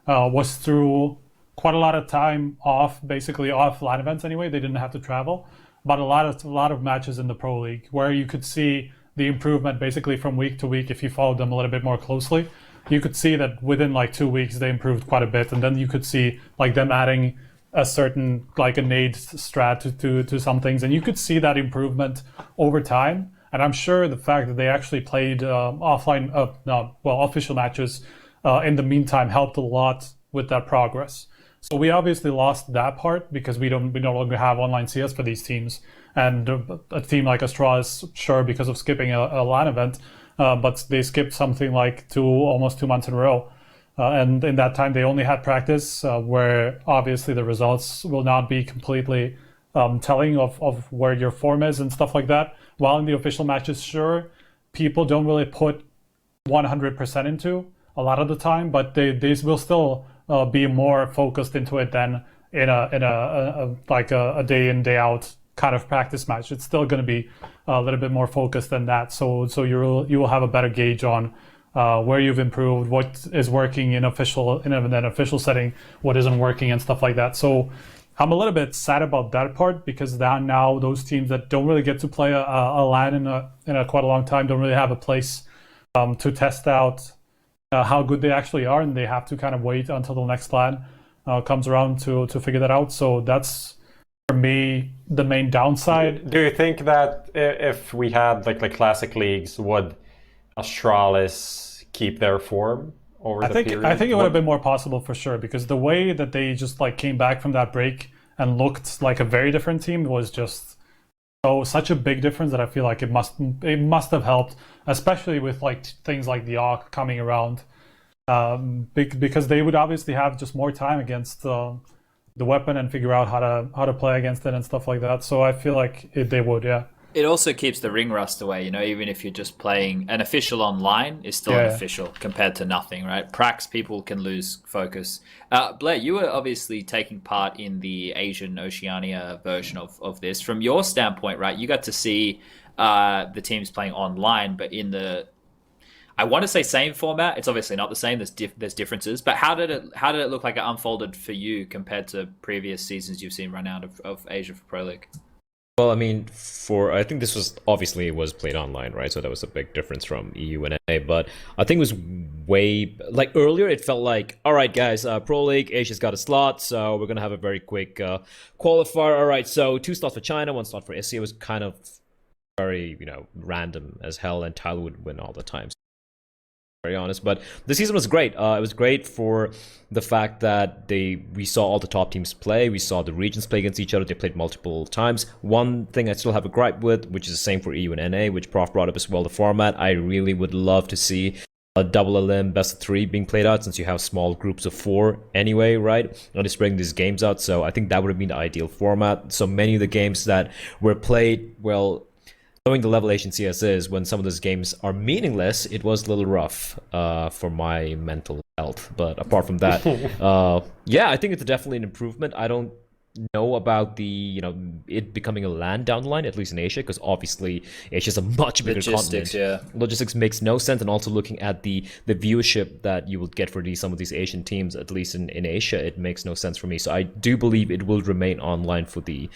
was through quite a lot of time off, basically off LAN events anyway. They didn't have to travel, but a lot of matches in the Pro League where you could see the improvement basically from week to week if you followed them a little bit more closely. You could see that within like 2 weeks they improved quite a bit, and then you could see like them adding a certain like a nade strat to some things, and you could see that improvement over time. And I'm sure the fact that they actually played official matches in the meantime helped a lot with that progress. So we obviously lost that part because we no longer have online CS for these teams, and a team like Astras, sure, because of skipping a LAN event. But they skipped something like almost 2 months in a row. And in that time, they only had practice where obviously the results will not be completely telling of where your form is and stuff like that. While in the official matches, sure, people don't really put 100% into a lot of the time, but they will still be more focused into it than in a day in, day out kind of practice match. It's still going to be a little bit more focused than that. So you will have a better gauge on where you've improved, what is working in an official setting, what isn't working, and stuff like that. So I'm a little bit sad about that part, because now those teams that don't really get to play a LAN in a quite a long time don't really have a place to test out how good they actually are, and they have to kind of wait until the next LAN comes around to figure that out. So that's, for me, the main downside. Do you think that if we had like classic leagues, would Astralis keep their form over the period? I think it would have been more possible for sure, because the way that they just like came back from that break and looked like a very different team was just so such a big difference that I feel like it must have helped, especially with like things like the AUK coming around, because they would obviously have just more time against the weapon and figure out how to play against it and stuff like that. So I feel like they would, yeah. It also keeps the ring rust away, you know, even if you're just playing an official online is still an official compared to nothing, right? Prax, people can lose focus. Blair, you were obviously taking part in the Asian Oceania version of this. From your standpoint, right, you got to see the teams playing online, but in the, I want to say same format. It's obviously not the same. There's differences. But how did it look like it unfolded for you compared to previous seasons you've seen run out of Asia for Pro League? Well, I mean, I think this was obviously it was played online, right? So that was a big difference from EU and NA. But I think it was way like earlier. It felt like, all right, guys, Pro League, Asia's got a slot, so we're gonna have a very quick qualifier. All right, so 2 slots for China, 1 slot for SC. It was kind of very random as hell, and Tyler would win all the time. Very honest, but the season was great. It was great for the fact that we saw all the top teams play. We saw the regions play against each other. They played multiple times. One thing I still have a gripe with, which is the same for EU and NA, which Prof brought up as well, the format. I really would love to see a double elim best of 3 being played out, since you have small groups of 4 anyway, right? And just bringing these games out. So I think that would have been the ideal format. So many of the games that were played, well, knowing the level Asian CS is, when some of those games are meaningless, it was a little rough for my mental health. But apart from that, yeah, I think it's definitely an improvement. I don't know about the it becoming a LAN down the line, at least in Asia, because obviously Asia's a much bigger continent. Yeah. Logistics makes no sense, and also looking at the viewership that you will get for some of these Asian teams, at least in Asia, it makes no sense for me. So I do believe it will remain online for the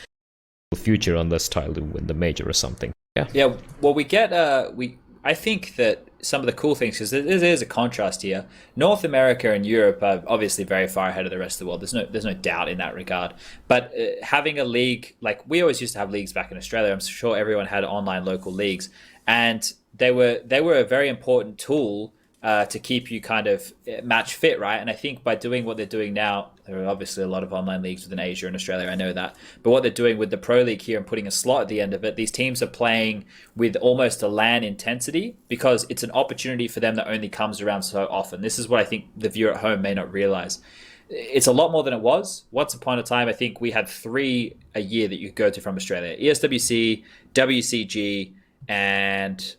future, unless Tyler win the major or something. Yeah. Well, we get I think that some of the cool things, because there is a contrast here. North America and Europe are obviously very far ahead of the rest of the world. There's no doubt in that regard. But having a league, like we always used to have leagues back in Australia. I'm sure everyone had online local leagues, and they were a very important tool to keep you kind of match fit, right? And I think by doing what they're doing now, there are obviously a lot of online leagues within Asia and Australia, I know that. But what they're doing with the Pro League here and putting a slot at the end of it, these teams are playing with almost a LAN intensity, because it's an opportunity for them that only comes around so often. This is what I think the viewer at home may not realize. It's a lot more than it was. Once upon a time, I think we had 3 a year that you could go to from Australia. ESWC, WCG, and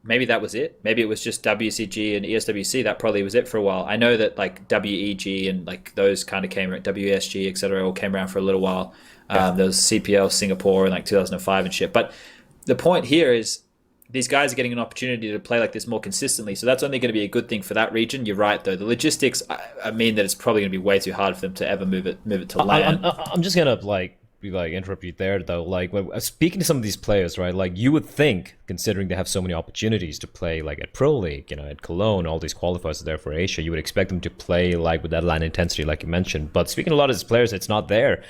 maybe that was it. Maybe it was just WCG and ESWC. That probably was it for a while. I know that like WEG and like those kind of came around, WSG, etc., all came around for a little while. There was CPL Singapore in like 2005 and shit. But the point here is these guys are getting an opportunity to play like this more consistently. So that's only going to be a good thing for that region. You're right, though. The logistics, I mean that it's probably going to be way too hard for them to ever move it to LAN. I'm just gonna interrupt you there, though. Like, when speaking to some of these players, right, like you would think, considering they have so many opportunities to play like at Pro League, at Cologne, all these qualifiers are there for Asia, you would expect them to play like with that LAN intensity like you mentioned. But speaking to a lot of these players, it's not there.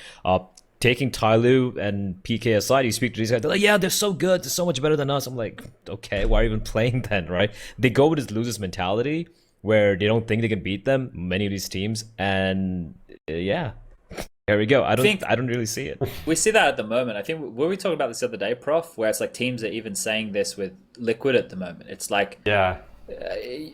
Taking Tyloo and PK aside, you speak to these guys, they're like, yeah, they're so good, they're so much better than us. I'm like, okay, why are you even playing then, right? They go with this losers mentality where they don't think they can beat them, many of these teams, and yeah. There we go. I don't really see it. We see that at the moment. I think were we talking about this the other day, Prof? Where it's like teams are even saying this with Liquid at the moment. It's like, yeah,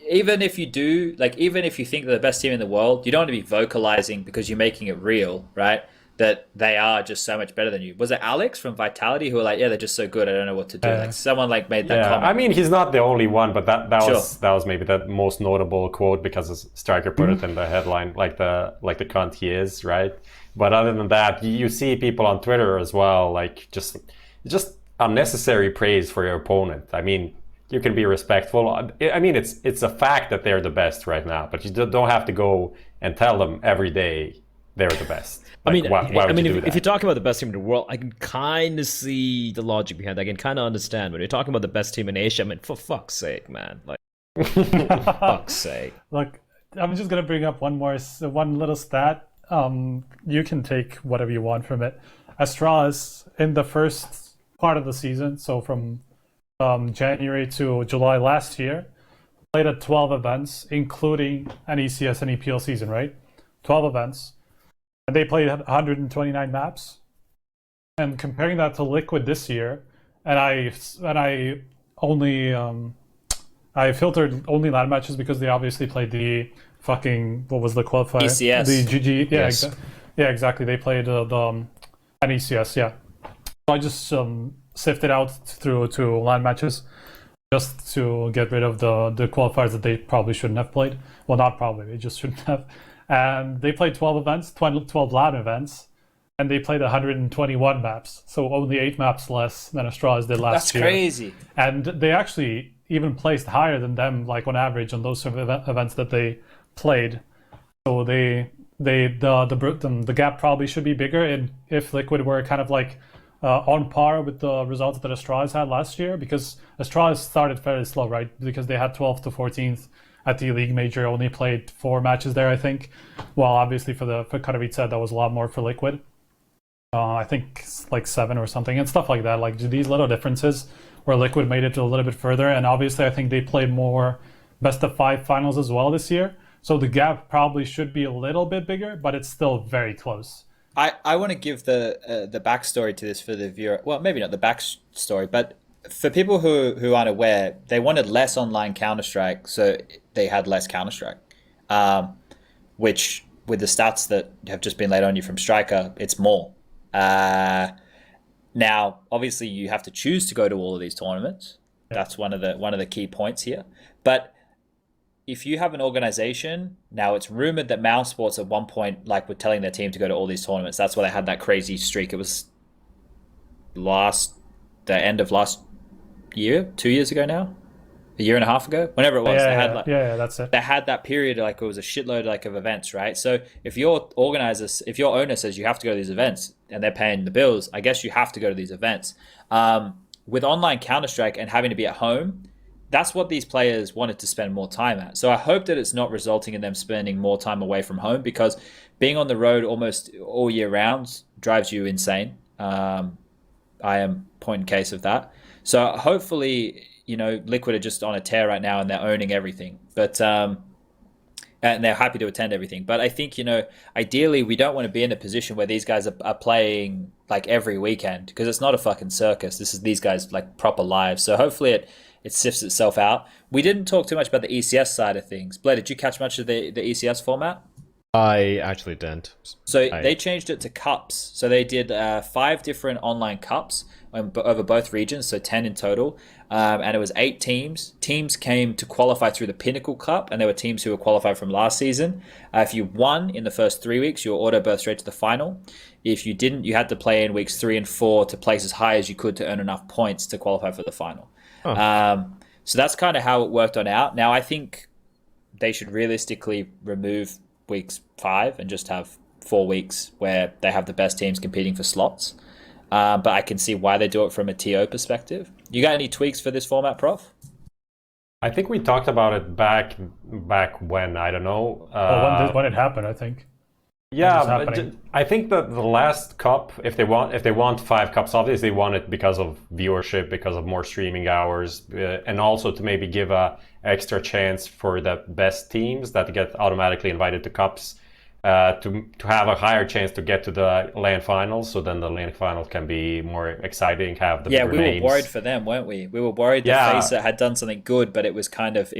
even if you think they're the best team in the world, you don't want to be vocalizing because you're making it real, right? That they are just so much better than you. Was it Alex from Vitality who were like, yeah, they're just so good, I don't know what to do. Like someone like made that comment. I mean, he's not the only one, but that was maybe the most notable quote, because Striker put it in the headline, like the cunt he is, right? But other than that, you see people on Twitter as well, like just unnecessary praise for your opponent. I mean, you can be respectful. I mean, it's a fact that they're the best right now, but you don't have to go and tell them every day they're the best. Like, I mean, if you're talking about the best team in the world, I can kind of see the logic behind that. I can kind of understand. When you're talking about the best team in Asia, I mean, for fuck's sake, man. Like, for fuck's sake. Look, I'm just going to bring up one little stat. You can take whatever you want from it. Astralis, in the first part of the season, so from January to July last year, played at 12 events, including an ECS and EPL season, right? 12 events. And they played 129 maps. And comparing that to Liquid this year, and I only I filtered only LAN matches because they obviously played the fucking, what was the qualifier? ECS. The GG. Yeah, Yes. Yeah, exactly. They played an ECS. Yeah. So I just sifted out through to LAN matches just to get rid of the qualifiers that they probably shouldn't have played. Well, not probably, they just shouldn't have. And they played 12 events, 12 LAN events, and they played 121 maps. So only 8 maps less than Astralis did last year. That's crazy. And they actually even placed higher than them, like on average, on those sort of events that they played. So the gap probably should be bigger, and if Liquid were kind of like on par with the results that Astralis had last year, because Astralis started fairly slow, right? Because they had 12th to 14th at the league major, only played 4 matches there, I think. Well, obviously for Katowice, that was a lot more for Liquid. I think like 7 or something, and stuff like that. Like these little differences where Liquid made it a little bit further, and obviously I think they played more best of 5 finals as well this year. So the gap probably should be a little bit bigger, but it's still very close. I want to give the backstory to this for the viewer. Well, maybe not the backstory, but for people who aren't aware, they wanted less online Counter-Strike, so they had less Counter-Strike, which with the stats that have just been laid on you from Striker, it's more. Now, obviously, you have to choose to go to all of these tournaments. Yeah. That's one of the key points here. But if you have an organization, now it's rumored that Mouse Sports at one point like were telling their team to go to all these tournaments. That's why they had that crazy streak. It was the end of last year, 2 years ago now, a year and a half ago, whenever it was. Yeah, that's it. They had that period, like it was a shitload like of events, right? So if your owner says you have to go to these events and they're paying the bills, I guess you have to go to these events. With online Counter-Strike and having to be at home, that's what these players wanted to spend more time at. So I hope that it's not resulting in them spending more time away from home, because being on the road almost all year round drives you insane. I am point in case of that. So hopefully, Liquid are just on a tear right now and they're owning everything. But and they're happy to attend everything. But I think, ideally we don't want to be in a position where these guys are playing like every weekend, because it's not a fucking circus. This is these guys like proper lives. So hopefully it sifts itself out. We didn't talk too much about the ECS side of things. Blair, did you catch much of the ECS format? I actually didn't. So they changed it to cups. So they did 5 different online cups over both regions, so 10 in total. And it was 8 teams. Teams came to qualify through the Pinnacle Cup, and there were teams who were qualified from last season. If you won in the first 3 weeks, you were auto-birth straight to the final. If you didn't, you had to play in weeks 3 and 4 to place as high as you could to earn enough points to qualify for the final. Oh. So that's kind of how it worked on out. Now, I think they should realistically remove weeks 5 and just have 4 weeks where they have the best teams competing for slots. But I can see why they do it from a TO perspective. You got any tweaks for this format, Prof? I think we talked about it back when, I don't know. When it happened, I think. Yeah, but I think that the last cup, if they want 5 cups, obviously they want it because of viewership, because of more streaming hours, and also to maybe give a extra chance for the best teams that get automatically invited to cups to have a higher chance to get to the LAN finals. So then the LAN finals can be more exciting, have the bigger names. Were worried for them, weren't we? We were worried that FACEIT had done something good, but it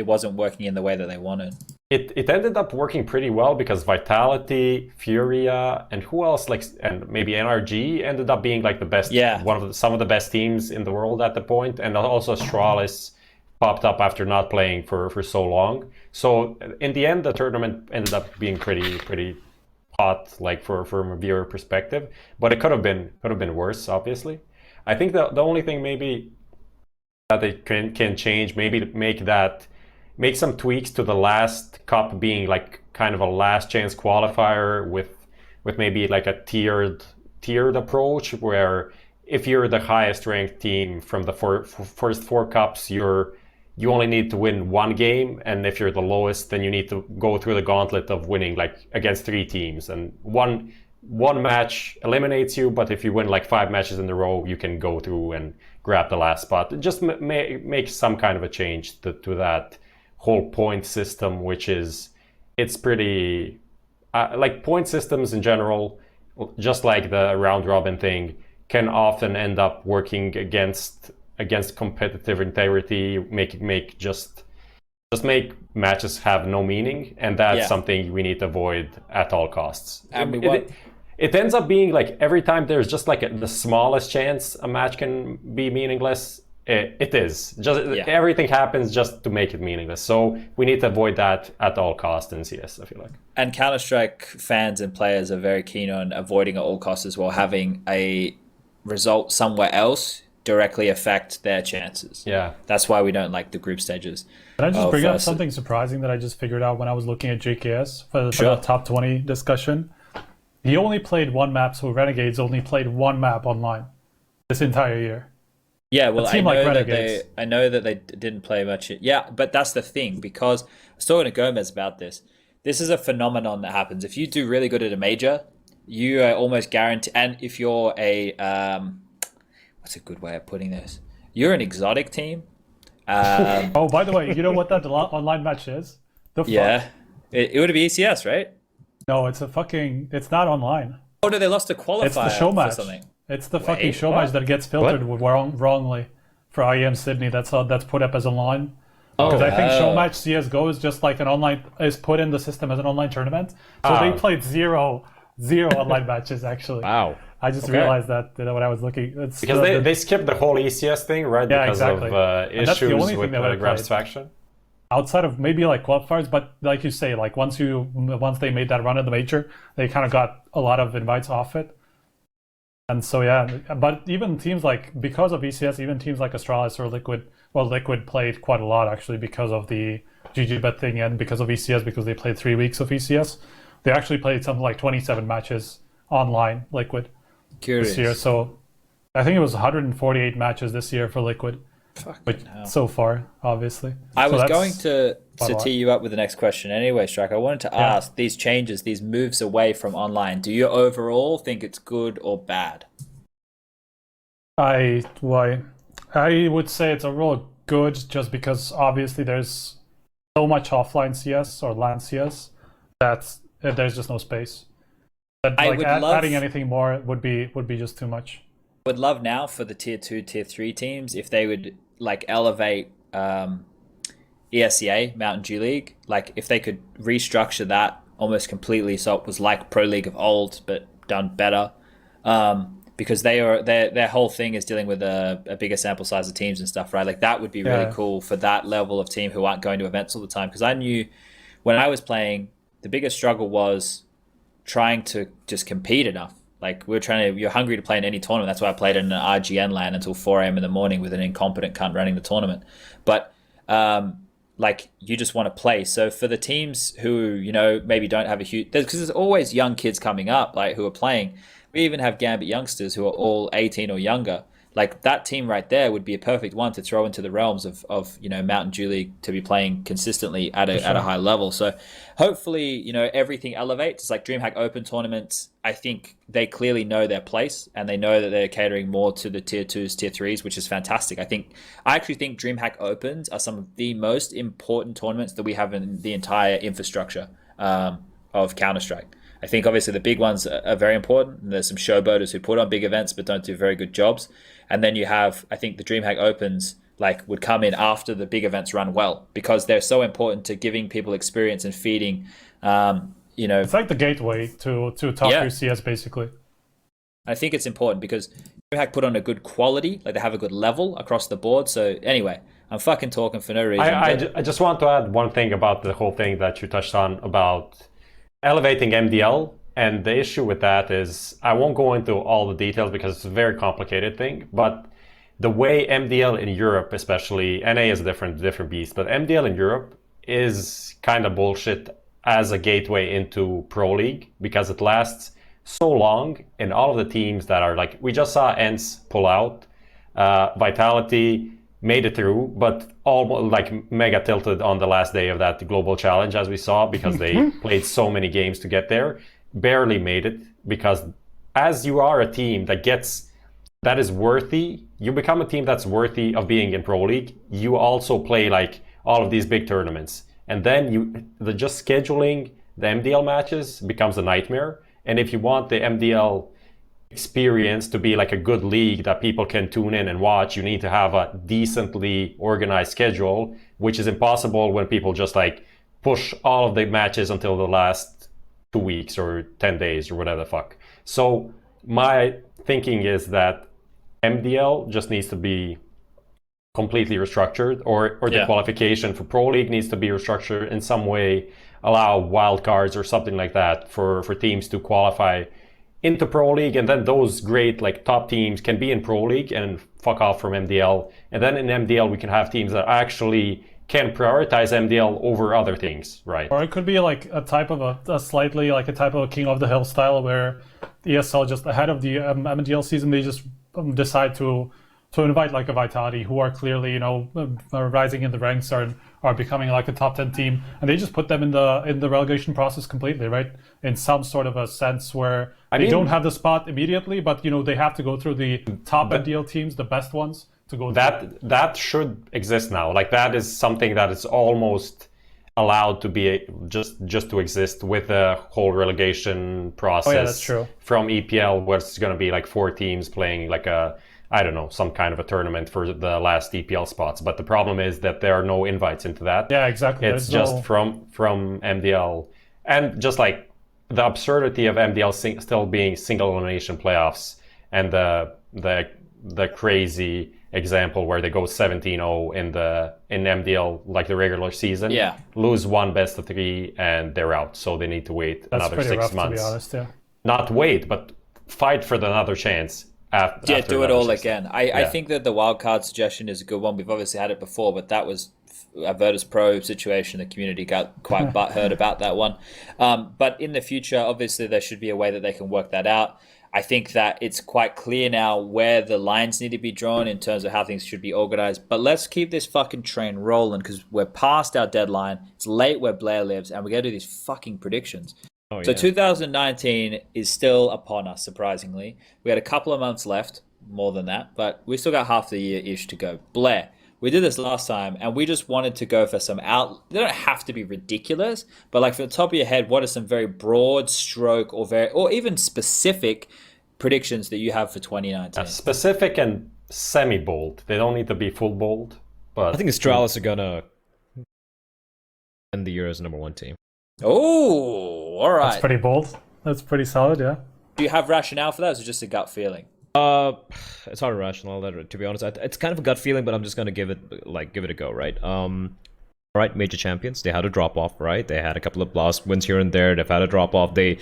wasn't working in the way that they wanted. It ended up working pretty well because Vitality, Furia, and who else, and maybe NRG ended up being like the best, some of the best teams in the world at the point, and also Astralis popped up after not playing for so long. So in the end, the tournament ended up being pretty hot, like from a viewer perspective. But it could have been worse, obviously. I think the only thing maybe that they can change, maybe to make some tweaks to the last cup being like kind of a last chance qualifier with maybe like a tiered approach, where if you're the highest ranked team from the first 4 cups, you only need to win 1 game, and if you're the lowest, then you need to go through the gauntlet of winning like against 3 teams, and one match eliminates you, but if you win like 5 matches in a row, you can go through and grab the last spot. Just make some kind of a change to that whole point system, which it's pretty like point systems in general, just like the round robin thing, can often end up working against competitive integrity, make just make matches have no meaning, and that's something we need to avoid at all costs. It ends up being like every time there's just like the smallest chance a match can be meaningless, it is. Everything happens just to make it meaningless. So we need to avoid that at all costs in CS, I feel like. And Counter-Strike fans and players are very keen on avoiding at all costs as well, having a result somewhere else directly affect their chances. Yeah. That's why we don't like the group stages. Can I just bring up something surprising that I just figured out when I was looking at JKS for the top 20 discussion? He only played one map, so Renegades only played one map online this entire year. Yeah, well, I know that they didn't play much. Yeah, but that's the thing, because I was talking to Gomez about this. This is a phenomenon that happens. If you do really good at a major, you are almost guaranteed. And if you're a what's a good way of putting this? You're an exotic team. Oh, by the way, you know what that online match is? It would be ECS, right? No, it's not online. Oh no, they lost a qualifier. It's the show match. For something. It's the fucking show match that gets filtered wrongly for IEM Sydney. That's put up as online. Because I think show match CS:GO is just like is put in the system as an online tournament. So they played zero online matches actually. Wow. I just realized that when I was looking. Because they skipped the whole ECS thing, right? Yeah, because of issues with Grab's faction. Outside of maybe like qualifiers, but like you say, like once they made that run at the major, they kind of got a lot of invites off it. And so but even teams because of ECS, even teams like Astralis or Liquid played quite a lot actually because of the GGBet thing and because of ECS, because they played 3 weeks of ECS. They actually played something like 27 matches online, Liquid, this year. So I think it was 148 matches this year for Liquid. So far, obviously. I was going to tee you up with the next question anyway, Strike. I wanted to ask, these changes, these moves away from online, do you overall think it's good or bad? I would say it's overall good, just because obviously there's so much offline CS or LAN CS that there's just no space. But adding anything more would be just too much. Would love now for the tier 2, tier 3 teams if they would elevate ESEA, Mountain Dew League, if they could restructure that almost completely so it was like Pro League of old but done better, because their whole thing is dealing with a bigger sample size of teams and stuff, right? That would be really cool for that level of team who aren't going to events all the time, because I knew when I was playing the biggest struggle was trying to just compete enough. You're hungry to play in any tournament. That's why I played in an RGN LAN until 4 a.m. in the morning with an incompetent cunt running the tournament. But you just want to play. So for the teams who, maybe don't have a huge, because there's always young kids coming up, who are playing. We even have Gambit youngsters who are all 18 or younger. That team right there would be a perfect one to throw into the realms of Mountain Dew League to be playing consistently at a high level. So hopefully, everything elevates. It's like DreamHack Open tournaments. I think they clearly know their place and they know that they're catering more to the tier 2s, tier 3s, which is fantastic. I actually think DreamHack Opens are some of the most important tournaments that we have in the entire infrastructure of Counter-Strike. I think obviously the big ones are very important. And there's some showboaters who put on big events but don't do very good jobs. And then you have, I think the DreamHack Opens would come in after the big events run well, because they're so important to giving people experience and feeding. It's like the gateway to top tier CS basically. I think it's important because DreamHack put on a good quality, they have a good level across the board. So anyway, I'm fucking talking for no reason. I just want to add one thing about the whole thing that you touched on about elevating MDL, and the issue with that is, I won't go into all the details because it's a very complicated thing, but the way MDL in Europe, especially, NA is a different beast, but MDL in Europe is kind of bullshit as a gateway into Pro League, because it lasts so long, and all of the teams that are we just saw ENCE pull out, Vitality made it through, but almost mega tilted on the last day of that global challenge, as we saw, because they played so many games to get there. Barely made it, because as you are a team that is worthy, you become a team that's worthy of being in Pro League. You also play all of these big tournaments, and then just scheduling the MDL matches becomes a nightmare. And if you want the MDL experience to be like a good league that people can tune in and watch, you need to have a decently organized schedule, which is impossible when people just like push all of the matches until the last 2 weeks or 10 days or whatever the fuck. So my thinking is that MDL just needs to be completely restructured, or the qualification for Pro League needs to be restructured in some way, allow wildcards or something like that for teams to qualify into Pro League, and then those great like top teams can be in Pro League and fuck off from MDL, and then in MDL we can have teams that actually can prioritize MDL over other things, right? Or it could be like a type of a slightly like a type of a King of the Hill style, where ESL just ahead of the MDL season, they just decide to invite like a Vitality, who are clearly, you know, rising in the ranks, are becoming like a top 10 team, and they just put them in the relegation process completely, right? In some sort of a sense where they don't have the spot immediately, but you know they have to go through the top MDL teams, the best ones, to go. That should exist now. Like that is something that is almost allowed to be just to exist with the whole relegation process. Oh yeah, that's true. From EPL, where it's going to be like 4 teams playing like a, I don't know, some kind of a tournament for the last EPL spots. But the problem is that there are no invites into that. Yeah, exactly. It's just from MDL, and just like the absurdity of MDL still being single elimination playoffs, and the crazy example where they go 17-0 in MDL, like the regular season, lose 1 best of 3 and they're out, so they need to wait another 6 rough, months. To be honest, yeah. Not wait, but fight for another chance. After do it all again. I think that the wildcard suggestion is a good one. We've obviously had it before, but that was a Virtus Pro situation. The community got quite butthurt about that one. But in the future, obviously, there should be a way that they can work that out. I think that it's quite clear now where the lines need to be drawn in terms of how things should be organized. But let's keep this fucking train rolling, because we're past our deadline. It's late where Blair lives, and we got to do these fucking predictions. So 2019 is still upon us, surprisingly. We had a couple of months left, more than that, but we still got half the year-ish to go. Blair, we did this last time, and we just wanted to go for some they don't have to be ridiculous, but like from the top of your head, what are some very broad stroke or even specific predictions that you have for 2019? Specific and semi-bold. They don't need to be full bold, but I think Astralis are gonna end the year as number 1 team. Oh, all right. That's pretty bold. That's pretty solid, yeah. Do you have rationale for that, or is it just a gut feeling? It's hard to rational, to be honest. It's kind of a gut feeling, but I'm just gonna give it a go, right? Right, major champions, they had a drop off, right? They had a couple of blast wins here and there. They've had a drop off. They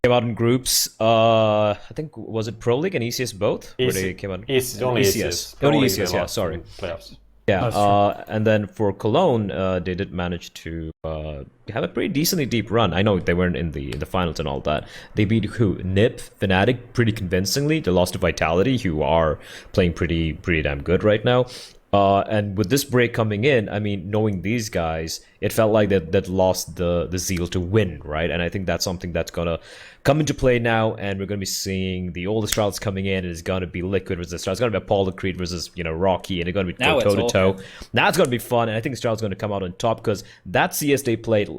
came out in groups. I think, was it Pro League and ECS both? Where they came out. Only ECS. Only ECS, yeah. Sorry. Playoffs. Yeah, and then for Cologne, they did manage to have a pretty decently deep run. I know they weren't in the finals and all that. They beat who? NIP, Fnatic, pretty convincingly. They lost to Vitality, who are playing pretty damn good right now. And with this break coming in, I mean, knowing these guys, it felt like that lost the zeal to win, right? And I think that's something that's gonna come into play now, and we're gonna be seeing the old Astralis coming in, and it's gonna be Liquid versus Astralis. It's gonna be Apollo Creed versus Rocky, and it's gonna be toe to toe. Now it's gonna be fun, and I think Astralis is gonna come out on top, because that CS they played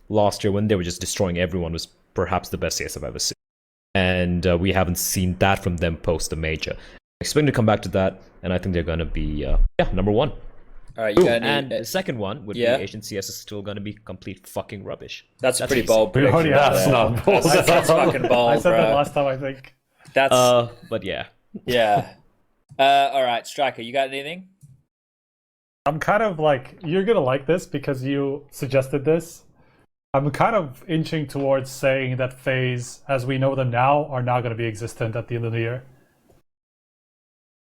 last year when they were just destroying everyone was perhaps the best CS I've ever seen, and we haven't seen that from them post the major. Expecting to come back to that, and I think they're gonna be number 1. All right, and the second one would be Asian CS is still gonna be complete fucking rubbish. That's a pretty bold prediction. That's not bold. That's fucking bold, I said bro. that last time, I think. That's but yeah. Yeah. All right, Striker, you got anything? I'm kind of like, you're gonna like this because you suggested this. I'm kind of inching towards saying that FaZe, as we know them now, are not going to be existent at the end of the year.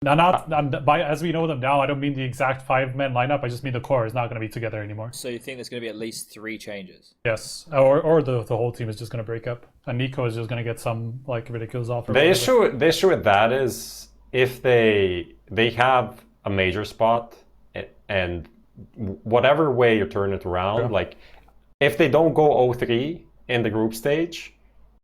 Now, as we know them now, I don't mean the exact 5-man lineup. I just mean the core is not going to be together anymore. So you think there's going to be at least 3 changes? Yes, or the whole team is just going to break up, and Nico is just going to get some like ridiculous offer. The issue with that is if they have a major spot, and whatever way you turn it around, like if they don't go 0-3 in the group stage,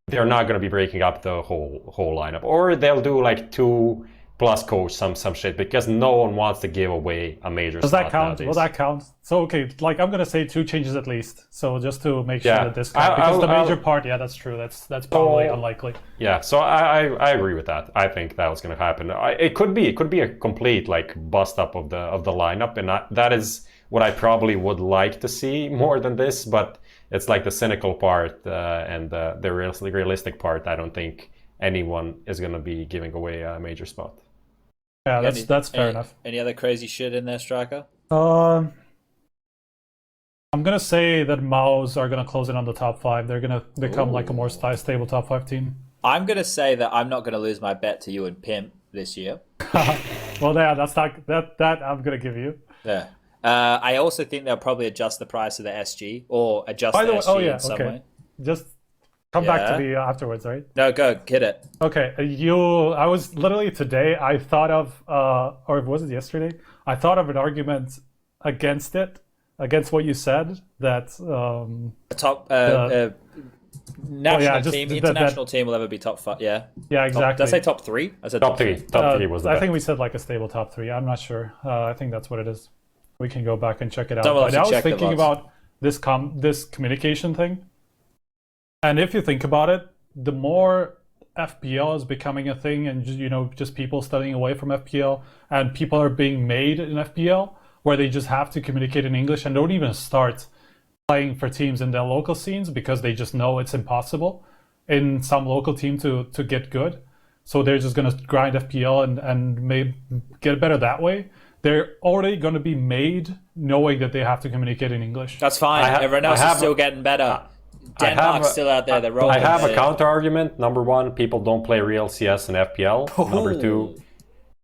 they're not going to be breaking up the whole lineup, or they'll do like 2 plus coach some shit, because no one wants to give away a major Does spot that count? nowadays. Will that count? So okay, like I'm gonna say 2 changes at least. So just to make sure that this counts, because the major part, yeah, that's true. That's probably unlikely. Yeah, so I agree with that. I think that was gonna happen. It could be a complete like bust up of the lineup, and that is what I probably would like to see more than this. But it's like the cynical part and the realistic part. I don't think anyone is gonna be giving away a major spot. Yeah, that's fair enough. Any other crazy shit in there, Striker? I'm gonna say that Maos are gonna close in on the top 5. They're gonna become like a more stable top 5 team. I'm gonna say that I'm not gonna lose my bet to you and Pimp this year. Well, yeah, that's not that I'm gonna give you. Yeah. I also think they'll probably adjust the price of the SG or adjust the SG in some way. Just come back to me afterwards, right? No, go get it. Okay, I was literally today. I thought of, or was it yesterday? I thought of an argument against it, against what you said that Top national team, international team will ever be top 5. Yeah. Yeah, exactly. Did I say top 3? I said top 3. Top 3 was the I think we said like a stable top 3. I'm not sure. I think that's what it is. We can go back and check it out. But I was thinking about this communication thing. And if you think about it, the more FPL is becoming a thing, and just people studying away from FPL, and people are being made in FPL where they just have to communicate in English and don't even start playing for teams in their local scenes because they just know it's impossible in some local team to get good. So they're just going to grind FPL and maybe get better that way. They're already going to be made knowing that they have to communicate in English. That's fine. Everyone else is still getting better. Denmark's still out there. They're rolling. I have a counter argument. Number 1, people don't play real CS and FPL.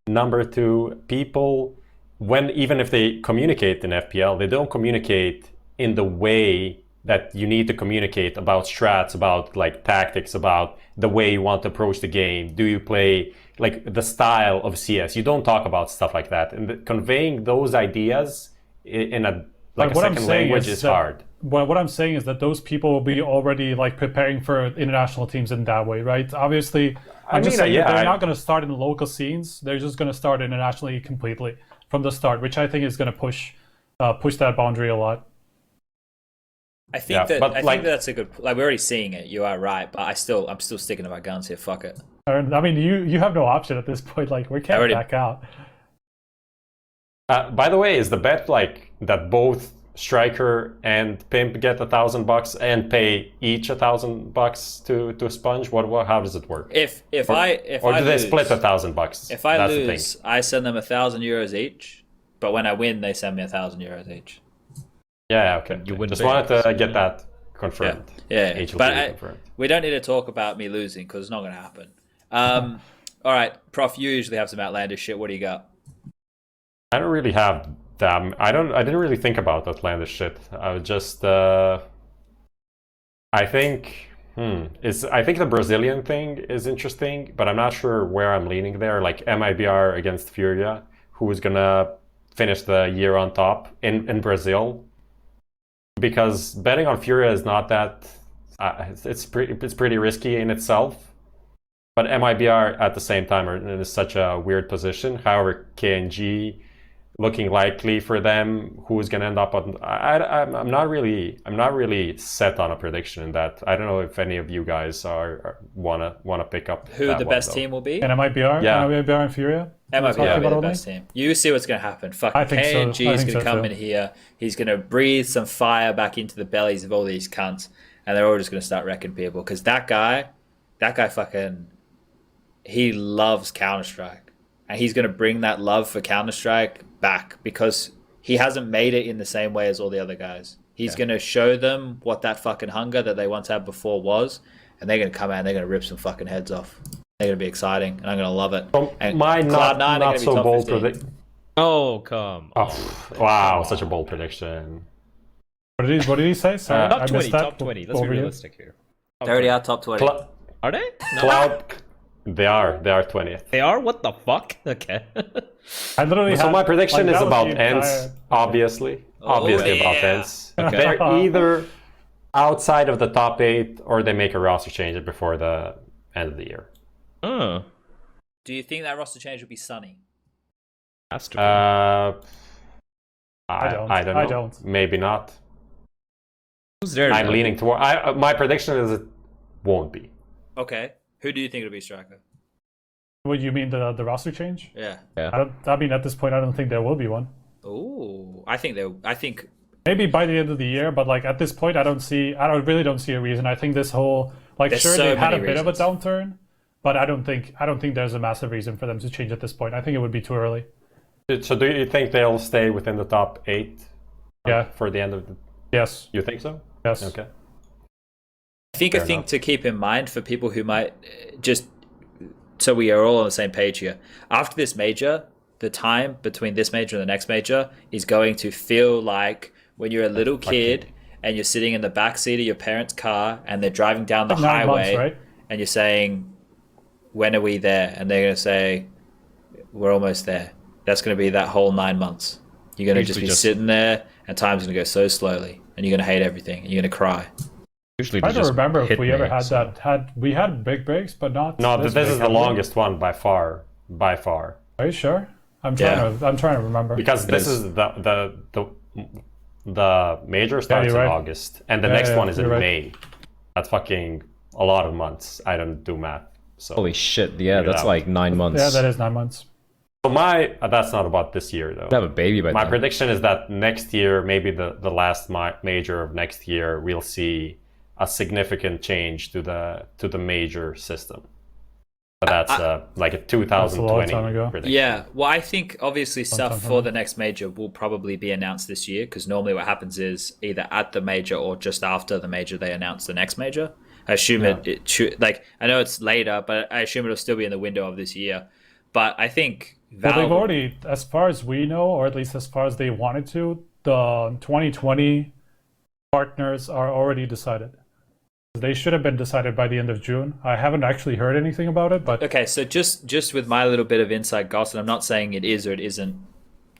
Number two, people, even if they communicate in FPL, they don't communicate in the way that you need to communicate about strats, about like tactics, about the way you want to approach the game. Do you play like the style of CS? You don't talk about stuff like that. And conveying those ideas in a second language is hard. Well, what I'm saying is that those people will be already like preparing for international teams in that way, right? Obviously, I'm just saying they're not going to start in the local scenes. They're just going to start internationally completely from the start, which I think is going to push that boundary a lot. I think that's a good. Like, we're already seeing it. You are right, but I'm still sticking to my guns here. Fuck it. I mean, you have no option at this point. Like, we can't back out. By the way, is the bet like that both Striker and Pimp get $1,000 and pay each $1,000 to SPUNJ? How does it work? If I do they split $1,000? If I lose, I send them €1,000 each, but when I win, they send me €1,000 each. Yeah, okay. Just wanted to get that confirmed. Yeah. But we don't need to talk about me losing because it's not going to happen. All right, Prof, you usually have some outlandish shit. What do you got? I don't really have that. I didn't really think about outlandish shit. I was just. I think the Brazilian thing is interesting, but I'm not sure where I'm leaning there. Like MIBR against Furia, who is gonna finish the year on top in Brazil. Because betting on Furia is not that. It's pretty risky in itself. But MIBR at the same time are in such a weird position. However, KNG looking likely for them. Who's going to end up on? I'm not really set on a prediction in that. I don't know if any of you guys wanna pick up who the best team will be. And MIBR, MIBR and Furia. MIBR will be the best team. You see what's going to happen. Fucking KNG is going to come in here. He's going to breathe some fire back into the bellies of all these cunts, and they're all just going to start wrecking people. Because that guy fucking, he loves Counter-Strike. And he's going to bring that love for Counter-Strike back because he hasn't made it in the same way as all the other guys. He's going to show them what that fucking hunger that they once had before was, and they're going to come out and they're going to rip some fucking heads off. They're going to be exciting, and I'm going to love it. And Cloud9 not so bold prediction. Oh, come on. Wow, such a bold prediction. What did he say? Sorry, top 20. Let's be realistic here. They already are top 20. Are they? No. Cloud... They are 20th. They are? What the fuck? Okay. I literally my prediction is about ends, obviously. Obviously about ends. Okay. They're either outside of the top 8 or they make a roster change before the end of the year. Oh. Do you think that roster change will be Sunny? Has to be. I don't know. I don't. Maybe not. Who's there? I'm leaning toward. My prediction is it won't be. Okay. Who do you think it'll be, Striker? What you mean the roster change? Yeah. I mean, at this point, I don't think there will be one. Oh, I think maybe by the end of the year, but like at this point, I really don't see a reason. I think this whole There's sure so they had a many bit of a reasons. downturn, but I don't think there's a massive reason for them to change at this point. I think it would be too early. So do you think they'll stay within the top 8? Yeah. For the end of the. Yes. You think so? Yes. Okay. I think a thing to keep in mind for people who might just so we are all on the same page here. After this major, the time between this major and the next major is going to feel like when you're a little kid and you're sitting in the back seat of your parents' car and they're driving down the 9 highway, months, right? And you're saying, "When are we there?" And they're going to say, "We're almost there." That's going to be that whole 9 months. You're going to just be sitting there, and time's going to go so slowly, and you're going to hate everything, and you're going to cry. Usually I don't remember if we ever had that. We had big breaks, but not. No, this is the longest one by far. By far. Are you sure? I'm trying to remember. Because this is the major starts in right. August, and the next one is in right. May. That's fucking a lot of months. I don't do math. So Holy shit! Yeah, that's like 9 months. Yeah, that is 9 months. So that's not about this year though. I have a baby by My then. prediction is that next year, maybe the last major of next year, we'll see a significant change to the major system. But that's like a 2020 time ago. prediction. Yeah, well, I think obviously stuff time for the next major will probably be announced this year because normally what happens is either at the major or just after the major they announce the next major. I assume it should, like, I know it's later, but I assume it'll still be in the window of this year. But I think Valve... Well, they've already, as far as we know, or at least as far as they wanted to, the 2020 partners are already decided. They should have been decided by the end of June. I haven't actually heard anything about it, but... Okay, so just with my little bit of inside gossip, I'm not saying it is or it isn't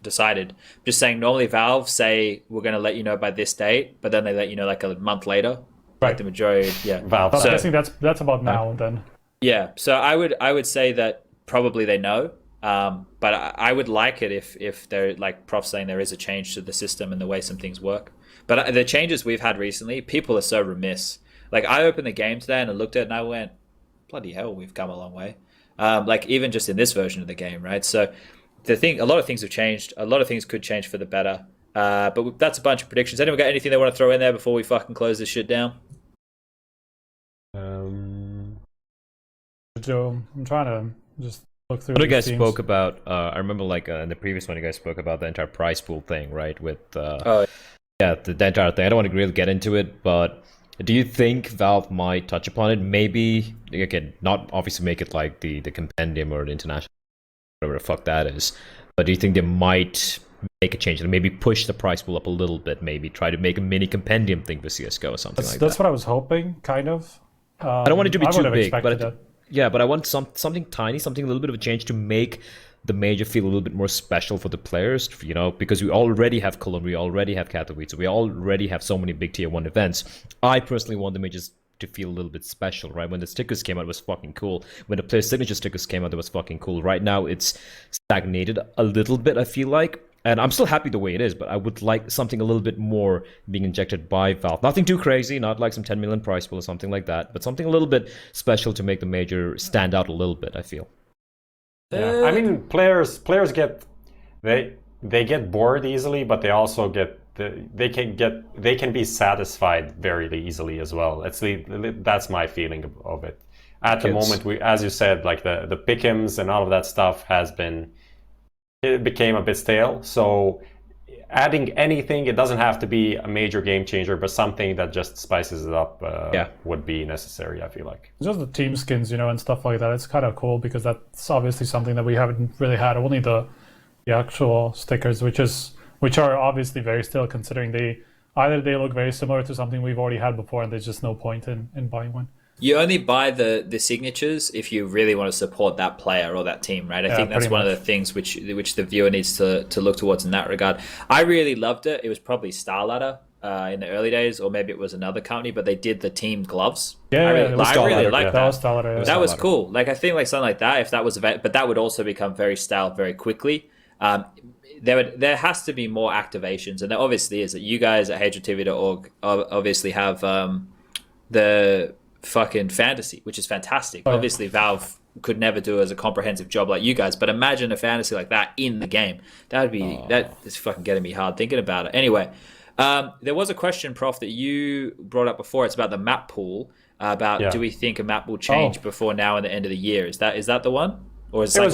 decided. I'm just saying normally Valve say, we're going to let you know by this date, but then they let you know like a month later. Right. Like the majority, yeah. Valve. I'm guessing that's about now then. Yeah, so I would say that probably they know, but I would like it if they're like Prof saying there is a change to the system and the way some things work. But the changes we've had recently, people are so remiss. Like I opened the game today and I looked at it and I went, bloody hell, we've come a long way. Like even just in this version of the game, right? So a lot of things have changed. A lot of things could change for the better. But that's a bunch of predictions. Anyone got anything they want to throw in there before we fucking close this shit down? Joe, I'm trying to just look through. What you these guys teams. spoke about, I remember like in the previous one, you guys spoke about the entire prize pool thing, right? With Oh, yeah, the entire thing. I don't want to really get into it, but do you think Valve might touch upon it? Maybe again, not obviously make it like the compendium or the international, whatever the fuck that is. But do you think they might make a change and maybe push the price pool up a little bit? Maybe try to make a mini compendium thing for CS:GO or something like that. That's what I was hoping, kind of. I don't want it to be I too would have big, but expected that. yeah, but I want something tiny, something a little bit of a change to make the major feel a little bit more special for the players, you know, because we already have Cologne, we already have Katowice, we already have so many big tier 1 events. I personally want the majors to feel a little bit special, right? When the stickers came out, it was fucking cool. When the player signature stickers came out, it was fucking cool. Right now, it's stagnated a little bit, I feel like. And I'm still happy the way it is, but I would like something a little bit more being injected by Valve. Nothing too crazy, not like some 10 million prize pool or something like that, but something a little bit special to make the major stand out a little bit, I feel. Yeah, I mean, players get they get bored easily, but they also they can be satisfied very easily as well. That's my feeling of it. At the moment, as you said, like the pick'ems and all of that stuff it became a bit stale. So adding anything, it doesn't have to be a major game changer, but something that just spices it up would be necessary, I feel like. Just the team skins, you know, and stuff like that. It's kind of cool because that's obviously something that we haven't really had. Only the actual stickers, which are obviously very still, considering they look very similar to something we've already had before, and there's just no point in buying one. You only buy the signatures if you really want to support that player or that team, right? I think that's one of the things which the viewer needs to look towards in that regard. I really loved it. It was probably Star Ladder in the early days, or maybe it was another company, but they did the team gloves. Yeah, I really, it was I really like that. That was Stellar, yeah. That was cool. Like, I think like something like that, if that was but that would also become very stale very quickly. There has to be more activations, and there obviously is. That you guys at HLTV.org obviously have the fucking fantasy, which is fantastic. Oh, yeah. Obviously, Valve could never do as a comprehensive job like you guys, but imagine a fantasy like that in the game. That would be that is fucking getting me hard thinking about it. Anyway, there was a question, Prof, that you brought up before. It's about the map pool. Do we think a map will change before now and the end of the year? Is that the one? Or is it was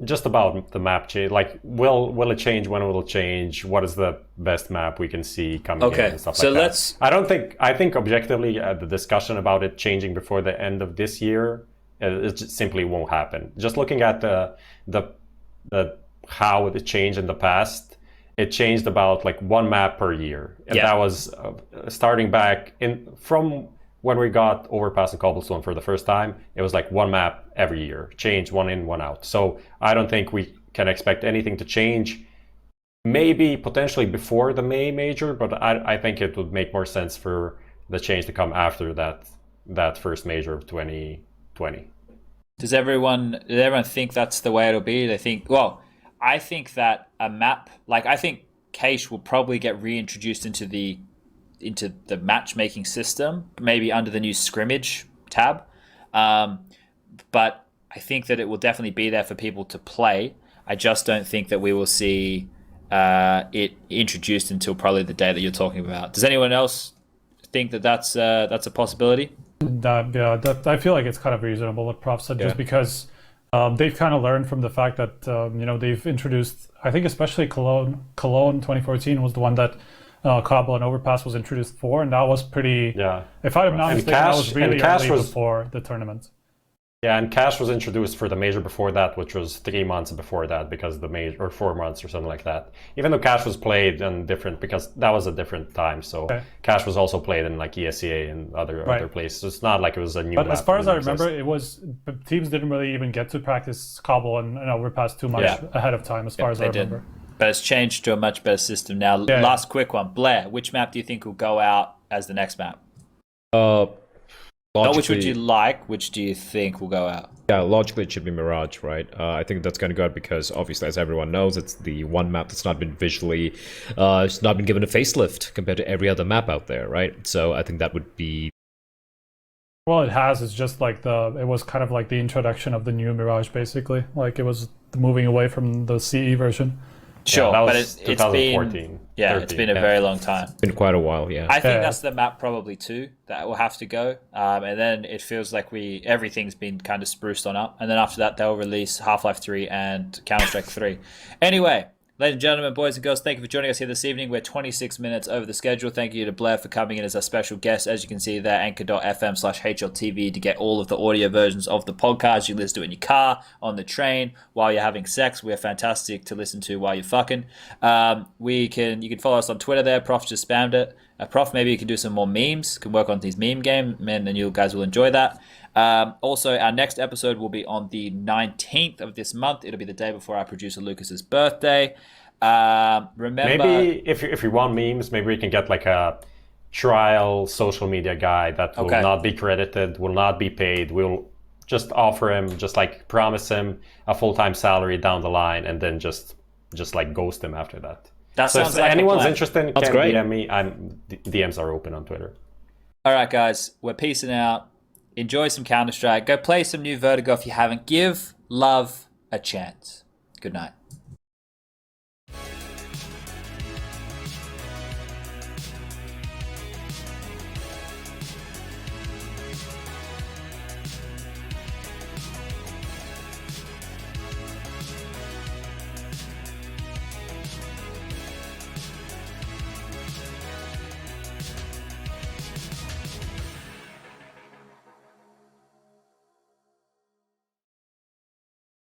just about the map change. Like, will it change? When will it change? What is the best map we can see coming in and stuff like that? I think objectively, the discussion about it changing before the end of this year, it just simply won't happen. Just looking at the how it changed in the past, it changed about like one map per year, and that was starting back from when we got Overpass and Cobblestone for the first time. It was like one map every year, change one in, one out. So I don't think we can expect anything to change. Maybe potentially before the May major, but I think it would make more sense for the change to come after that first major of 2020. Does everyone think that's the way it'll be? They think, well, I think that a map, like, I think Cache will probably get reintroduced into the matchmaking system, maybe under the new scrimmage tab. But I think that it will definitely be there for people to play. I just don't think that we will see it introduced until probably the day that you're talking about. Does anyone else think that that's a possibility? I feel like it's kind of reasonable what Prof said, just because they've kind of learned from the fact that they've introduced, I think especially Cologne 2014 was the one that Cobble and Overpass was introduced for, and that was pretty. Yeah. If I'm not mistaken, that was really early before the tournament. Yeah, and Cache was introduced for the major before that, which was 3 months before that, because the major, or 4 months or something like that. Even though Cache was played in different, because that was a different time. So Cache was also played in like ESEA and other places. So it's not like it was a new. But as far as I remember, teams didn't really even get to practice Cobble and Overpass too much ahead of time, as far as I remember. But it's changed to a much better system now. Last quick one, Blair. Which map do you think will go out as the next map? Not which would you like, which do you think will go out? Yeah, logically it should be Mirage, right? I think that's going to go out because obviously, as everyone knows, it's the one map that's not been visually, it's not been given a facelift compared to every other map out there, right? So I think that would be. Well, it has. It's just like it was kind of like the introduction of the new Mirage, basically. Like it was moving away from the CE version. Sure, but it's been it's been a very long time. It's been quite a while, yeah. I think that's the map probably too that will have to go, and then it feels like everything's been kind of spruced on up, and then after that they'll release Half-Life 3 and Counter-Strike 3. Anyway, ladies and gentlemen, boys and girls, thank you for joining us here this evening. We're 26 minutes over the schedule. Thank you to Blair for coming in as our special guest. As you can see there, anchor.fm/HLTV to get all of the audio versions of the podcast. You listen to it in your car, on the train, while you're having sex. We're fantastic to listen to while you're fucking. You can follow us on Twitter there. Prof just spammed it. Prof, maybe you can do some more memes. Can work on these meme game, and you guys will enjoy that. Also, our next episode will be on the 19th of this month. It'll be the day before our producer Lucas's birthday. Remember, maybe if you want memes, maybe we can get like a trial social media guy that will not be credited, will not be paid. We'll just offer him, just like promise him a full-time salary down the line, and then just like ghost him after that. So if anyone's interested, can DM me. DMs are open on Twitter. All right, guys, we're peacing out. Enjoy some Counter-Strike. Go play some new Vertigo if you haven't. Give love a chance. Good night.